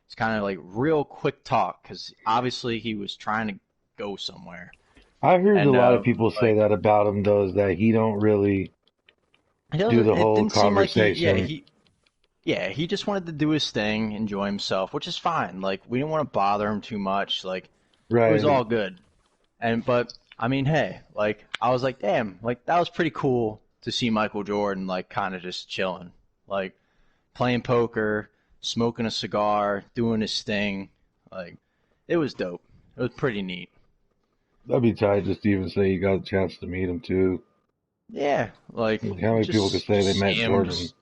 it's kind of like real quick talk because obviously he was trying to go somewhere. I heard a And lot of people say like that about him, though, is that he don't really he do doesn't. the It whole didn't seem like conversation. he just wanted to do his thing, enjoy himself, which is fine. Like we didn't want to bother him too much. Like it was Right. all good. But I mean, hey, like I was like, damn, like that was pretty cool to see Michael Jordan like kind of just chilling, like playing poker, smoking a cigar, doing his thing. Like it was dope. It was pretty neat. That'd be tight just to even say you got a chance to meet him, too. Yeah, like Like, how many people could say they just met see him, Jordan? just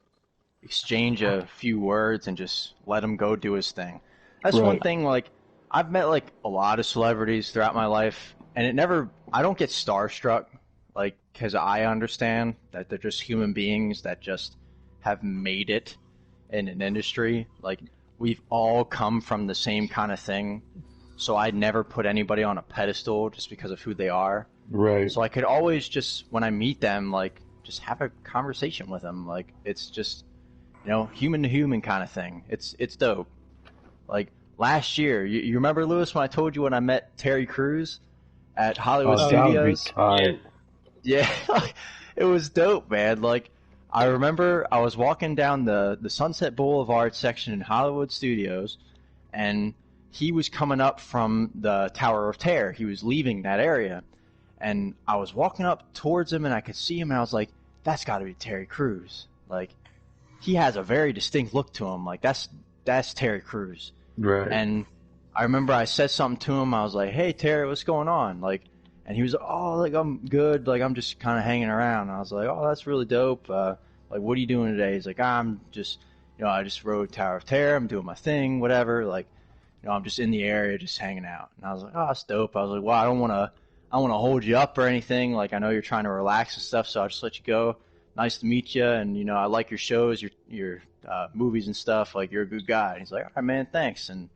exchange a few words and just let him go do his thing. That's one Right. thing, like, I've met, like, a lot of celebrities throughout my life, and I don't get starstruck, like, because I understand that they're just human beings that just have made it in an industry. Like, we've all come from the same kind of thing, so I'd never put anybody on a pedestal just because of who they are. Right. So I could always just, when I meet them, like, just have a conversation with them. Like, it's just, you know, human to human kind of thing. It's dope. Like last year, you remember Lewis when I told you when I met Terry Crews at Hollywood Oh, that would be Studios? tight. Yeah, it was dope, man. Like, I remember I was walking down the Sunset Boulevard section in Hollywood Studios, and he was coming up from the Tower of Terror. He was leaving that area, and I was walking up towards him, and I could see him, and I was like, that's got to be Terry Crews. Like, he has a very distinct look to him. Like, that's Terry Crews. Right. And I remember I said something to him. I was like, hey, Terry, what's going on? Like, and he was like, oh, like, I'm good. Like, I'm just kind of hanging around. And I was like, oh, that's really dope. Like, what are you doing today? He's like, I'm just, you know, I just rode Tower of Terror. I'm doing my thing, whatever. Like, you know, I'm just in the area, just hanging out. And I was like, oh, that's dope. I was like, well, I don't want to hold you up or anything. Like, I know you're trying to relax and stuff, so I'll just let you go. Nice to meet you. And, you know, I like your shows, your movies and stuff. Like, you're a good guy. And he's like, all right, man, thanks. And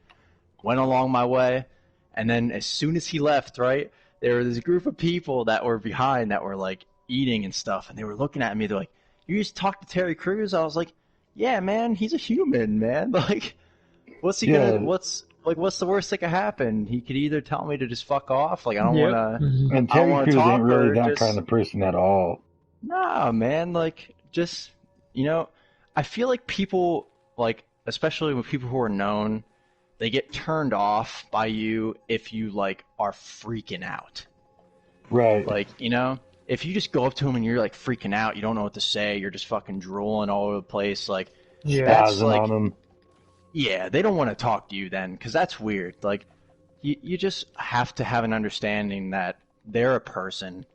went along my way. And then as soon as he left, right, there was this group of people that were behind that were like eating and stuff, and they were looking at me. They're like, you just talked to Terry Crews? I was like, yeah, man, he's a human, man. Like, what's the worst that could happen? He could either tell me to just fuck off. Like, I don't want to. And Terry Crews ain't really that kind of person at all. Nah, man. Like, just, you know, I feel like people, like, especially with people who are known, they get turned off by you if you, like, are freaking out. Right. Like, you know, if you just go up to them and you're, like, freaking out, you don't know what to say, you're just fucking drooling all over the place, like, that's, like, on them. Yeah, they don't want to talk to you then, because that's weird. Like, you just have to have an understanding that they're a person.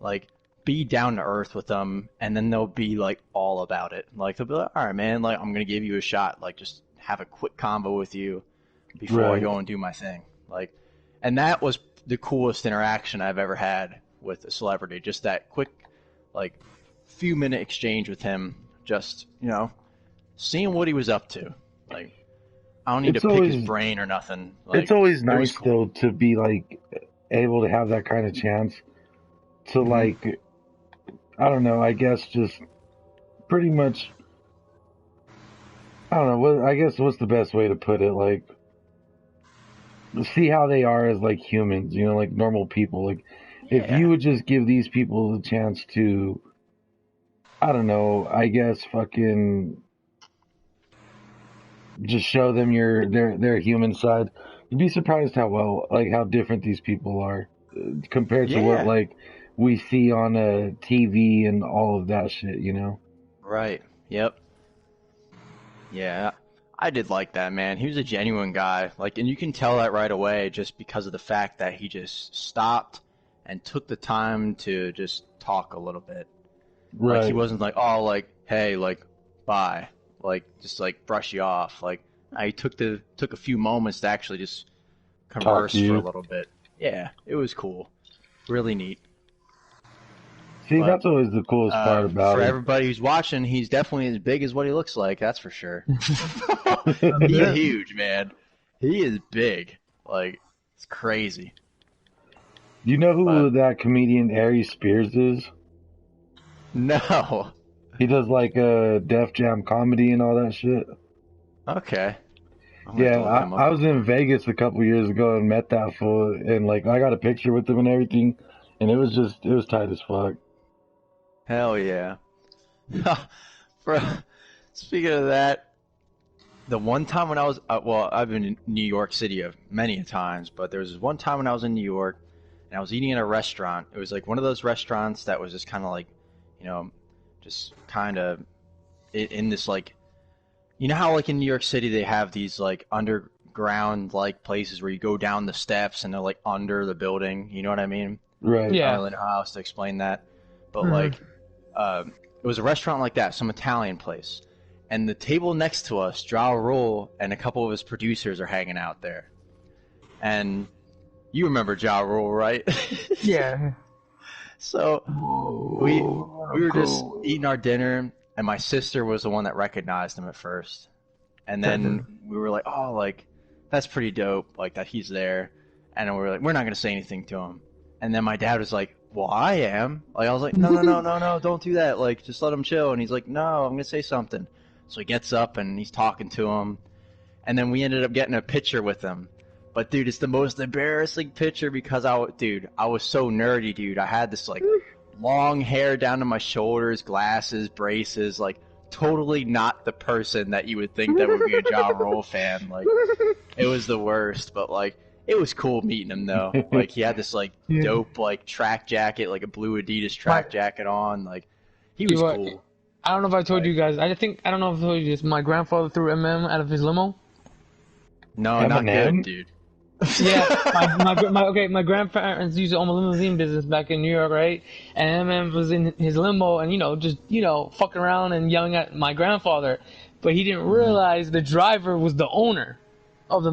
Like, be down to earth with them, and then they'll be, like, all about it. Like, they'll be like, all right, man, like, I'm going to give you a shot. Like, just have a quick combo with you before I go and do my thing. Like, and that was the coolest interaction I've ever had with a celebrity. Just that quick, like, few-minute exchange with him. Just, you know, seeing what he was up to. Like, I don't need to pick his brain or nothing. Like, it's always nice, though, to be, like, able to have that kind of chance to, like, I don't know, I guess just pretty much, I don't know, I guess what's the best way to put it? Like, see how they are as, like, humans, you know, like normal people. Like, if you would just give these people the chance to, I don't know, I guess fucking just show them their human side, you'd be surprised how different these people are compared to what, like, we see on a TV and all of that shit, you know? Right. Yep. Yeah. I did like that, man. He was a genuine guy. Like, and you can tell that right away just because of the fact that he just stopped and took the time to just talk a little bit. Right. Like, he wasn't like, oh, like, hey, like, bye. Like, just, like, brush you off. Like, I took a few moments to actually just converse for a little bit. Yeah, it was cool. Really neat. See, but that's always the coolest part about it. For everybody who's watching, he's definitely as big as what he looks like, that's for sure. He's huge, man. He is big. Like, it's crazy. Do you know who that comedian Ari Spears is? No. He does, like, Def Jam comedy and all that shit. Okay. Yeah, I was in Vegas a couple years ago and met that fool, and, like, I got a picture with him and everything, and it was tight as fuck. Hell yeah. Bro, speaking of that, the one time when I was, I've been in New York City many times, but there was this one time when I was in New York, and I was eating in a restaurant. It was like one of those restaurants that was just kind of like, you know, just kind of in this, like, you know how, like, in New York City they have these, like, underground, like, places where you go down the steps and they're, like, under the building, you know what I mean? Right. Yeah. I don't really know how else to explain that. But, like, it was a restaurant like that, some Italian place. And the table next to us, Ja Rule and a couple of his producers are hanging out there. And you remember Ja Rule, right? Yeah. So we were just eating our dinner, and my sister was the one that recognized him at first. And then we were like, oh, like, that's pretty dope, like, that he's there. And we were like, we're not going to say anything to him. And then my dad was like, well, I am. Like, I was like, no, don't do that. Like, just let him chill. And he's like, no, I'm going to say something. So he gets up and he's talking to him, and then we ended up getting a picture with him. But dude, it's the most embarrassing picture because I was so nerdy, dude. I had this like long hair down to my shoulders, glasses, braces, like totally not the person that you would think that would be a Ja Rule fan. Like, it was the worst, but like, it was cool meeting him though. Like, he had this like dope like track jacket, like a blue Adidas track jacket on. Like, he was cool. I don't know if I told you guys. I don't know if I told you this. My grandfather threw M out of his limo. No, not good, dude. Yeah, my grandparents used to own a limousine business back in New York, right? And MM was in his limo and, just, fucking around and yelling at my grandfather. But he didn't realize the driver was the owner of the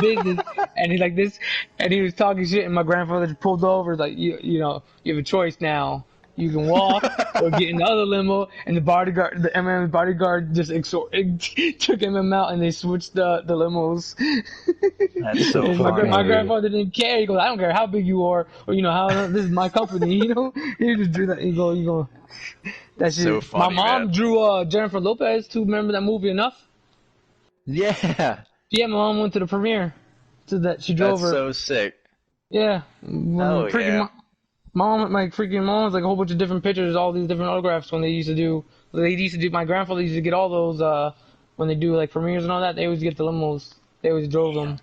business. And he's like this, and he was talking shit, and my grandfather just pulled over, like, you have a choice now. You can walk or get in the other limo, and the MM bodyguard just took MM out, and they switched the limos. That's so funny. My grandfather didn't care. He goes, I don't care how big you are, or how this is my company. He just drew that. He go. That's so funny. My mom drew Jennifer Lopez to remember that movie enough. Yeah. Yeah, my mom went to the premiere. To that she drove her. That's so sick. Yeah. Yeah. Mom, my freaking mom was like a whole bunch of different pictures, all these different autographs when they used to do. My grandfather used to get all those when they do like premieres and all that. They always get the limos. They always drove them.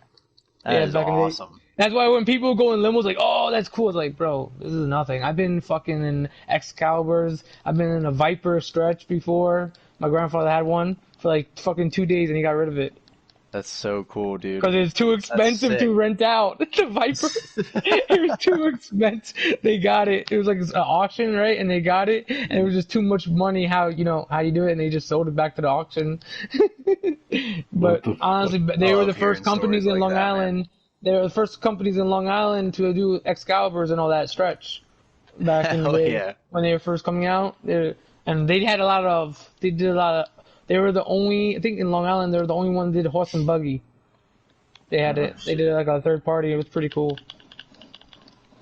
That is awesome. That's why when people go in limos, like, oh, that's cool. It's like, bro, this is nothing. I've been fucking in Excaliburs. I've been in a Viper stretch before. My grandfather had one for like fucking 2 days and he got rid of it. That's so cool, dude. Because it's too expensive to rent out. The Viper. It was too expensive. They got it. It was like an auction, right? And they got it. And it was just too much money how you do it. And they just sold it back to the auction. But honestly, they were the first companies in Long Island. Man. They were the first companies in Long Island to do Excaliburs and all that stretch. Back in the day. When they were first coming out. And they did a lot of... They were the only, I think in Long Island, they were the only one that did horse and buggy. They had it. They did it like a third party. It was pretty cool.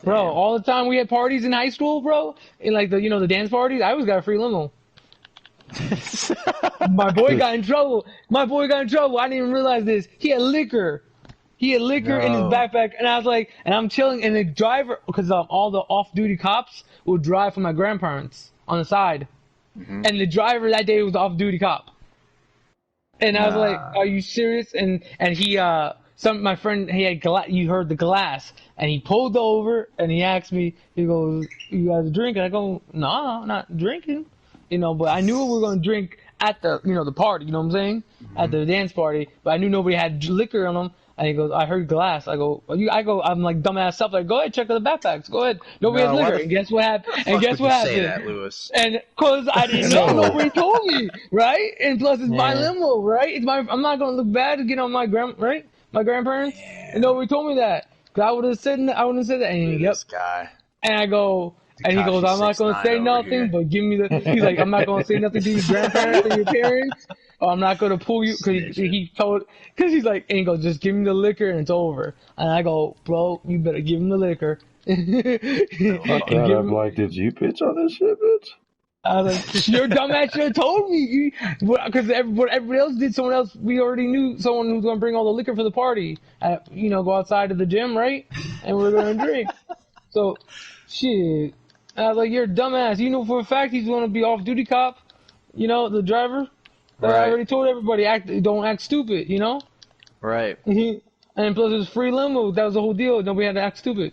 Bro, all the time we had parties in high school, bro. In like the dance parties, I always got a free limo. My boy got in trouble. I didn't even realize this. He had liquor. In his backpack, and I was like, and I'm chilling, and the driver, because all the off-duty cops would drive for my grandparents on the side. Mm-hmm. And the driver that day was the off-duty cop. And I was like, "Are you serious?" And he, my friend, he had you heard the glass, and he pulled over, and he asked me, he goes, "You guys drinking?" I go, "No, not drinking," But I knew we were going to drink at the, the party, you know what I'm saying, at the dance party. But I knew nobody had liquor on them. And he goes, "I heard glass." I go, I'm like dumbass stuff. Like, go ahead, check out the backpacks. Go ahead. Nobody has liquor. And guess what happened? Say that, Lewis? And cause I didn't know, nobody told me, right? And plus, it's my limo, right? I'm not gonna look bad to get on my grandparents. And nobody told me that. Cause I would have said that. And this guy. And I go. And he goes, "I'm not gonna say nothing, but give me the." He's like, "I'm not gonna say nothing to your grandparents and your parents. Or I'm not gonna pull you," because he's like, and he goes, "Just give me the liquor and it's over." And I go, "Bro, you better give him the liquor." I'm like, "Did you pitch on this shit, bitch?" I was like, "Your dumbass should have told me," because what everybody else did, someone else, we already knew someone who was gonna bring all the liquor for the party. Go outside to the gym, right? And we're gonna drink. So, shit. I was like, "You're a dumbass. You know for a fact he's going to be off-duty cop, the driver." Right. I already told everybody, don't act stupid, Right. And plus it was free limo. That was the whole deal. Nobody had to act stupid.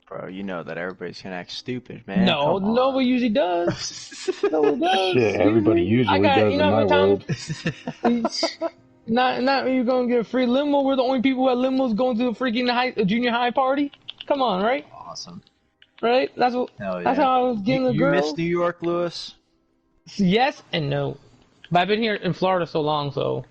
Bro, you know that everybody's going to act stupid, man. No, nobody usually does. Nobody does. Shit, everybody usually does in my world. Not when you're going to get a free limo. We're the only people who had limos going to a freaking junior high party. Come on, right? Awesome. Right? That's how I was getting a girl. You miss New York, Lewis? Yes and no. But I've been here in Florida so long, so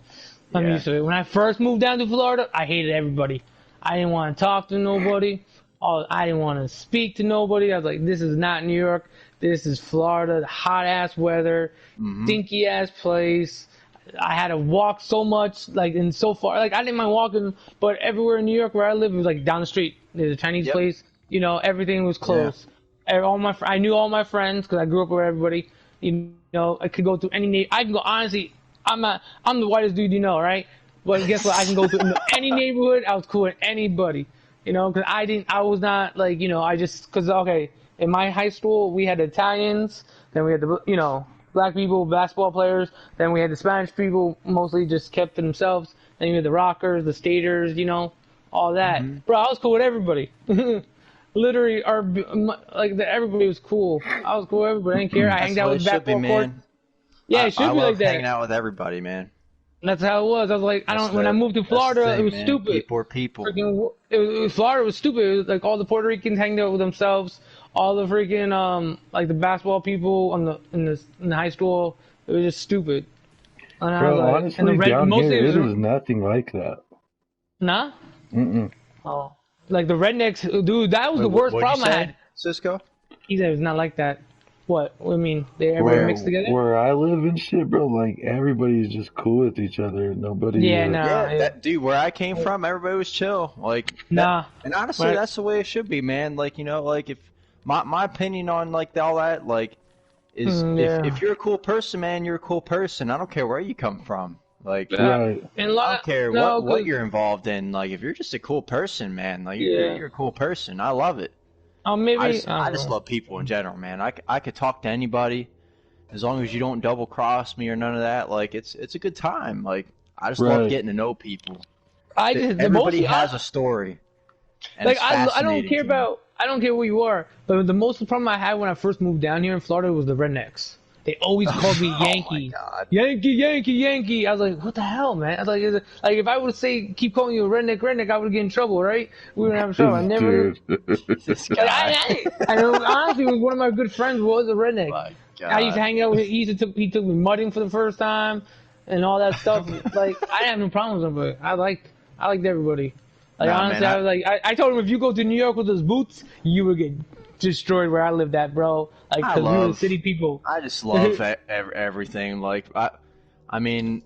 I'm used to it. When I first moved down to Florida, I hated everybody. I didn't want to talk to nobody. I didn't want to speak to nobody. I was like, this is not New York. This is Florida. Hot-ass weather. Stinky-ass place. I had to walk so much, and so far. I didn't mind walking, but everywhere in New York where I live, it was, down the street. There's a Chinese place. Everything was close. Yeah. I knew all my friends because I grew up with everybody. I could go to any I can go, honestly, I'm the whitest dude you know, right? But guess what? I can go to any neighborhood. I was cool with anybody, you know, because I was not like, you know, because okay, in my high school we had Italians, then we had the, you know, black people, basketball players, then we had the Spanish people, mostly just kept to themselves. Then you had the rockers, the skaters, you know, all that. Bro, I was cool with everybody. Literally, everybody was cool. I was cool with everybody. I didn't care. I hanged out with basketball court. Yeah, it should I be like love that. hanging out with everybody, man. That's how it was. I was like, when I moved to Florida, it was stupid. People are people. Florida was stupid. It was like all the Puerto Ricans hanging out with themselves. All the freaking like the basketball people in the high school. It was just stupid. And Bro, honestly, down here it is nothing like that. Nah. Mm-mm. Oh, like the rednecks, dude. That was the worst problem I had. Cisco? He said it was not like that. What? I mean, everybody mixed together? Where I live and shit, bro, like, everybody's just cool with each other. Nobody... Yeah, nah. Dude, where I came from, everybody was chill. Like, nah. And honestly, that's the way it should be, man. Like, you know, like, if... My opinion on, like, all that, like, is if you're a cool person, man, you're a cool person. I don't care where you come from. Like, I don't care what you're involved in. Like, if you're just a cool person, man, like, you're a cool person. I love it. I just love people in general, man. I could talk to anybody as long as you don't double cross me or none of that. Like, it's a good time. Like, I just love getting to know people. Everybody has a story. Like, I don't care who you are, but the most problem I had when I first moved down here in Florida was the rednecks. They always called me Yankee. Oh my God. Yankee, Yankee, Yankee. I was like, what the hell, man? I was like if I would say, keep calling you a redneck, I would get in trouble, right? We wouldn't have a trouble. I never. This guy. I know, honestly, one of my good friends was a redneck. My God. I used to hang out with him. He took me mudding for the first time and all that stuff. Like, I didn't have no problems with him, but I liked everybody. Like, honestly, man, I was like, I told him if you go to New York with those boots, you would get destroyed where I lived at, bro. Like, because we were the city people. I just love everything. Like, I mean,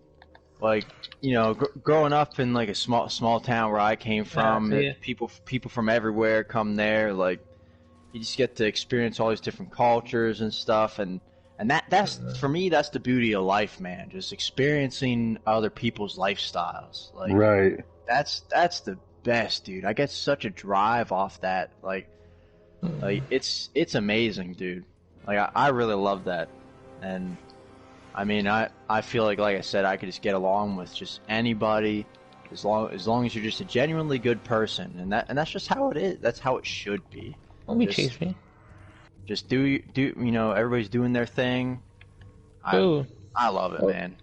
like, you know, growing up in like a small town where I came from, people from everywhere come there. Like, you just get to experience all these different cultures and stuff, and that's for me, that's the beauty of life, man. Just experiencing other people's lifestyles. Like, right. That's the best, dude. I get such a drive off that. Like it's amazing, dude. Like, I really love that. And I mean, I feel like I said, I could just get along with just anybody as long as you're just a genuinely good person, and that's just how it is. That's how it should be. Don't be chase me. Just do you know, everybody's doing their thing. I love it, man.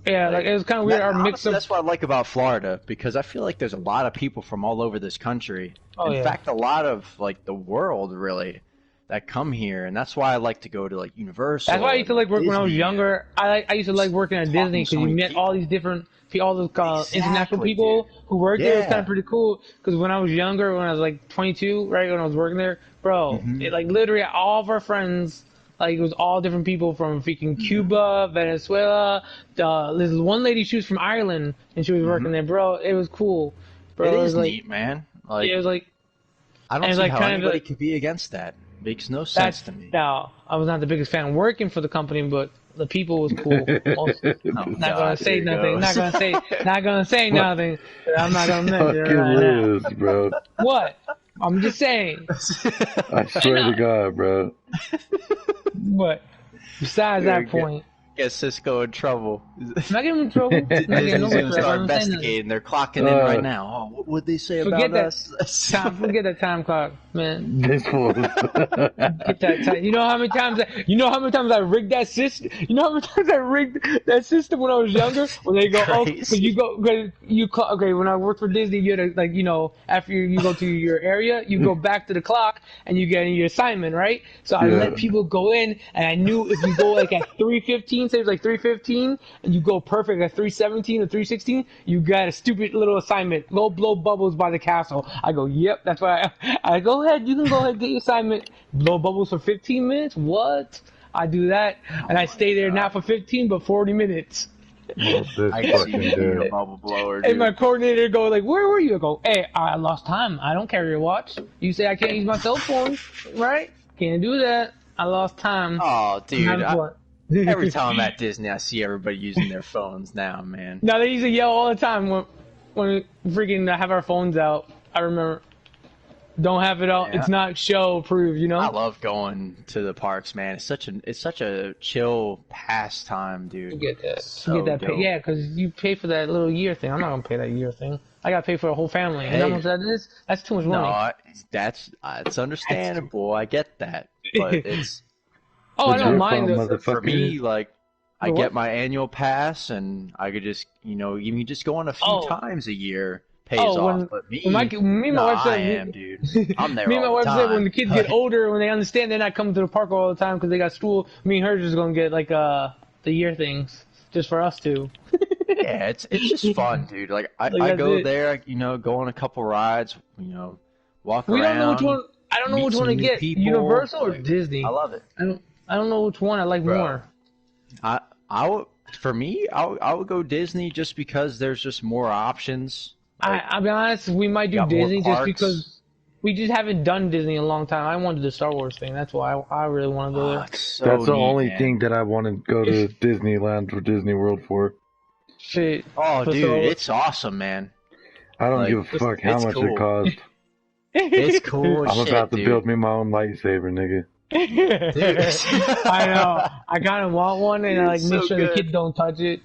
Yeah, like, it was kind of weird. That's what I like about Florida, because I feel like there's a lot of people from all over this country. In fact, a lot of like the world, really, that come here, and that's why I like to go to like Universal. That's why I used to like work when I was younger. I used to like working at Disney because you met all these different, all those international people who worked there. It was kind of pretty cool. Because when I was younger, when I was like 22, right, when I was working there, bro, it, like, literally all of our friends. Like, it was all different people from freaking Cuba, Venezuela. This one lady, she was from Ireland, and she was working there, bro. It was cool, bro. It is neat, man. Like, it was like, I don't see how anybody could be against that. It makes no sense to me. No, I was not the biggest fan working for the company, but the people was cool. Not gonna say nothing. Not gonna say nothing. I'm not gonna mention it right now. Bro. What? I'm just saying. I swear to God, bro. What? Besides that point. Get Cisco in trouble. I'm not getting in trouble. Disney's going to start investigating. They're clocking in right now. Oh, what would they say about us? Forget that time clock, man. This fool. Get that time. You know how many times I rigged that system? You know how many times I rigged that system when I was younger? When they go, when I worked for Disney, you had to, like, you know, after you go to your area, you go back to the clock and you get your assignment, right? So I let people go in, and I knew if you go like at 3:15, say it was like 3:15, and you go perfect at 3:17 or 3:16, you got a stupid little assignment. Go blow bubbles by the castle. I go, yep, that's why I go ahead. You can go ahead and get your assignment. Blow bubbles for 15 minutes? What? I do that, and I stay there not for 15 but 40 minutes. A bubble blower, dude. And my coordinator go like, "Where were you?" I go, "Hey, I lost time. I don't carry a watch. You say I can't use my cell phone, right? Can't do that. I lost time." Oh, dude. Every time I'm at Disney, I see everybody using their phones now, man. No, they used to yell all the time when we freaking have our phones out. I remember. Don't have it out. Yeah. It's not show approved, you I know? love going to the parks, man. It's such a chill pastime, dude. You get that. So you get that pay. dope. Yeah, because you pay for that little year thing. I'm not gonna pay that year thing. I gotta pay for a whole family. You know how much that is? That's too much money. No, it's understandable. I get that, but it's Oh, I It's don't your mind fault, the. for me, like, I For get what? my annual pass, and I could just, even just going a few Oh. times a year pays Oh, off. But me, me and my nah, wife I said, am, dude. I'm there me and my all wife the said time. when the kids get older, when they understand they're not coming to the park all the time because they got school, me and her just gonna get like the year things just for us two. Yeah, it's just fun, dude. Like I Like, go that's it. there, go on a couple rides, walk We don't know which around, one. I don't know meet which some one to new get. people. Universal or Like, Disney? I love it. I don't know which one I like Bro. more. I would, for me, I would go Disney just because there's just more options. Like, I'll be honest, we might do got more Disney just parks. because we just haven't done Disney in a long time. I wanted the Star Wars thing. That's why I really want to go there. it's so That's the neat, only man. thing that I want to go to Disneyland or Disney World for. Shit. Oh, For dude, Star Wars. it's awesome, man. I don't Like, give a fuck how it's much cool. it costs. It's cool as I'm shit, about to dude. build me my own lightsaber, nigga. I know. I kind of want one, and I like It's make so sure the good. kids don't touch it.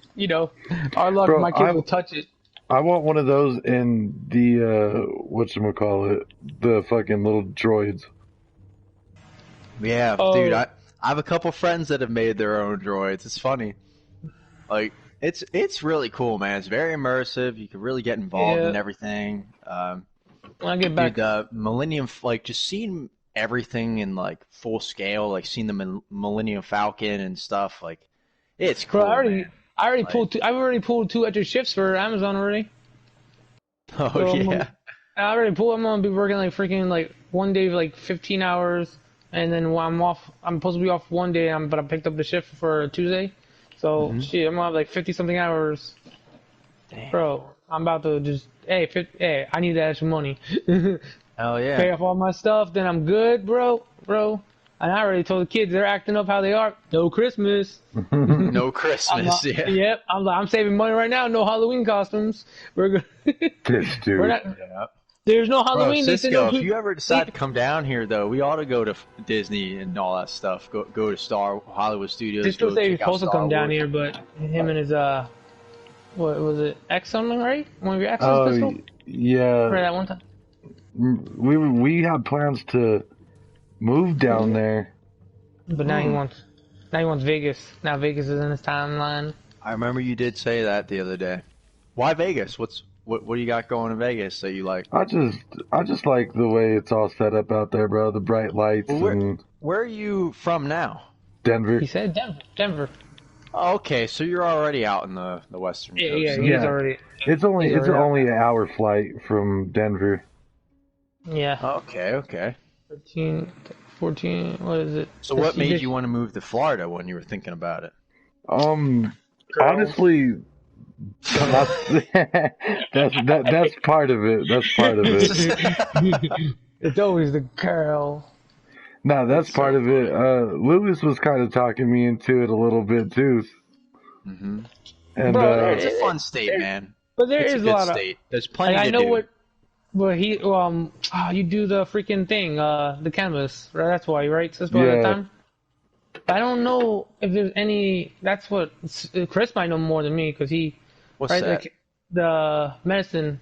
Our luck, Bro, my kids will touch it. I want one of those in the whatchamacallit, the fucking little droids. Yeah, Oh. dude, I have a couple friends that have made their own droids. It's funny. Like, it's really cool, man. It's very immersive. You can really get involved in Yeah. everything. When I get back, Dude, Millennium, like, just seeing everything in, like, full scale, like, seeing the Millennium Falcon and stuff, like, it's cool, bro, man. I've already pulled 2 extra shifts for Amazon already. Oh, So yeah. I already pulled. I'm gonna be working like freaking like one day like 15 hours, and then when I'm off. I'm supposed to be off one day, but I picked up the shift for Tuesday. So shit, I'm gonna have like 50 something hours, Damn. bro. I'm about to just hey, I need that extra money. Hell yeah. Pay off all my stuff, then I'm good, bro. And I already told the kids they're acting up how they are. No Christmas. No I'm Christmas, not, yeah. Yep. I'm saving money right now. No Halloween costumes. We're good. This dude. We're not. Yeah. There's no Bro, Halloween. They said Cisco, no. if you ever decide to come down here, though, we ought to go to Disney and all that stuff. Go to Hollywood Studios. Cisco go said he was check out supposed to Star come down Wars. here, but him and his what was it? Ex something, right? One of your exes, Oh, Cisco? Remember yeah. that one time? We had plans to move down there. But now he wants Vegas. Now Vegas is in his timeline. I remember you did say that the other day. Why Vegas? What do you got going in Vegas that you like? I just like the way it's all set up out there, bro. The bright lights Well, and Where are you from now? Denver. He said Denver. Oh, okay, so you're already out in the western Yeah, coast. yeah, Yeah. he's already. It's only He's already only an hour flight from Denver. Yeah. Okay. 13, 14. What is it? So what made you want to move to Florida when you were thinking about it? Honestly, that's that's part of it. That's part of it. It's always the girl. No, that's part of it. Lewis was kind of talking me into it a little bit too. Mm-hmm. And Bro, It's a fun state, man. But there It's is a a good lot of. state. There's plenty Like, to I know do. what. But you do the freaking thing, the canvas, right? That's why, right? Cisco at Yeah. the time. I don't know if there's any. That's what Chris might know more than me because he. What's right, that? like the medicine,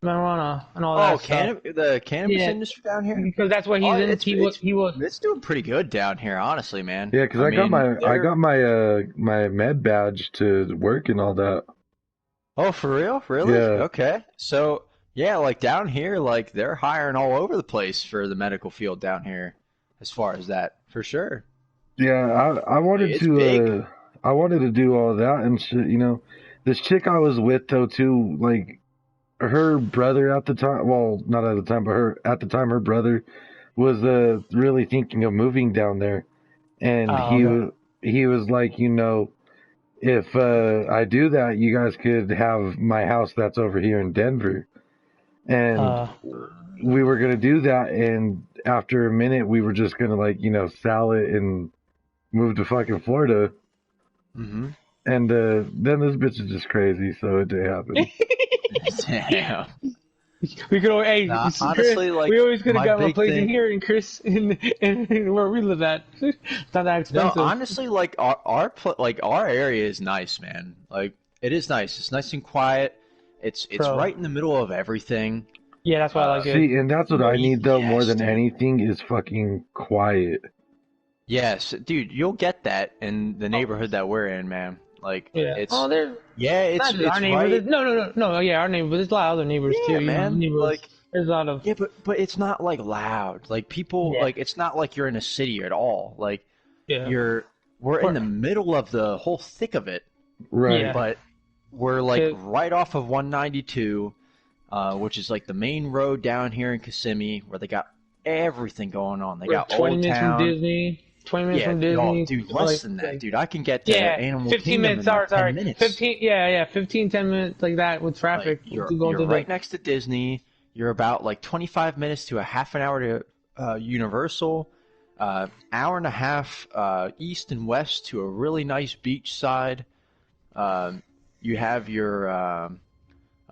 marijuana, and all that stuff. The cannabis Yeah. industry down here? Because that's what he's in. He was. It's doing pretty good down here, honestly, man. yeah, because I got mean, my med badge to work and all that. Oh, for real? Really? Yeah. Okay. So, yeah, like down here, like they're hiring all over the place for the medical field down here, as far as that, for sure. Yeah, I wanted It's to big. I wanted to do all that and shit, This chick I was with though too, like her brother at the time, well, not at the time, but her brother was really thinking of moving down there. And Oh, he was like, if I do that, you guys could have my house that's over here in Denver. And we were gonna do that, and after a minute we were just gonna sell it and move to fucking Florida. Mm-hmm. And then this bitch is just crazy, so it did happen. Damn. We could always, hey, Nah, Chris, honestly, like we always could have my got my big place in thing. here, and Chris, in where we live at. It's not that No, expensive. honestly, like like our area is nice, man. Like it is nice. It's nice and quiet. It's Bro. right in the middle of everything. Yeah, that's why I like it. See, and that's what I need though more Yes, than dude. anything is fucking quiet. Yes, dude, you'll get that in the neighborhood that we're in, man. Like Yeah. Oh, it's there's yeah, not just our it's neighbor. right. No. Yeah, our neighbor. There's a lot of other neighbors too. Yeah, You know, man. neighbors. Like There's a lot of. yeah, but it's not like loud. Like people Yeah. like it's not like you're in a city at all. Like Yeah. we're in the middle of the whole thick of it, Right. Yeah. but we're like It- right off of 192, which is like the main road down here in Kissimmee, where they got everything going on. They We're got 20 Old minutes Town. from Disney. 20 minutes Yeah, from Disney. oh, dude, Like- less than that, dude. I can get to Yeah, Animal 15 Kingdom minutes. in like 10 Sorry. minutes. 15. Yeah. 15, 10 minutes like that with traffic. Like, you're going to right next to Disney. You're about like 25 minutes to a half an hour to Universal. Hour and a half east and west to a really nice beach side. You have your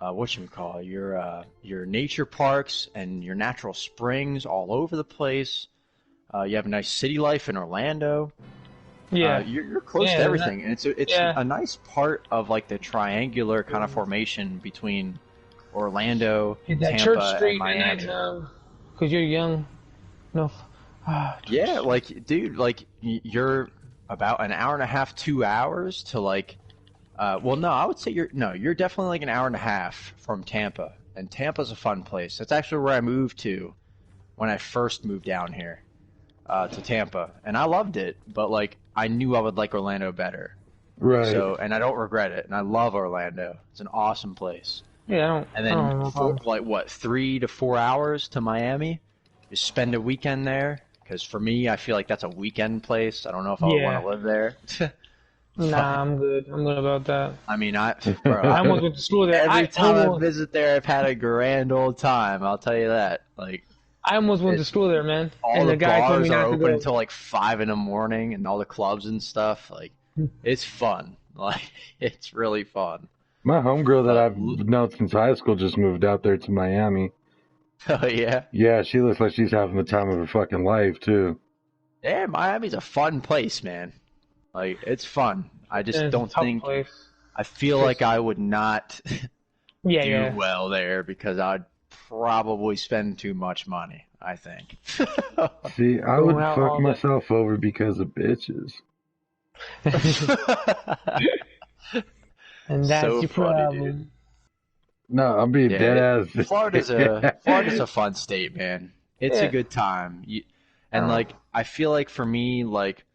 whatchamacallit, your nature parks and your natural springs all over the place. You have a nice city life in Orlando. Yeah. You're close Yeah, to everything, and it's yeah. a nice part of like the triangular kind of formation between Orlando, Hit that Tampa, Church and Street, Miami. man. Because you're young. No. Yeah, like dude, like you're about an hour and a half, 2 hours to like. Well, no, I would say you're definitely like an hour and a half from Tampa, and Tampa's a fun place. That's actually where I moved to when I first moved down here to Tampa, and I loved it. But like, I knew I would like Orlando better. Right. So, and I don't regret it, and I love Orlando. It's an awesome place. Yeah, I don't. And I don't know then if I'm- like what, 3 to 4 hours to Miami? Just spend a weekend there. Because for me, I feel like that's a weekend place. I don't know if I would Yeah. want to live there. Nah, I'm good. I'm good about that. I mean, I I almost went to school there. every time I almost, visit there, I've had a grand old time. I'll tell you that. Like I almost went to school there, man. all And the the guy told bars me are not to open go. until like 5 in the morning, and all the clubs and stuff. Like it's fun. Like it's really fun. My homegirl that I've known since high school just moved out there to Miami. Oh yeah, Yeah, she looks like she's having the time of her fucking life too. yeah. Miami's a fun place, man. Like it's fun. I just It's a don't tough think. place. I feel like I would not Yeah, do yeah. well there because I'd probably spend too much money. I think. See, I would Going out fuck all day. myself over because of bitches. And that's So your funny, problem. dude. No, I'm being Yeah, dead ass. Florida's a fun state, man. It's Yeah. a good time. And Oh. like I feel like for me, like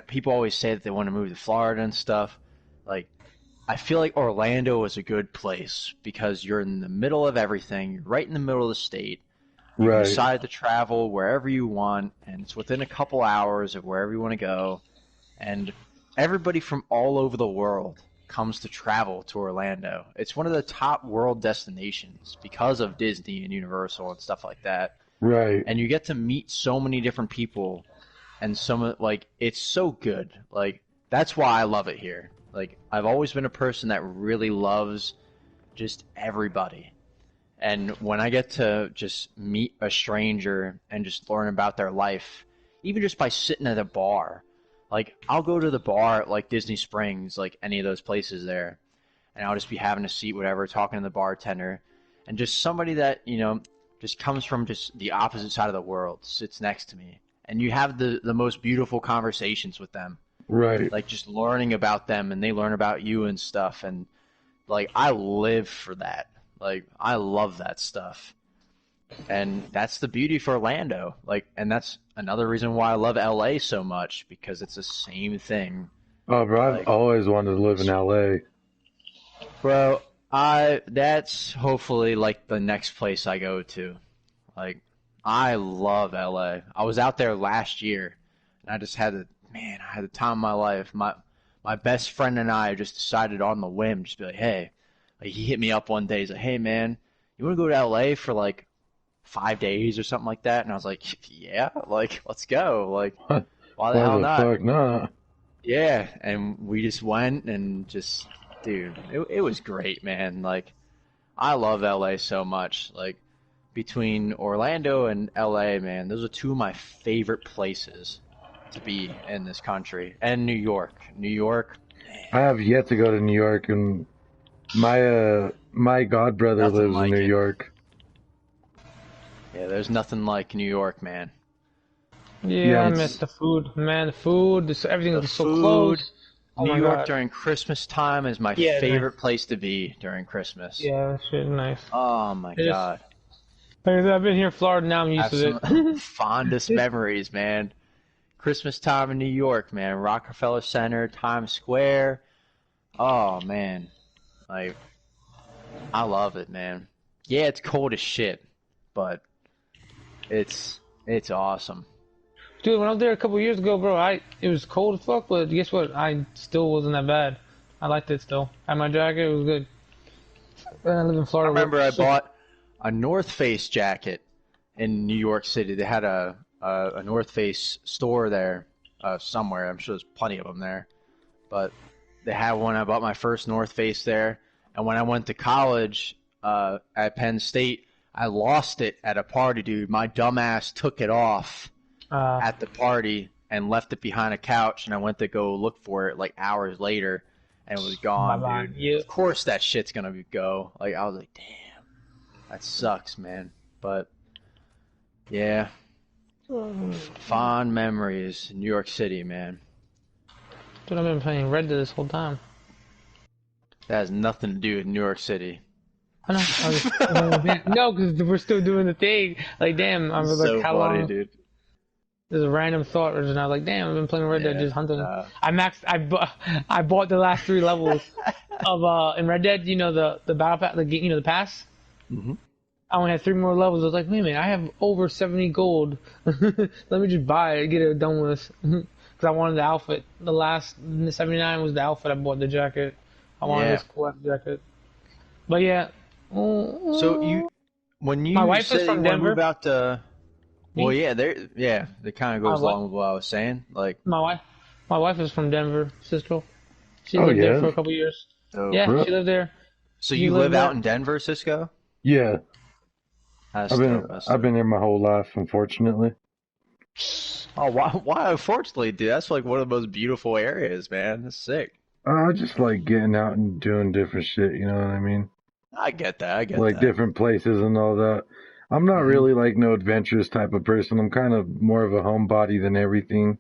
people always say that they want to move to Florida and stuff, like I feel like Orlando is a good place because you're in the middle of everything. You're right in the middle of the state. You can Right. decide to travel wherever you want, and it's within a couple hours of wherever you want to go. And everybody from all over the world comes to travel to Orlando. It's one of the top world destinations because of Disney and Universal and stuff like that. Right. And you get to meet so many different people, and like it's so good. Like that's why I love it here. Like I've always been a person that really loves just everybody. And when I get to just meet a stranger and just learn about their life, even just by sitting at a bar, like I'll go to the bar at like Disney Springs, like any of those places there, and I'll just be having a seat, whatever, talking to the bartender, and just somebody that, just comes from just the opposite side of the world sits next to me. And you have the most beautiful conversations with them. Right. Like just learning about them and they learn about you and stuff. And like I live for that. Like I love that stuff. And that's the beauty for Orlando. Like, and that's another reason why I love LA so much, because it's the same thing. Oh, bro, I've Like- always wanted to live in LA. Bro, that's hopefully like the next place I go to. Like I love LA. I was out there last year and I just had I had the time of my life. My best friend and I just decided on the whim, just be like, hey, like he hit me up one day. He's like, hey man, you want to go to LA for like 5 days or something like that? And I was like, yeah, like let's go. Like why the hell not? Fuck not? Yeah, and we just went and just, dude, it was great, man. Like, I love LA so much. Like, between Orlando and LA, man, those are two of my favorite places to be in this country. And New York. New York, I have yet to go to New York, and my god brother nothing lives in like New it. York. Yeah, there's nothing like New York, man. Yeah, Yeah, I miss the food, man. The food, everything The is so food, close. Oh New my York god. during Christmas time is my Yeah, it's nice. favorite place to be during Christmas. Yeah, that shit is nice. Oh my It just, God. like I said, I've been here in Florida now. I'm I used have to some it. fondest Just, memories, man. Christmas time in New York, man. Rockefeller Center, Times Square. Oh man. Like, I love it, man. Yeah, it's cold as shit, but it's awesome. dude, when I was there a couple years ago, bro, it was cold as fuck, but guess what? I still wasn't that bad. I liked it still. I had my jacket. It was good. And I live in I Florida. remember I bought a North Face jacket in New York City. They had a North Face store there somewhere. I'm sure there's plenty of them there, but they had one. I bought my first North Face there, and when I went to college at Penn State, I lost it at a party, dude. My dumbass took it off Uh, at the party and left it behind a couch, and I went to go look for it like hours later, and it was bye gone, bye. dude. Yeah. Of course that shit's gonna go. Like, I was like, damn, that sucks, man. But yeah, fond memories, New York City, man. Dude, I've been playing Red Dead this whole time. That has nothing to do with New York City. I know. I was, no, because we're still doing the thing. Like, damn, I was So like, how funny, long? dude. There's a random thought, and I was like, damn, I've been playing Red Dead, Yeah. just hunting. I bought the last 3 levels of in Red Dead. You know the battle pass, the pass. Hmm. I only had 3 more levels. I was like, wait a minute, I have over 70 gold. Let me just buy it, get it done with. Because I wanted the outfit. The 79 was the outfit. I bought the jacket. I wanted Yeah. this cool jacket. But yeah. So when My you wife is say from you want to move Denver. out to, well, Me? yeah, that kind of My goes wife. along with what I was saying. Like, My wife is from Denver, Cisco. She Oh lived there yeah, for a couple years. so, Yeah, Bro. she lived there. so She you lived live out there. in Denver, Cisco? yeah. That's I've been dope. That's I've dope. been here my whole life, unfortunately. Oh, why? Unfortunately, dude, that's like one of the most beautiful areas, man. That's sick. I just like getting out and doing different shit. You know what I mean? I get that. I get Like that. different places and all that. I'm not Hmm. really like no adventurous type of person. I'm kind of more of a homebody than everything.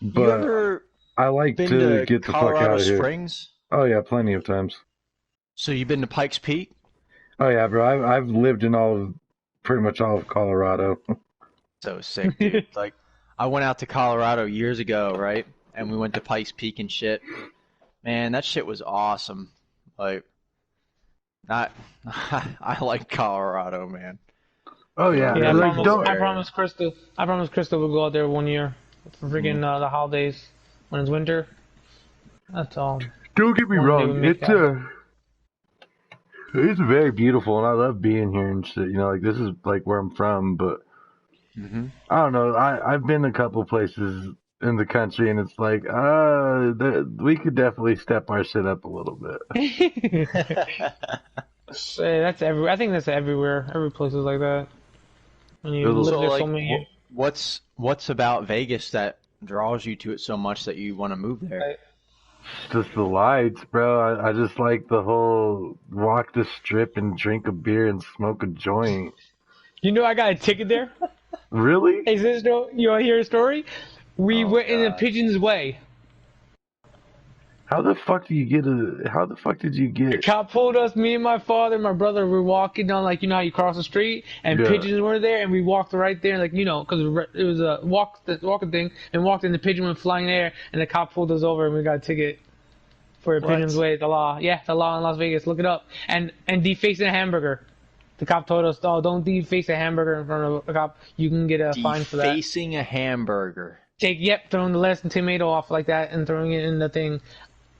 You But ever I like been to to get the fuck Colorado out of here. Springs? Oh yeah, plenty of times. So you've been to Pikes Peak? Oh yeah, bro. I've lived in pretty much all of Colorado. So sick, dude. Like, I went out to Colorado years ago, right? And we went to Pikes Peak and shit. Man, that shit was awesome. Like, not, I like Colorado, man. Oh yeah, Yeah, Really like cool don't. I area. promised Crystal. I promised Crystal we'll go out there one year for freaking the holidays when it's winter. That's all. Don't get me One day we wrong. make that. It's very beautiful, and I love being here and shit. You know, like this is like where I'm from, but Hmm. I don't know. I've been a couple places in the country, and it's like, we could definitely step our shit up a little bit. That's everywhere. I think that's everywhere. Every place is like that. When you live So, there so like, many years. what's about Vegas that draws you to it so much that you want to move there? Right. Just the lights, bro. I just like the whole walk the strip and drink a beer and smoke a joint. You know I got a ticket there. Really? Hey, sister, you want to hear a story? We Oh went in the God. Pigeon's Way. How the fuck do you get How the fuck did you The get? cop pulled us, me and my father and my brother were walking down, like, you know how you cross the street, and Yeah. pigeons were there, and we walked right there, like, you know, because it was a walking thing, and walked, and the pigeon went flying there, and the cop pulled us over, and we got a ticket for a What? Pigeon's Way. The law. Yeah, the law in Las Vegas. Look it up. And defacing a hamburger. The cop told us, oh, don't deface a hamburger in front of a cop. You can get a fine for that. Defacing a hamburger. Throwing the lettuce and tomato off like that and throwing it in the thing.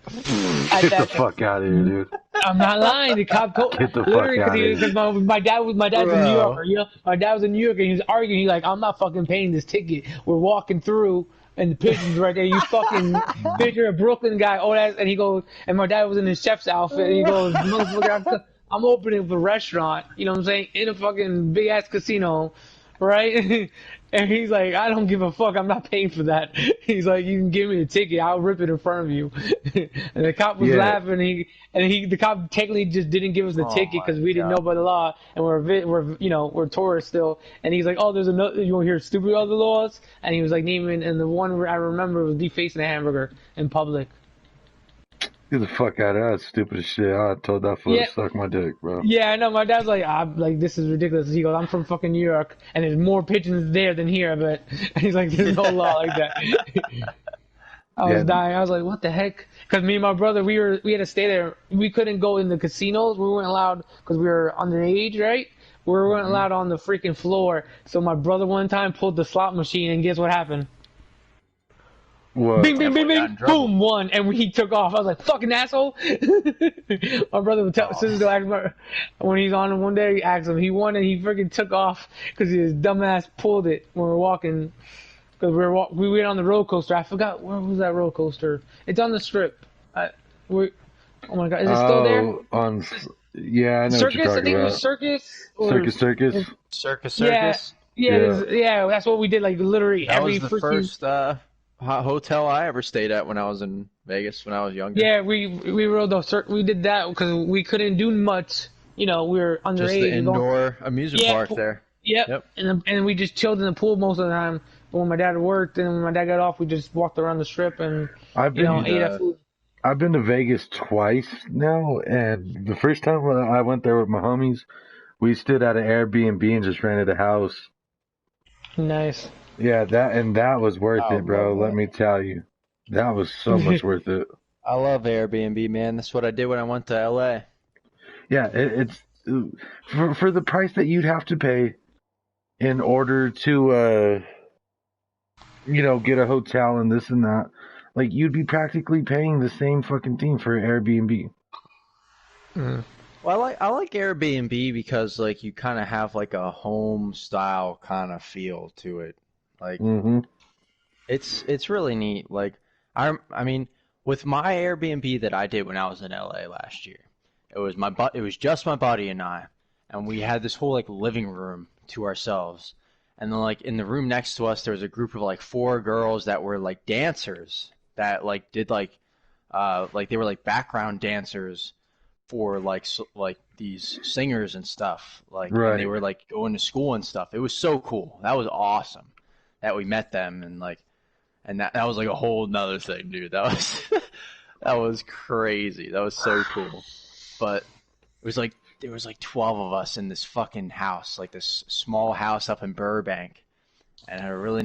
Get the fuck out of here, dude. I'm not lying. The cop told Get the fuck literally out of here. because my dad's a New Bro. Yorker. You know, my dad was in New York and he was arguing. He's like, I'm not fucking paying this ticket. We're walking through and the pigeon's right there. You fucking picture a Brooklyn guy. Oh, that and he goes and my dad was in his chef's outfit. And he goes, motherfucker, I'm opening up a restaurant. You know what I'm saying? In a fucking big ass casino, right? And he's like, I don't give a fuck. I'm not paying for that. He's like, you can give me a ticket. I'll rip it in front of you. And the cop was laughing. The cop technically just didn't give us the ticket because we didn't know about the law and we're tourists still. And he's like, oh, there's another. You want to hear stupid other laws? And he was like naming, and the one I remember was defacing a hamburger in public. Get the fuck out of that stupid shit. I told that fool to suck my dick, bro. Yeah, I know. My dad's like, this is ridiculous. He goes, I'm from fucking New York, and there's more pigeons there than here, but and he's like, there's no law like that. I was dying. I was like, what the heck? Because me and my brother, we had to stay there. We couldn't go in the casinos. We weren't allowed because we were underage, right? We weren't allowed on the freaking floor. So my brother one time pulled the slot machine, and guess what happened? What? Bing, bing, bing, bing, boom, won, and he took off. I was like, fucking asshole. My brother would tell sisters to ask when he's on one day, he asked him, he won and he freaking took off because his dumbass pulled it when we were walking. Because we went on the roller coaster. I forgot, where was that roller coaster? It's on the strip. Oh my god, is it still there? Yeah, I know Circus, what you're talking I think about. it was Circus. Circus. Yeah, that's what we did, like literally that every was the first hotel I ever stayed at when I was in Vegas when I was younger. Yeah, we rode we did that because we couldn't do much. You know, we were underage. Just the indoor amusement park there. Yep. And we just chilled in the pool most of the time. But when my dad worked and when my dad got off, we just walked around the strip and ate that food. I've been to Vegas twice now, and the first time when I went there with my homies, we stood at an Airbnb and just rented a house. Nice. Yeah, that was worth it, bro. Let me tell you, that was so much worth it. I love Airbnb, man. That's what I did when I went to LA. Yeah, it's for the price that you'd have to pay in order to get a hotel and this and that. Like, you'd be practically paying the same fucking thing for Airbnb. Mm. Well, I like Airbnb because like you kind of have like a home style kind of feel to it. Like it's really neat. Like I mean, with my Airbnb that I did when I was in LA last year, it was just my buddy and I, and we had this whole like living room to ourselves. And then like in the room next to us there was a group of like 4 girls that were like dancers that like did like they were like background dancers for like these singers and stuff. Like right. And they were like going to school and stuff. It was so cool. That was awesome that we met them and that was like a whole nother thing, dude. That was that was crazy. That was so cool. But it was like there was like 12 of us in this fucking house, like this small house up in Burbank, and a really